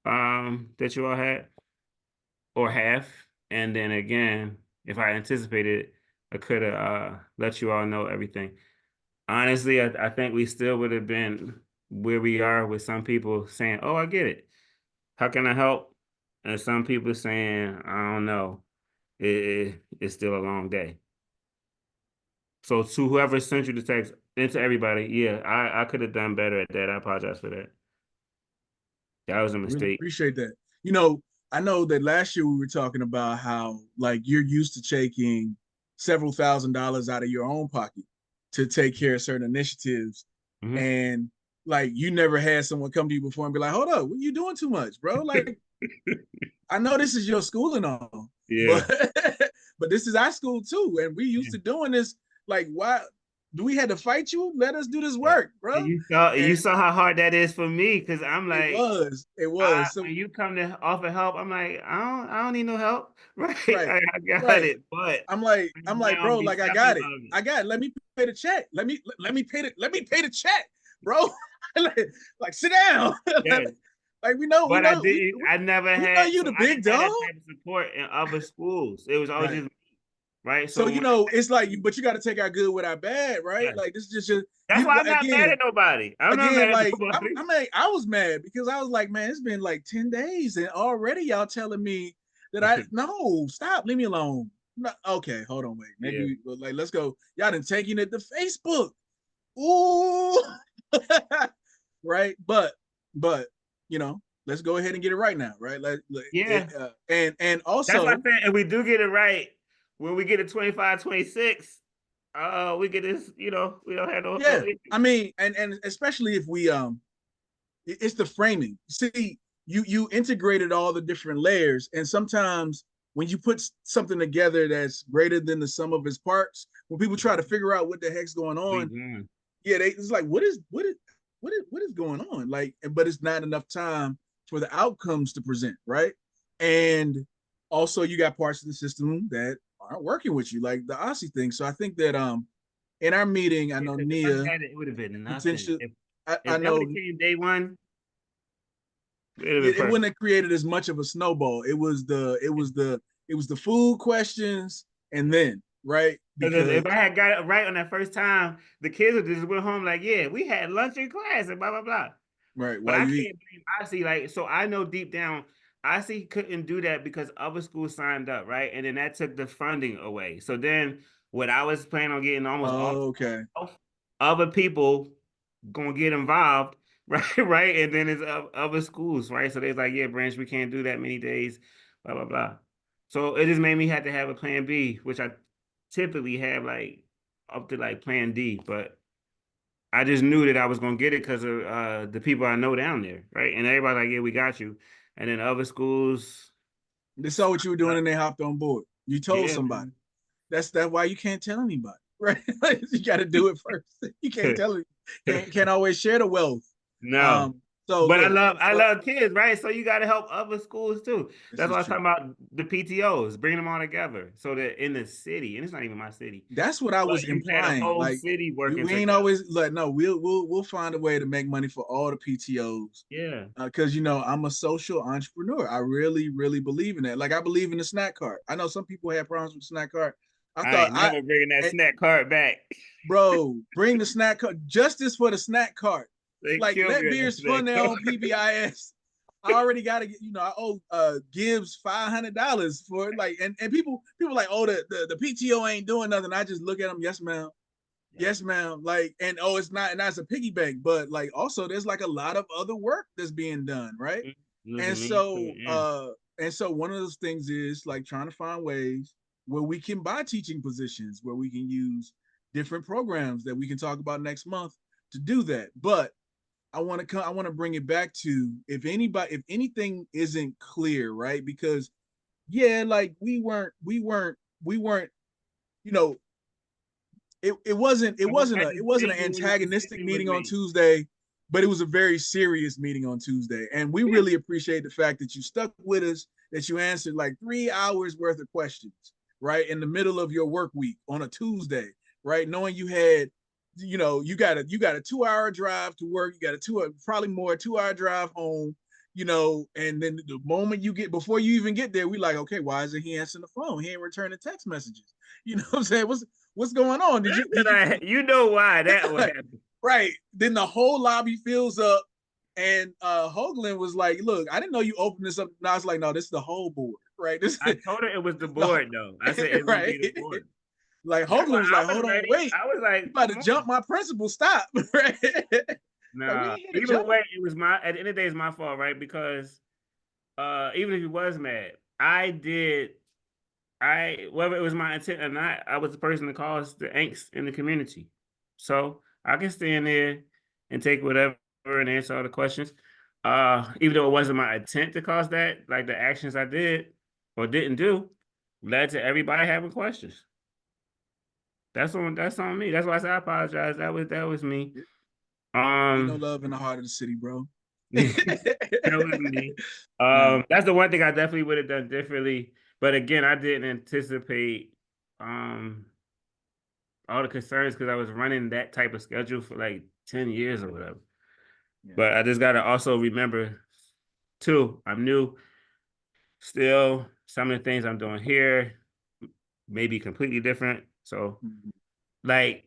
that you all had or have. And then again, if I anticipated it, I could have let you all know everything. Honestly, I think we still would have been where we are with some people saying, oh, I get it. How can I help? And some people saying, I don't know. It's still a long day. So to whoever sent you the text and to everybody, yeah, I could have done better at that. I apologize for that. That was a Really mistake. appreciate that. I know that last year we were talking about how like you're used to taking several $1,000s out of your own pocket to take care of certain initiatives. Mhm. And like you never had someone come to you before and be like, hold up, what are you doing too much, bro? Like, I know this is your school and all, Yeah. but but this is our school too. And we used to doing this. Like, why do we had to fight you? Let us do this Yeah. work, bro. And you And saw how hard that is for me because I'm like, it was. So when you come to offer help, I'm like, I don't need no help, right? right, I got right. it, but I'm like, now bro, be like I accepting got it. of it. I got it. Let me pay the check. Let me pay the check, bro. Like sit down. Yeah, Like but I didn't. I never we know had, you so the I big didn't have dog. that type of support in other schools. It was always Right. just me, right. So So when it's like, but you got to take our good with our bad, right? yeah, Like this is just that's you why I'm not mad again. at nobody. I'm not Again, mad at like nobody. I was mad because I was like, man, it's been like 10 days and already y'all telling me that I no, stop, leave me alone. No, okay, hold on, wait. Yeah, Maybe like let's go. Y'all done taking it to Facebook. Ooh. Right. But let's go ahead and get it right now, right? yeah. And That's what also I'm saying. And we do get it right when we get to 25, 26. We get this. We don't have no yeah, issue. I mean, and especially if we it's the framing. See, you integrated all the different layers, and sometimes when you put something together that's greater than the sum of its parts, when people try to figure out what the heck's going on, yeah, it's like what is going on? Like, but it's not enough time for the outcomes to present, right? And also you got parts of the system that aren't working with you, like the Aussie thing. So I think that in our meeting, I know Because if I Nia had it, it would have been nothing. potential. I If that would know have came day one, it would have been it perfect. wouldn't have created as much of a snowball. It was the food questions and then right Because because if I had got it right on that first time, the kids would just went home like, yeah, we had lunch in class and blah blah blah. right But while I you can't eat. blame IC. Like, so I know deep down, IC couldn't do that because other schools signed up, right? And then that took the funding away. So then what I was planning on getting almost all Okay. other people gonna get involved, right? Right. And then it's other schools, right? So they're like, yeah, Branch, we can't do that many days, blah, blah, blah. So it just made me have to have a plan B, which I typically have like up to like plan D, but I just knew that I was gonna get it because of the people I know down there, right? And everybody like, yeah, we got you. And then other schools, They saw what you were doing and they hopped on board. You told yeah, somebody. man. That's why you can't tell anybody, right? You got to do it first. You can't tell it. Can't always share the wealth. No. So But look, I love kids, right? So you got to help other schools too. this That's is why I was true. talking about the PTOs, bringing them all together, so that in the city, and it's not even my city. That's what I But was you had a implying. whole Like city working we ain't together. always like no. We'll find a way to make money for all the PTOs. Yeah. Because I'm a social entrepreneur. I really believe in that. Like I believe in the snack cart. I know some people have problems with the snack cart. I ain't never bringing that and, snack cart back. bro, bring the snack cart. Justice for the snack cart. They Like killed let me on that beers fund snack their cart. own PBIS. I already got to get. I owe Gibbs $500 for it. Like and people like, oh, the PTO ain't doing nothing. I just look at them. Yes, ma'am. Yes, ma'am. Like, and it's not, and that's a piggy bank, but like also there's like a lot of other work that's being done, right? And so one of those things is like trying to find ways where we can buy teaching positions, where we can use different programs that we can talk about next month to do that. But I want to bring it back to if anything isn't clear, right? Because yeah, like we weren't, you know, it wasn't an antagonistic meeting on Tuesday, but it was a very serious meeting on Tuesday. And we really appreciate the fact that you stuck with us, that you answered like 3 hours worth of questions, right? In the middle of your work week on a Tuesday, right? Knowing you had, you got a 2 hour drive to work, you got a probably more 2 hour drive home, and then the moment before you even get there, we like, okay, why isn't he answering the phone? He ain't returning text messages. You know what I'm saying? What's going on? You know why that would happen. Right. Then the whole lobby fills up, and Hoagland was like, look, I didn't know you opened this up. And I was like, no, this is the whole board, right? I told her it was the board, though. I said it would be the board. Like Hoagland was like, hold on, wait. I was like, you about to jump my principal, stop. Right? Nah, either way, it was at the end of the day, it's my fault, right? Because even if he was mad, whether it was my intent or not, I was the person that caused the angst in the community. So I can stand there and take whatever and answer all the questions. Even though it wasn't my intent to cause that, like the actions I did or didn't do led to everybody having questions. That's on me. That's why I said I apologize. That was me. Ain't no love in the heart of the city, bro. That was me. That's the one thing I definitely would have done differently. But again, I didn't anticipate all the concerns because I was running that type of schedule for like 10 years or whatever. Yeah. But I just got to also remember, too, I'm new. Still, some of the things I'm doing here may be completely different. So, like,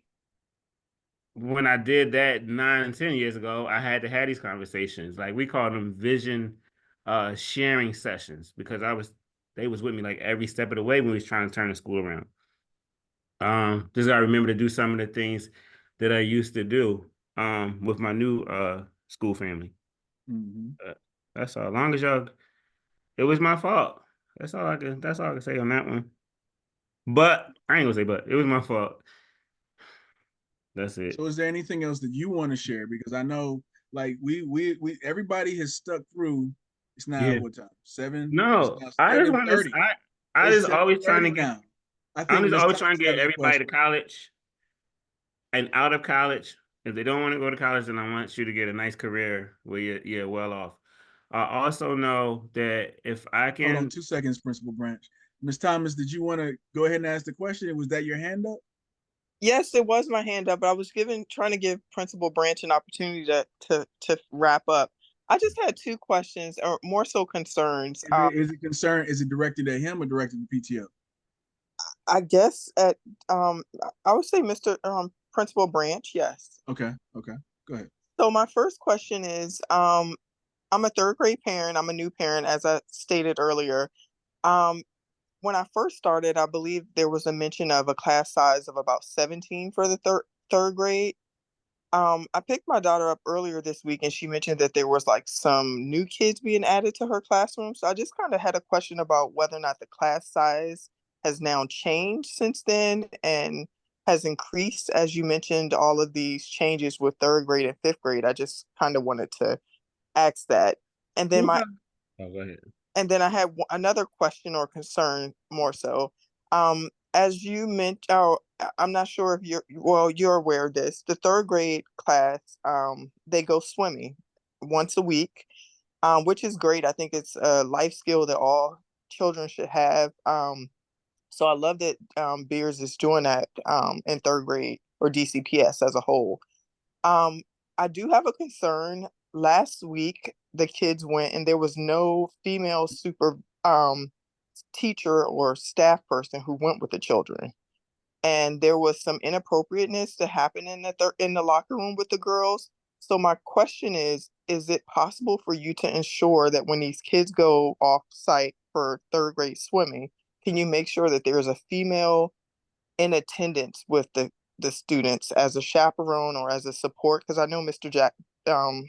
when I did that 9 and 10 years ago, I had to have these conversations. Like, we called them vision sharing sessions because they was with me like every step of the way when we was trying to turn the school around. Just gotta remember to do some of the things that I used to do with my new school family. That's all. As long as y'all, it was my fault. That's all I can say on that one. But I ain't gonna say but. It was my fault. That's it. So is there anything else that you want to share? Because I know like we everybody has stuck through. It's now what time? 7? No, I just want to. I just always trying to get. Now. I'm just always trying to get everybody to college and out of college. If they don't want to go to college, then I want you to get a nice career where you're well off. I also know that if I can. Hold on 2 seconds, Principal Branch. Ms. Thomas, did you want to go ahead and ask the question? Was that your hand up? Yes, it was my hand up, but I was trying to give Principal Branch an opportunity to wrap up. I just had 2 questions, or more so concerns. Is it directed at him or directed to PTO? I guess I would say Mr. Principal Branch, yes. Okay, go ahead. So my first question is, I'm a 3rd grade parent. I'm a new parent, as I stated earlier. When I first started, I believe there was a mention of a class size of about 17 for the third grade. I picked my daughter up earlier this week and she mentioned that there was like some new kids being added to her classroom. So I just kind of had a question about whether or not the class size has now changed since then and has increased, as you mentioned, all of these changes with 3rd grade and 5th grade. I just kind of wanted to ask that. And then go ahead. And then I had another question or concern more so. as you mentioned, oh, I'm not sure if you're aware of this. The third grade class, they go swimming once a week, which is great. I think it's a life skill that all children should have. So I love that Beers is doing that in third grade or DCPS as a whole. Um, I do have a concern. Last week, the kids went and there was no female super teacher or staff person who went with the children. And there was some inappropriateness to happen in the locker room with the girls. So my question is it possible for you to ensure that when these kids go off site for third grade swimming, can you make sure that there's a female in attendance with the students as a chaperone or as a support? Because I know Mr. Um,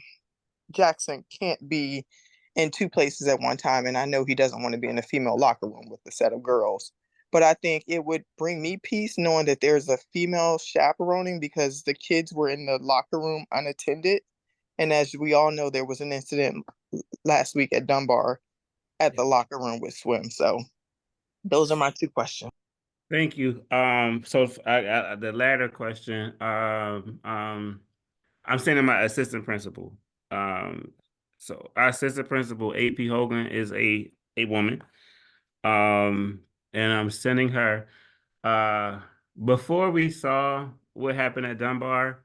Jackson can't be in two places at one time, and I know he doesn't want to be in a female locker room with a set of girls. But I think it would bring me peace knowing that there's a female chaperoning because the kids were in the locker room unattended. And as we all know, there was an incident last week at Dunbar at the locker room with swim. So those are my two questions. Thank you. The latter question, I'm sending my assistant principal. So our assistant principal, AP Hogan, is a woman. And I'm sending her. Before we saw what happened at Dunbar,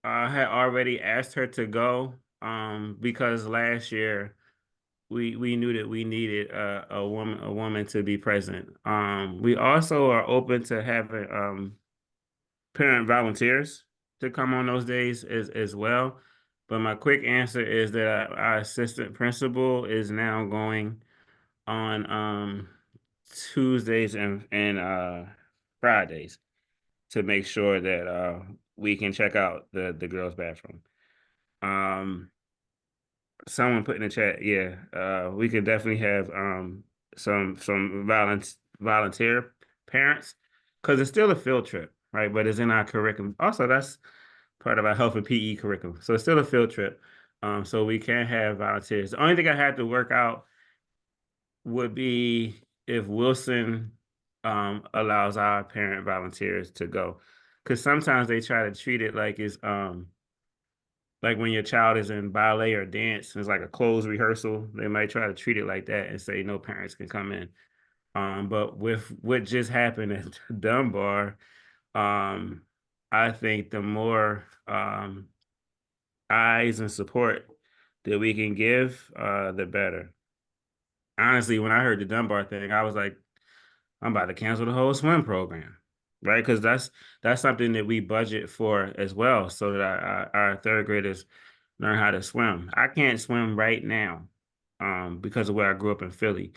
I had already asked her to go. Because last year we knew that we needed a woman to be present. We also are open to having parent volunteers to come on those days as well. But my quick answer is that our assistant principal is now going on Tuesdays and Fridays to make sure that we can check out the girls' bathroom. Someone put in the chat, yeah, we could definitely have some volunteer parents because it's still a field trip, right? But it's in our curriculum. Also, that's part of our health and PE curriculum. So it's still a field trip. So we can have volunteers. The only thing I had to work out would be if Wilson allows our parent volunteers to go. Because sometimes they try to treat it like it's like when your child is in ballet or dance, it's like a closed rehearsal. They might try to treat it like that and say no parents can come in. But with what just happened at Dunbar, I think the more eyes and support that we can give, the better. Honestly, when I heard the Dunbar thing, I was like, I'm about to cancel the whole swim program, right? Because that's something that we budget for as well, so that our third graders learn how to swim. I can't swim right now, because of where I grew up in Philly.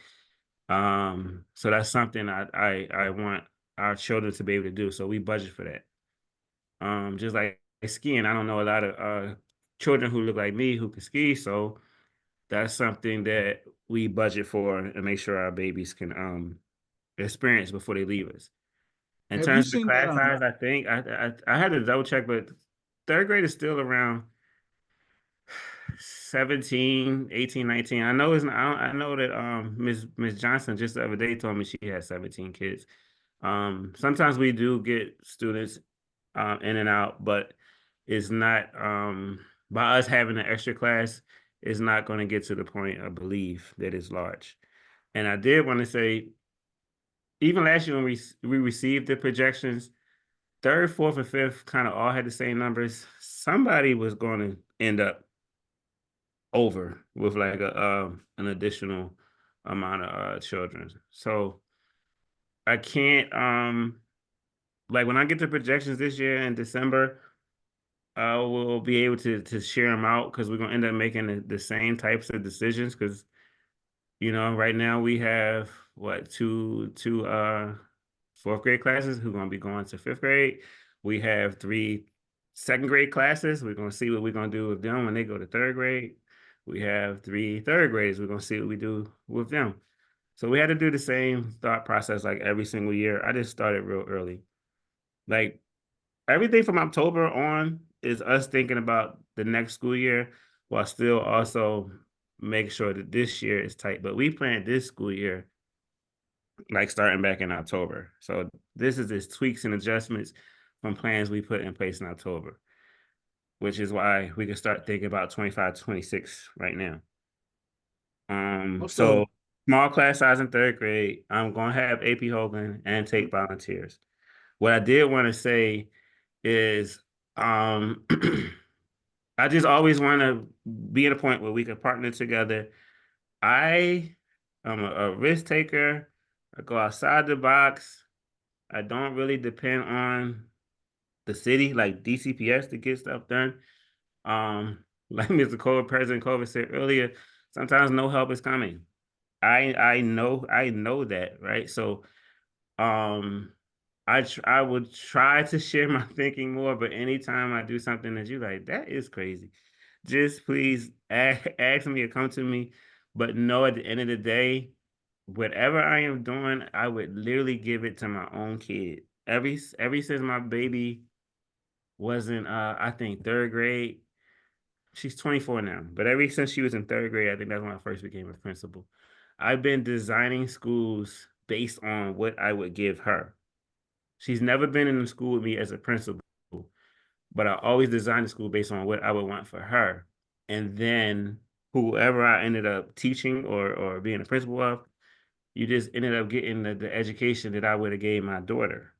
So that's something I want our children to be able to do. So we budget for that. Just like skiing, I don't know a lot of children who look like me who can ski, so that's something that we budget for and make sure our babies can experience before they leave us. In Have you terms of the seen class that? size, I think I had to double check, but third grade is still around 17, 18, 19. I know it's not, I know that Miss Johnson just the other day told me she had 17 kids. Sometimes we do get students in and out, but it's not by us having an extra class, it's not going to get to the point, I believe, that it's large. And I did want to say, even last year when we received the projections, third, fourth, and fifth kind of all had the same numbers. Somebody was going to end up over with like an additional amount of children. So I can't like when I get the projections this year in December, I will be able to share them out because we're gonna end up making the same types of decisions because right now we have what two fourth grade classes who are gonna be going to fifth grade. We have three second grade classes. We're gonna see what we're gonna do with them when they go to third grade. We have three third graders. We're gonna see what we do with them. So we had to do the same thought process like every single year. I just started real early. Like everything from October on is us thinking about the next school year while still also make sure that this year is tight. But we planned this school year like starting back in October. So this is just tweaks and adjustments from plans we put in place in October, which is why we can start thinking about 25, 26 right now. So small class size in 3rd grade, I'm going to have AP Hogan and take volunteers. What I did want to say is, I just always want to be at a point where we can partner together. I am a risk taker. I go outside the box. I don't really depend on the city like DCPS to get stuff done. Like Mr. Cole, President Cole said earlier, sometimes no help is coming. I know that, right? So I would try to share my thinking more, but anytime I do something that you like, that is crazy, just please ask me or come to me. But know at the end of the day, whatever I am doing, I would literally give it to my own kid. Every since my baby was in I think 3rd grade. She's 24 now, but ever since she was in 3rd grade, I think that's when I first became a principal. I've been designing schools based on what I would give her. She's never been in the school with me as a principal, but I always designed the school based on what I would want for her. And then whoever I ended up teaching or being a principal of, you just ended up getting the education that I would have gave my daughter.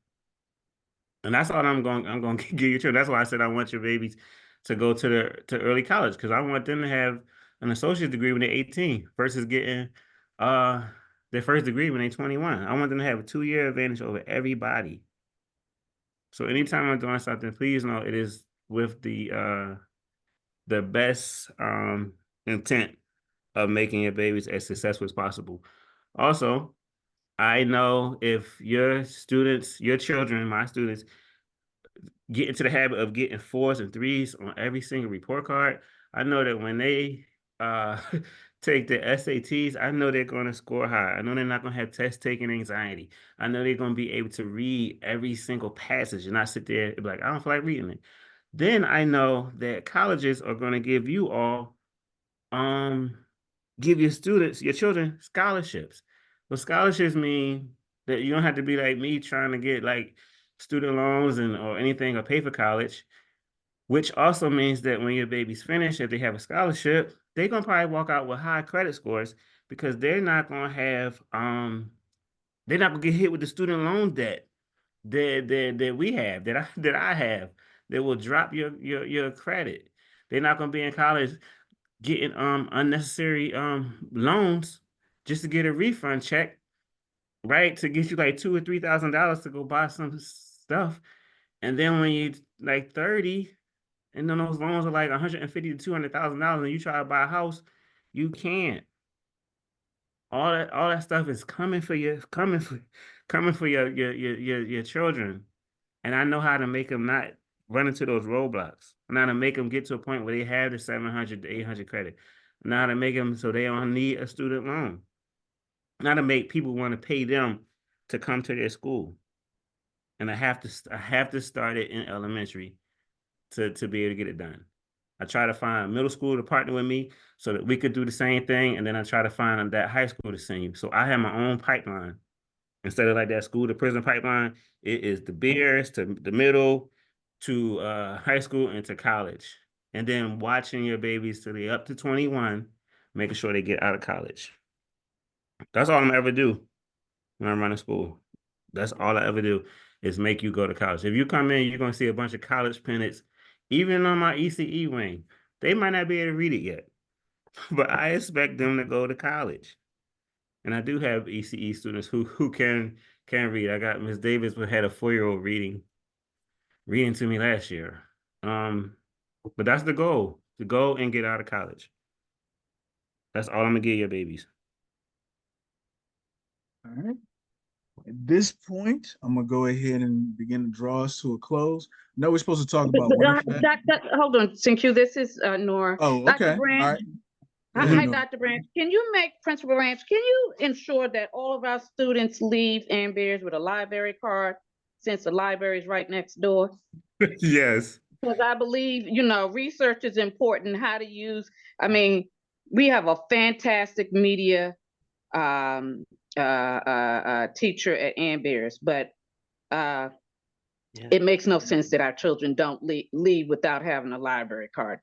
And that's all I'm going to give you to. That's why I said I want your babies to go to early college, because I want them to have an associate's degree when they're 18 versus getting their first degree when they're 21. I want them to have a 2-year advantage over everybody. So anytime I'm doing something, please know it is with the best intent of making your babies as successful as possible. Also, I know if your students, your children, my students, get into the habit of getting 4s and 3s on every single report card, I know that when they take the SATs, I know they're going to score high. I know they're not going to have test taking anxiety. I know they're going to be able to read every single passage and not sit there and be like, I don't feel like reading it. Then I know that colleges are going to give you all, give your students, your children, scholarships. Well, scholarships mean that you don't have to be like me trying to get like student loans or anything or pay for college, which also means that when your baby's finished, if they have a scholarship, they're gonna probably walk out with high credit scores, because they're not gonna have they're not gonna get hit with the student loan debt that we have, that I have, that will drop your credit. They're not gonna be in college getting unnecessary loans just to get a refund check, right? To get you like $2,000 or $3,000 to go buy some stuff. And then when you like 30, and then those loans are like $150,000 to $200,000, and you try to buy a house, you can't. All that stuff is coming for your children. And I know how to make them not run into those roadblocks. I know how to make them get to a point where they have the 700 to 800 credit. I know how to make them so they don't need a student loan. I know how to make people want to pay them to come to their school. And I have to start it in elementary to be able to get it done. I try to find middle school to partner with me so that we could do the same thing. And then I try to find that high school to send you. So I have my own pipeline. Instead of like that school to prison pipeline, it is the beers to the middle to high school and to college. And then watching your babies till they up to 21, making sure they get out of college. That's all I'm ever do when I'm running school. That's all I ever do is make you go to college. If you come in, you're going to see a bunch of college pennants. Even on my ECE wing, they might not be able to read it yet, but I expect them to go to college. And I do have ECE students who can read. I got Miss Davis who had a 4-year-old reading to me last year. But that's the goal, to go and get out of college. That's all I'm gonna give your babies. All right. At this point, I'm gonna go ahead and begin to draw us to a close. No, we're supposed to talk about hold on, thank you. This is Nora. Oh, Dr. okay. Branch. All right. Hi, Dr. Branch. Can you Principal Branch, can you ensure that all of our students leave Ambeers with a library card, since the library is right next door? Yes. Because I believe, research is important, how to use, we have a fantastic media teacher at Ann Beers, but Yeah. it makes no sense that our children don't leave without having a library card.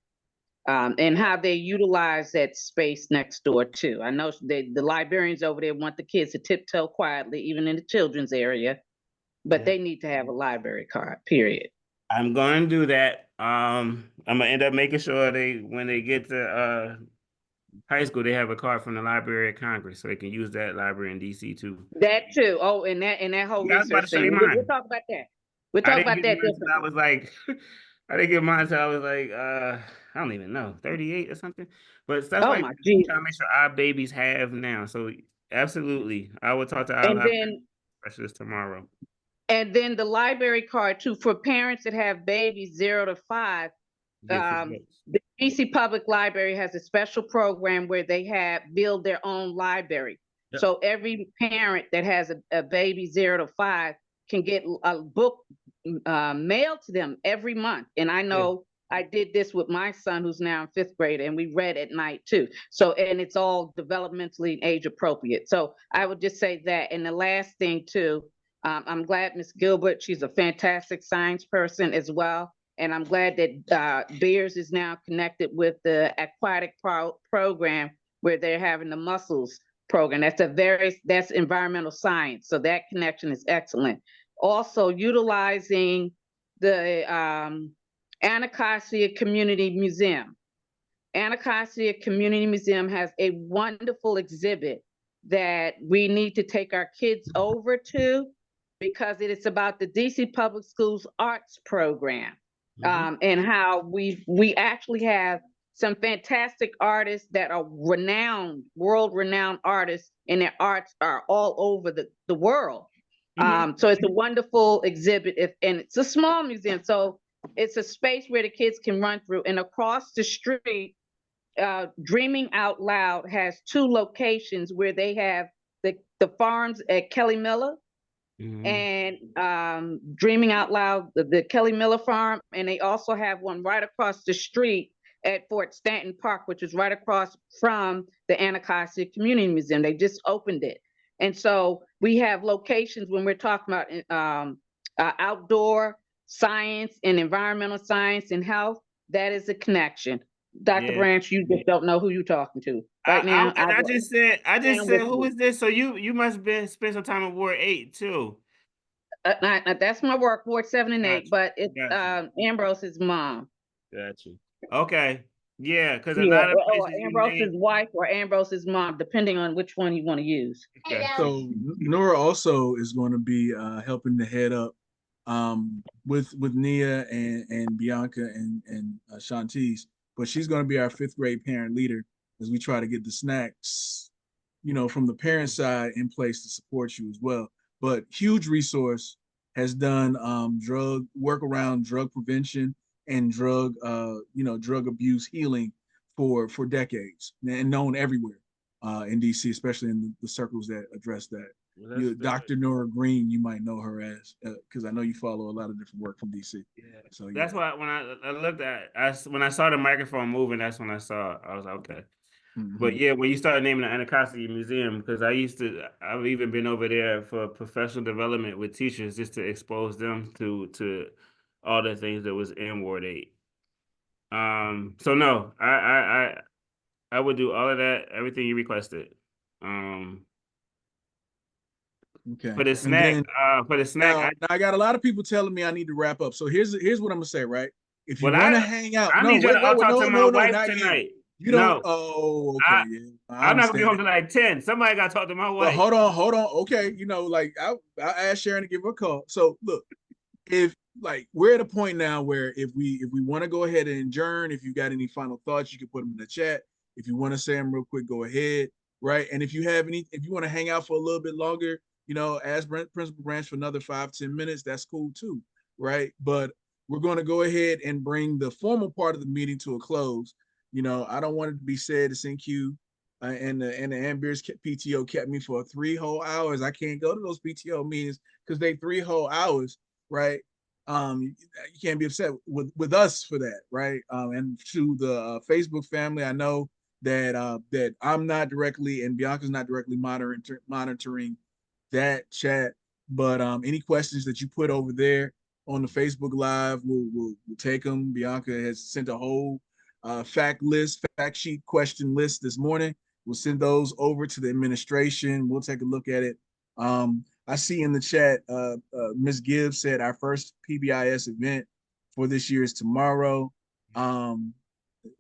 And how they utilize that space next door too. I know the librarians over there want the kids to tiptoe quietly, even in the children's area, but Yeah. they need to have a library card, period. I'm going to do that. I'm gonna end up making sure when they get to high school, they have a card from the Library of Congress, so they can use that library in DC too. That too. Oh, and that whole Yeah, I was about to research say thing. We'll mine. talk about that. We'll I talk didn't about get that mine until I differently. was like, I didn't get mine until I was like, I don't even know, 38 or something. But that's Oh like my trying Jesus. to make sure our babies have now. So absolutely, I will talk to our And library then specialist tomorrow. the library card too for parents that have babies 0 to 5. Get free books. The DC Public Library has a special program where they build their own library. Yep. So every parent that has a baby 0 to 5 can get a book mailed to them every month. And I know I did this with my son who's now in 5th grade, and we read at night too. So, and it's all developmentally and age appropriate. So I would just say that. And the last thing too, I'm glad Miss Gilbert, she's a fantastic science person as well. And I'm glad that Beers is now connected with the aquatic program where they're having the mussels program. That's environmental science. So that connection is excellent. Also utilizing the Anacostia Community Museum. Anacostia Community Museum has a wonderful exhibit that we need to take our kids over to because it is about the DC Public Schools arts program. And how we actually have some fantastic artists that are renowned, world-renowned artists, and their arts are all over the world. So it's a wonderful exhibit, and it's a small museum, so it's a space where the kids can run through. And across the street, Dreaming Out Loud has 2 locations where they have the farms at Kelly Miller. And Dreaming Out Loud, the Kelly Miller Farm, and they also have one right across the street at Fort Stanton Park, which is right across from the Anacostia Community Museum. They just opened it. And so we have locations when we're talking about outdoor science and environmental science and health. That is a connection. Dr. Branch, you just don't know who you're talking to right now. I just said, who is this? So you must have spent some time in Ward 8 too. That's my work, Ward 7 and 8, but it's Ambrose's mom. Got you. Okay. Yeah, because a lot of places Ambrose's wife or Ambrose's mom, depending on which one you want to use. Okay. So Nora also is going to be helping to head up with Nia and Bianca and Shantice, but she's going to be our 5th grade parent leader as we try to get the snacks, from the parent side in place to support you as well. But huge resource, has done drug work around drug prevention and drug abuse healing for decades and known everywhere in DC, especially in the circles that address that. Well, Dr. Nora Green, you might know her as, because I know you follow a lot of different work from DC. Yeah. So that's why when I looked when I saw the microphone moving, that's when I was like, okay. But yeah, when you started naming the Anacostia Museum, because I've even been over there for professional development with teachers just to expose them to all the things that was in Ward 8. So no, I would do all of that, everything you requested. Okay. For the snack, now I got a lot of people telling me I need to wrap up. So here's what I'm gonna say, right? If you Well, want to hang out, I no, need you wait, to talk to my wife not tonight. You don't. No. Oh, okay. Yeah, I'm not gonna be home till like 10. Somebody got to talk to my wife. But hold on. Okay, like I asked Sharon to give her a call. So look, if like we're at a point now where if we want to go ahead and adjourn, if you got any final thoughts, you can put them in the chat. If you want to say them real quick, go ahead. Right. And if you want to hang out for a little bit longer, ask Principal Branch for another 5-10 minutes. That's cool too. Right. But we're going to go ahead and bring the formal part of the meeting to a close. I don't want it to be said it's in queue. And the Ann Beers PTO kept me for 3 whole hours. I can't go to those PTO meetings because they 3 whole hours, right? You can't be upset with us for that, right? And to the Facebook family, I know that I'm not directly and Bianca's not directly monitoring that chat. But any questions that you put over there on the Facebook Live, we'll take them. Bianca has sent a whole fact sheet question list this morning. We'll send those over to the administration. We'll take a look at it. I see in the chat, Ms. Gibbs said our first PBIS event for this year is tomorrow. Let's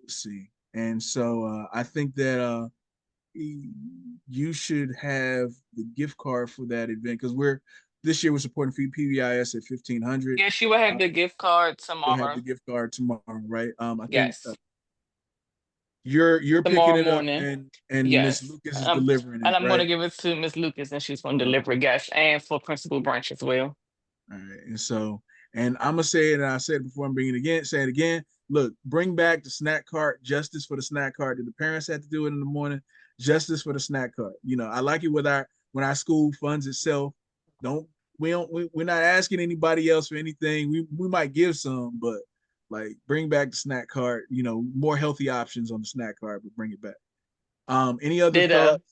see. And so I think that you should have the gift card for that event because this year we're supporting PBIS at 1,500. Yeah, she will have the gift card You'll have the tomorrow. gift card tomorrow, right? I think Yes. you're picking Tomorrow it up morning. and Miss Yes. Lucas is delivering And it, I'm going to right? give it to Miss Lucas and she's going to deliver it, yes, and for Principal Branch as well. All right. And so, and I'm gonna say it, and I said it before, I'm bringing it again, say it again. Look, bring back the snack cart, justice for the snack cart. Did the parents have to do it in the morning? Justice for the snack cart. You know, I like it with when our school funds itself. We're not asking anybody else for anything. We might give some, but like bring back the snack cart, you know, more healthy options on the snack cart, but bring it back. Any other Ditto. thoughts?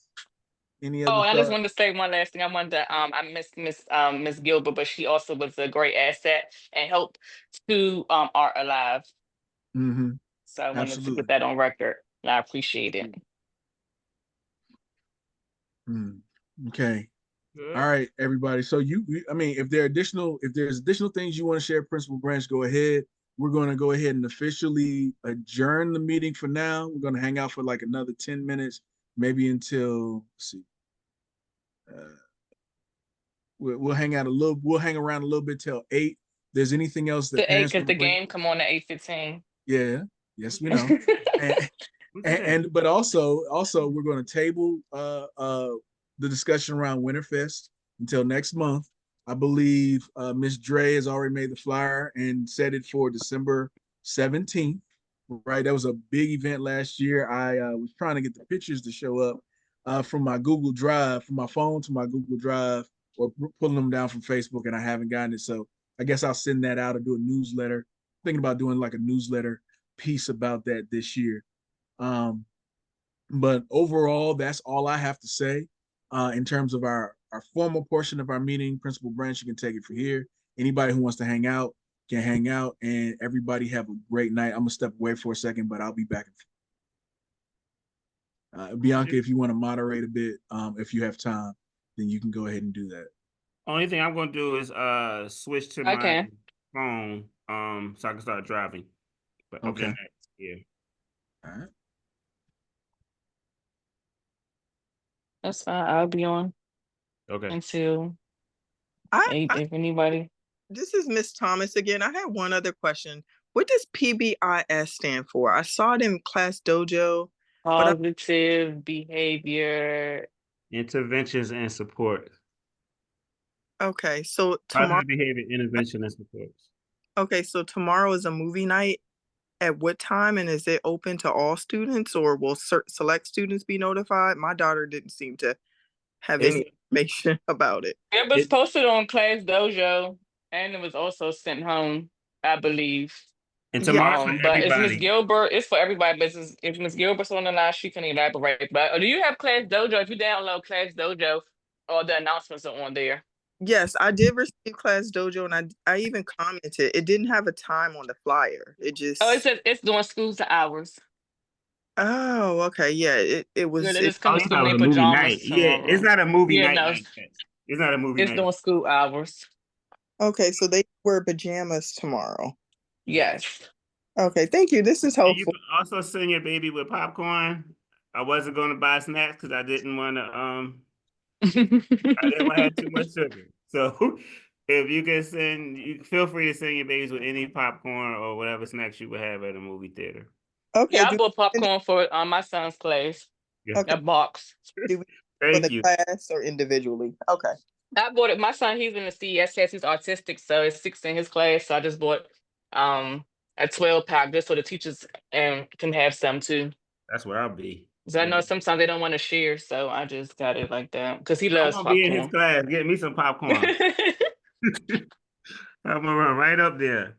Any Oh, other and I just thoughts? wanted to say one last thing. I wanted to I missed Miss Gilbert, but she also was a great asset and helped to Art Alive. Mm-hmm. So I wanted to Absolutely. put that on record. And I appreciate it. Okay. Good. All right, everybody. So I mean, if there's additional things you want to share, Principal Branch, go ahead. We're going to go ahead and officially adjourn the meeting for now. We're going to hang out for like another 10 minutes, maybe until, let's see. We'll hang out we'll hang around a little bit till 8. If there's anything else that The 8, parents because want to the bring? game come on at 8:15. Yeah. Yes, we know. But also we're going to table the discussion around Winterfest until next month. I believe Miss Dre has already made the flyer and set it for December 17th. Right, that was a big event last year. I was trying to get the pictures to show up from my Google Drive, from my phone to my Google Drive, or pulling them down from Facebook, and I haven't gotten it. So I guess I'll send that out or do a newsletter. Thinking about doing like a newsletter piece about that this year. But overall, that's all I have to say in terms of our formal portion of our meeting. Principal Branch, you can take it from here. Anybody who wants to hang out can hang out, and everybody have a great night. I'm gonna step away for a second, but I'll be back. Bianca, if you want to moderate a bit, if you have time, then you can go ahead and do that. Only thing I'm gonna do is switch to my Okay. phone so I can start driving. But Okay. Yeah. All right. That's fine. I'll be on Okay. until I 8 if anybody. This is Miss Thomas again. I had one other question. What does PBIS stand for? I saw it in Class Dojo, but Positive behavior. Interventions and support. okay, so tomorrow. Positive behavior intervention and support. Okay, so tomorrow is a movie night. At what time, and is it open to all students, or will select students be notified? My daughter didn't seem to have any information about it. It was posted on Class Dojo, and it was also sent home, I believe. And tomorrow's for But it's Miss everybody. Gilbert. It's for everybody. But if Miss Gilbert's on the line, she can elaborate. But do you have Class Dojo? If you download Class Dojo, all the announcements are on there. Yes, I did receive Class Dojo, and I even commented. It didn't have a time on the flyer. It just. Oh, it says it's during school hours. Oh, okay. Yeah, it was. Yeah, they just come Oh, to you school thought in it their was a movie night. pajamas Yeah, tomorrow. it's not a movie Yeah, night no, like that. It's not a movie it's night. during school hours. Okay, so they wear pajamas tomorrow. Yes. Okay, thank you. This is And you helpful. can also send your baby with popcorn. I wasn't going to buy snacks because I didn't want to I didn't want to have too much sugar. So if you can you feel free to send your babies with any popcorn or whatever snacks you would have at a movie theater. Okay, Yeah, I bought popcorn for my son's class. Yeah. Okay. A box. Do we for Thank the you. class or individually? Okay. I bought it. My son, he's in the CES class. He's autistic, so it's 6 in his class. So I just bought a 12-pack just so the teachers can have some too. That's where I'll be. So I know sometimes they don't want to share, so I just got it like that because he I'm loves gonna be in his popcorn. class. Get me some popcorn. I'm gonna run right up there.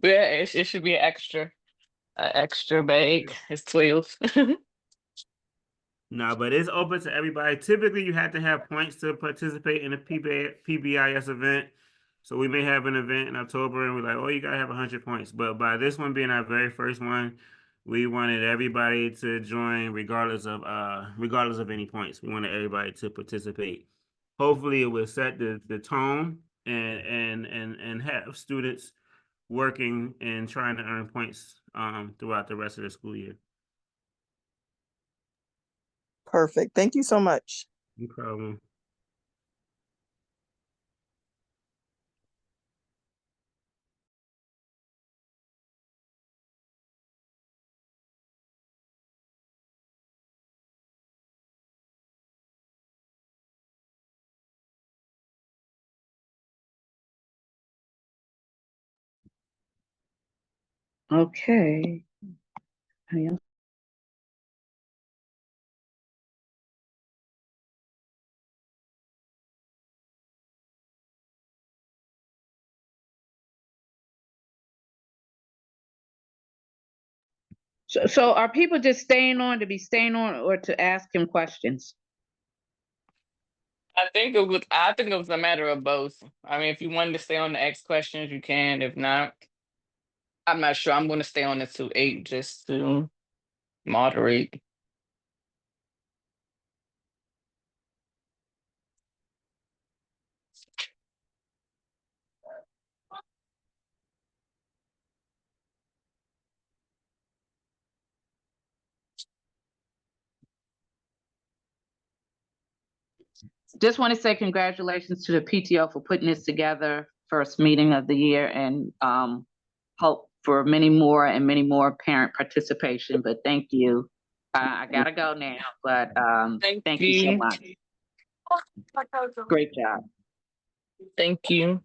Yeah, it should be an extra. extra bag. It's 12. No, but it's open to everybody. Typically, you have to have points to participate in a PBIS event. So we may have an event in October and we're like, oh, you gotta have 100 points. But by this one being our very first one, we wanted everybody to join regardless of any points. We wanted everybody to participate. Hopefully it will set the tone and have students working and trying to earn points throughout the rest of the school year. Perfect. Thank you so much. No problem. Okay. Yeah. So are people just staying on to be staying on or to ask him questions? I think it was a matter of both. I mean, if you wanted to stay on the X questions, you can. If not, I'm not sure. I'm going to stay on until 8 just to moderate. Just want to say congratulations to the PTO for putting this together, first meeting of the year, and hope for many more and many more parent participation. But thank you. I gotta go now, but thank you so much. Great job. Thank you.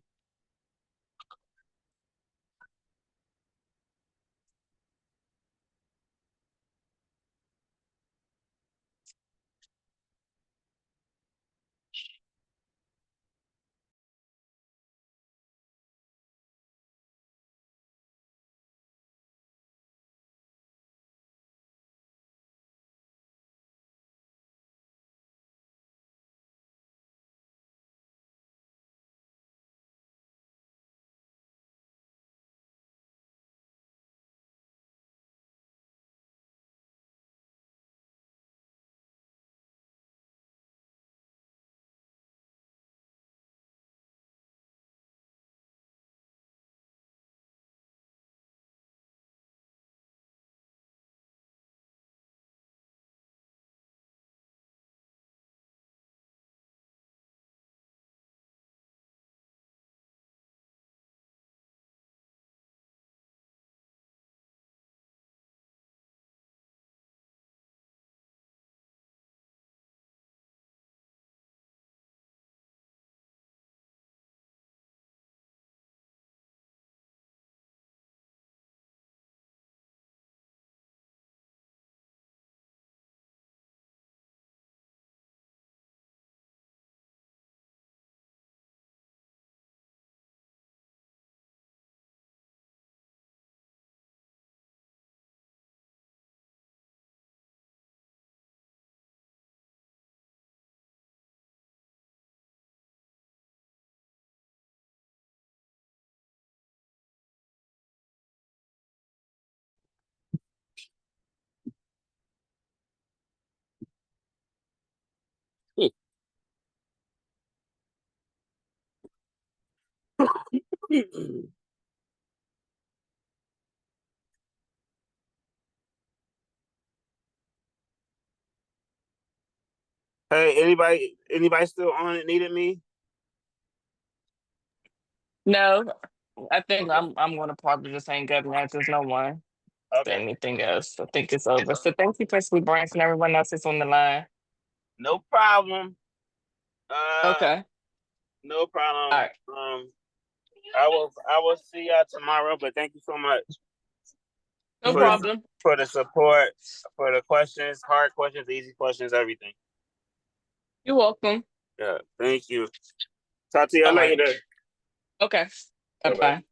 Hey, anybody still on it needed me? No, I think I'm going to probably just hang up now. There's no one say Okay. anything else. I think it's over. So thank you, Presley Branch, and everyone else that's on the line. No problem. Okay. No problem. All right. I will see y'all tomorrow, but thank you so much No for problem. for the support, for the questions, hard questions, easy questions, everything. You're welcome. Yeah, thank you. Talk to y'all All right. later. Okay. Bye-bye. Bye-bye.